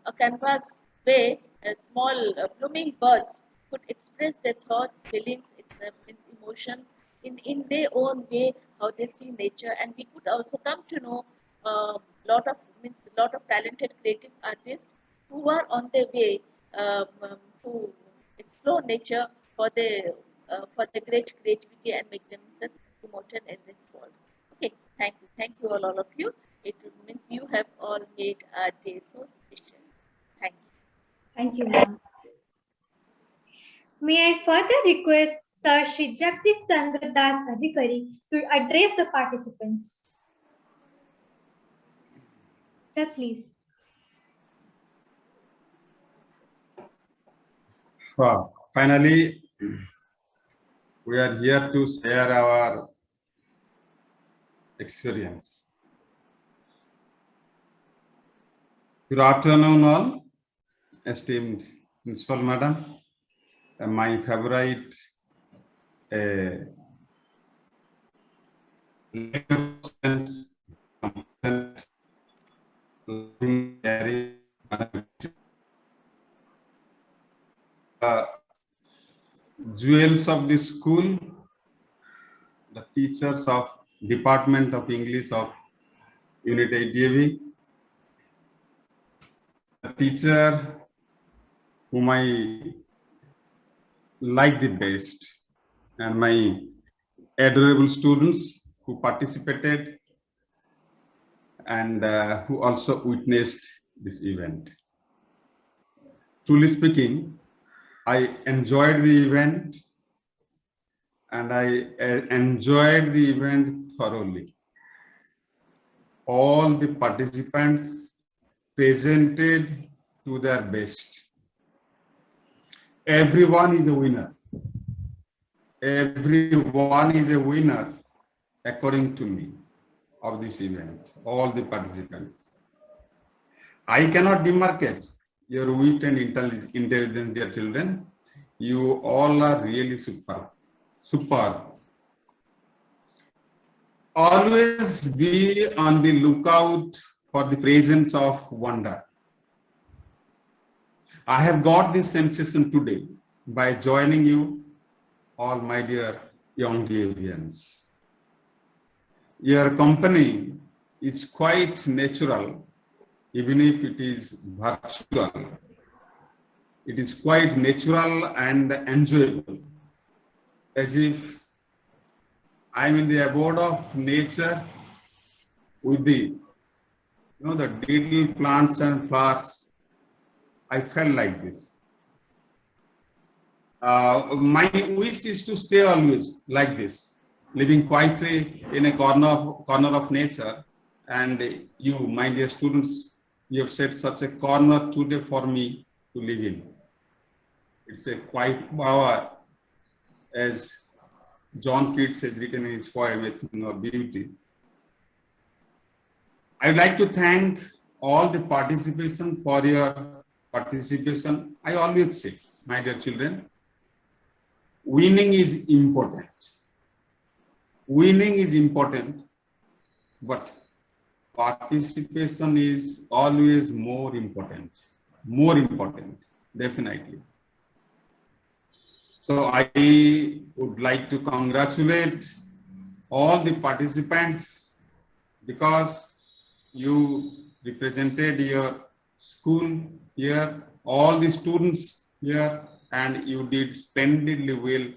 a canvas where small blooming birds could express their thoughts, feelings, emotions in their own way, how they see nature, and we could also come to know lot of talented creative artists who are on their way to explore nature for the great creativity and make themselves immortal in this world. Okay, thank you all of you. It means you have all made our day so special. Thank you. Thank you, ma'am. May I further request Sir Shri Jagdish Chandra Das Adhikari to address the participants. Sir, please. Wow. Finally, we are here to share our experience. Good afternoon all, esteemed Principal Madam, my favorite jewels of the school, the teachers of Department of English of UNIT-VIII DAV, the teacher whom I like the best, and my adorable students who participated and who also witnessed this event. Truly speaking, I enjoyed the event, and I enjoyed the event thoroughly. All the participants presented to their best. Everyone is a winner. Everyone is a winner, according to me, of this event, all the participants. I cannot demarcate your wit and intelligence, dear children. You all are really superb. Superb. Always be on the lookout for the presence of wonder. I have got this sensation today by joining you all, my dear young deviants. Your company is quite natural, even if it is virtual. It is quite natural and enjoyable, as if I'm in the abode of nature with the, the little plants and flowers. I felt like this. My wish is to stay always like this, living quietly in a corner of nature. And you, my dear students, you have set such a corner today for me to live in. It's a quiet power, as John Keats has written in his poem, A Thing of Beauty. I'd like to thank all the participation for your participation. I always say, my dear children, winning is important. Winning is important, but participation is always more important. More important, definitely. So I would like to congratulate all the participants because you represented your school here, all the students here, and you did splendidly well.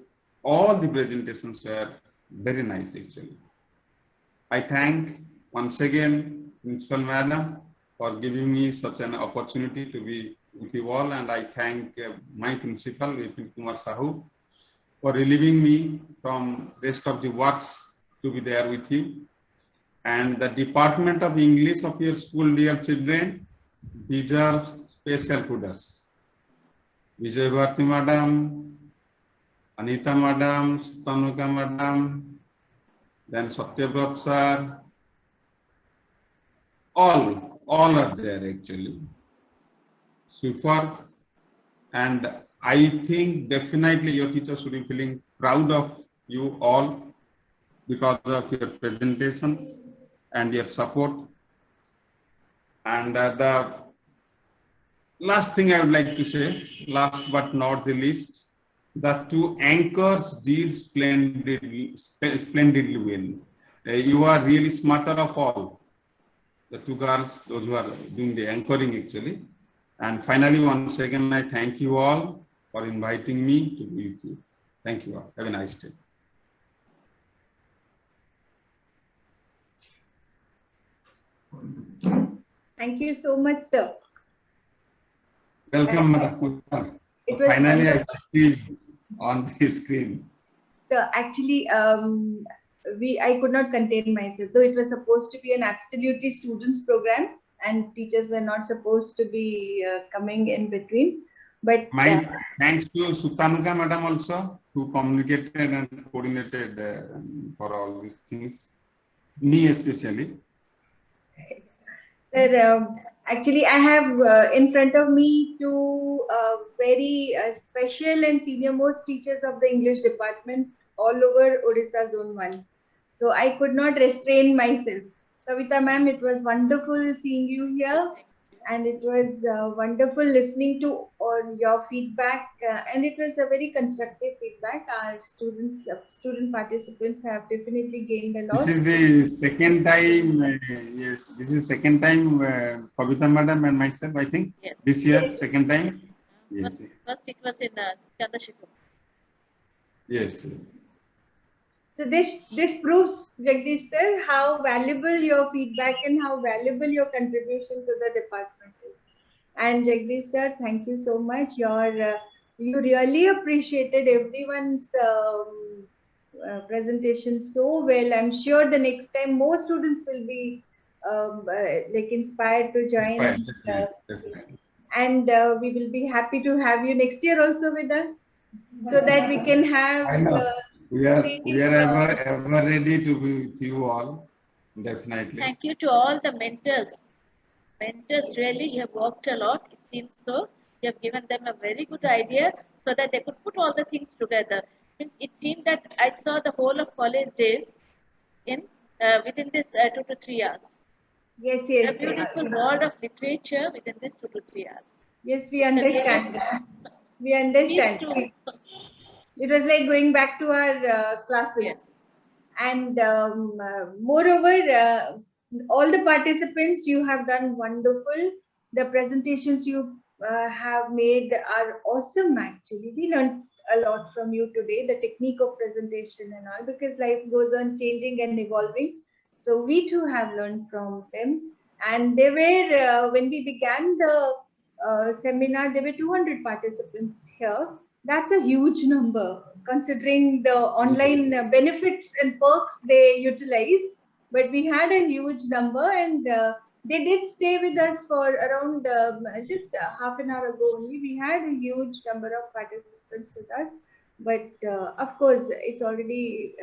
All the presentations were very nice, actually. I thank once again Principal Madam for giving me such an opportunity to be with you all, and I thank my principal, Vipin Kumar Sahu, for relieving me from rest of the works to be there with you. And the Department of English of your school, dear children, deserves special kudos. Vijay Bharti Madam, Anita Madam, Tanuka Madam, then Satyabrat Sir, all are there actually. Super. And I think definitely your teachers should be feeling proud of you all because of your presentations and your support. And the last thing I would like to say, last but not the least, the two anchors did splendidly well. You are really smarter of all. The two girls, those who are doing the anchoring actually. And finally, once again, I thank you all for inviting me to be with you. Thank you all. Have a nice day. Thank you so much, sir. Welcome, Madam. Finally, I see on the screen. So actually, I could not contain myself. Though it was supposed to be an absolutely students program, and teachers were not supposed to be coming in between. But my thanks to Sutanuka Madam also, who communicated and coordinated for all these things. Me especially. Sir, Actually, I have in front of me two very special and senior most teachers of the English department all over Odisha Zone 1. So I could not restrain myself. Kavita ma'am, it was wonderful seeing you here. And it was wonderful listening to all your feedback. And it was a very constructive feedback. Our student participants have definitely gained a lot. This is the second time, yes, this is second time, Kavita madam and myself, I think. Yes. This year, Yes. second time. Yes. First it was in Chandrasekhar. Yes, yes. So this proves, Jagdish sir, how valuable your feedback and how valuable your contribution to the department is. And Jagdish sir, thank you so much. You really appreciated everyone's presentation so well. I'm sure the next time more students will be like inspired to join. Definitely. And we will be happy to have you next year also with us, so that we can have. I know. We are ever ready to be with you all. Definitely. Thank you to all the mentors. Mentors, really, you have worked a lot. It seems so. You have given them a very good idea so that they could put all the things together. It seemed that I saw the whole of college days in within this 2 to 3 hours. Yes, yes. A beautiful world of literature within this 2 to 3 hours. Yes, we understand. We understand. It was like going back to our classes. Yes. And moreover, all the participants, you have done wonderful. The presentations you have made are awesome actually. We learned a lot from you today, the technique of presentation and all, because life goes on changing and evolving. So we too have learned from them. And they were, when we began the seminar, there were 200 participants here. That's a huge number considering the online benefits and perks they utilize. But we had a huge number, and they did stay with us for around just half an hour ago only. We had a huge number of participants with us. But of course, it's already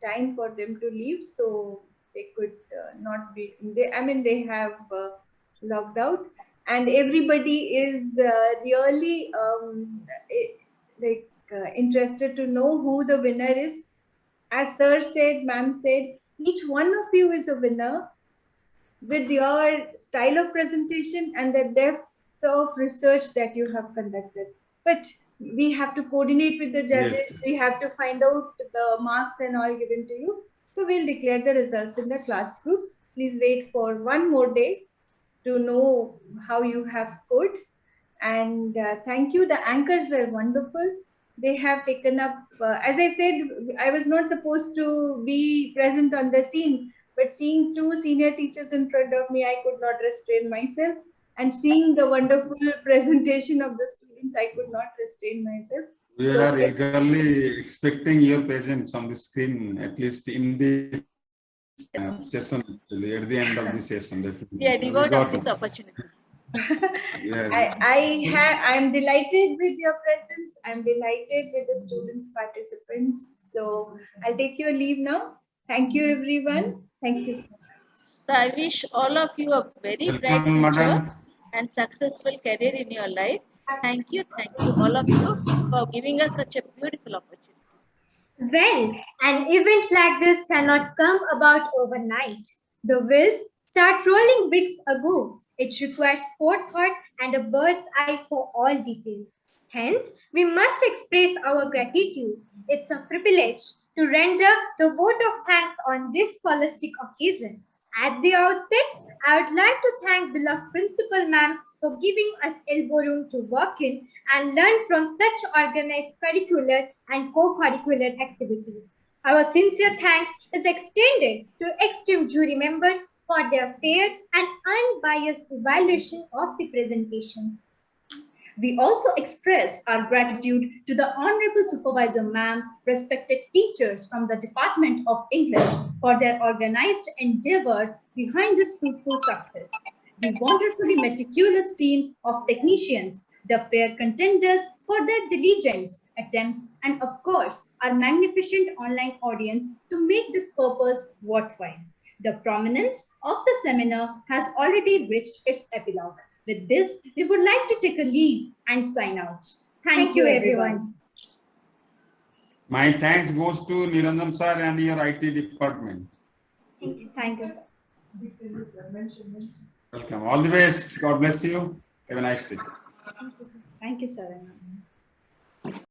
time for them to leave. So they could not be, they have logged out. And everybody is really interested to know who the winner is. As sir said, ma'am said, each one of you is a winner with your style of presentation and the depth of research that you have conducted. But we have to coordinate with the judges. Yes. We have to find out the marks and all given to you. So we'll declare the results in the class groups. Please wait for one more day to know how you have scored. And thank you. The anchors were wonderful. They have taken up, as I said, I was not supposed to be present on the scene, but seeing two senior teachers in front of me, I could not restrain myself. And seeing the wonderful presentation of the students, I could not restrain myself. We are eagerly expecting your presence on the screen, at least in this session, actually, at the end of the session. Definitely. We are devoid of this opportunity. I'm delighted with your presence. I'm delighted with the students, participants. So I'll take your leave now. Thank you, everyone. Thank you so much. So I wish all of you a very bright future and successful career in your life. Thank you all of you for giving us such a beautiful opportunity. Well, an event like this cannot come about overnight. The wheels start rolling weeks ago. It requires forethought and a bird's eye for all details. Hence, we must express our gratitude. It's a privilege to render the vote of thanks on this scholastic occasion. At the outset, I would like to thank beloved Principal Ma'am for giving us elbow room to work in and learn from such organized curricular and co-curricular activities. Our sincere thanks is extended to esteemed jury members for their fair and unbiased evaluation of the presentations. We also express our gratitude to the Honorable Supervisor Ma'am, respected teachers from the Department of English for their organized endeavor behind this fruitful success. The wonderfully meticulous team of technicians, the fair contenders for their diligent attempts, and of course, our magnificent online audience to make this purpose worthwhile. The prominence of the seminar has already reached its epilogue. With this, we would like to take a leave and sign out. Thank you, everyone. My thanks goes to Niranjan sir and your IT department. Thank you. Thank you, sir. Welcome. All the best. God bless you. Have a nice day. Thank you, sir.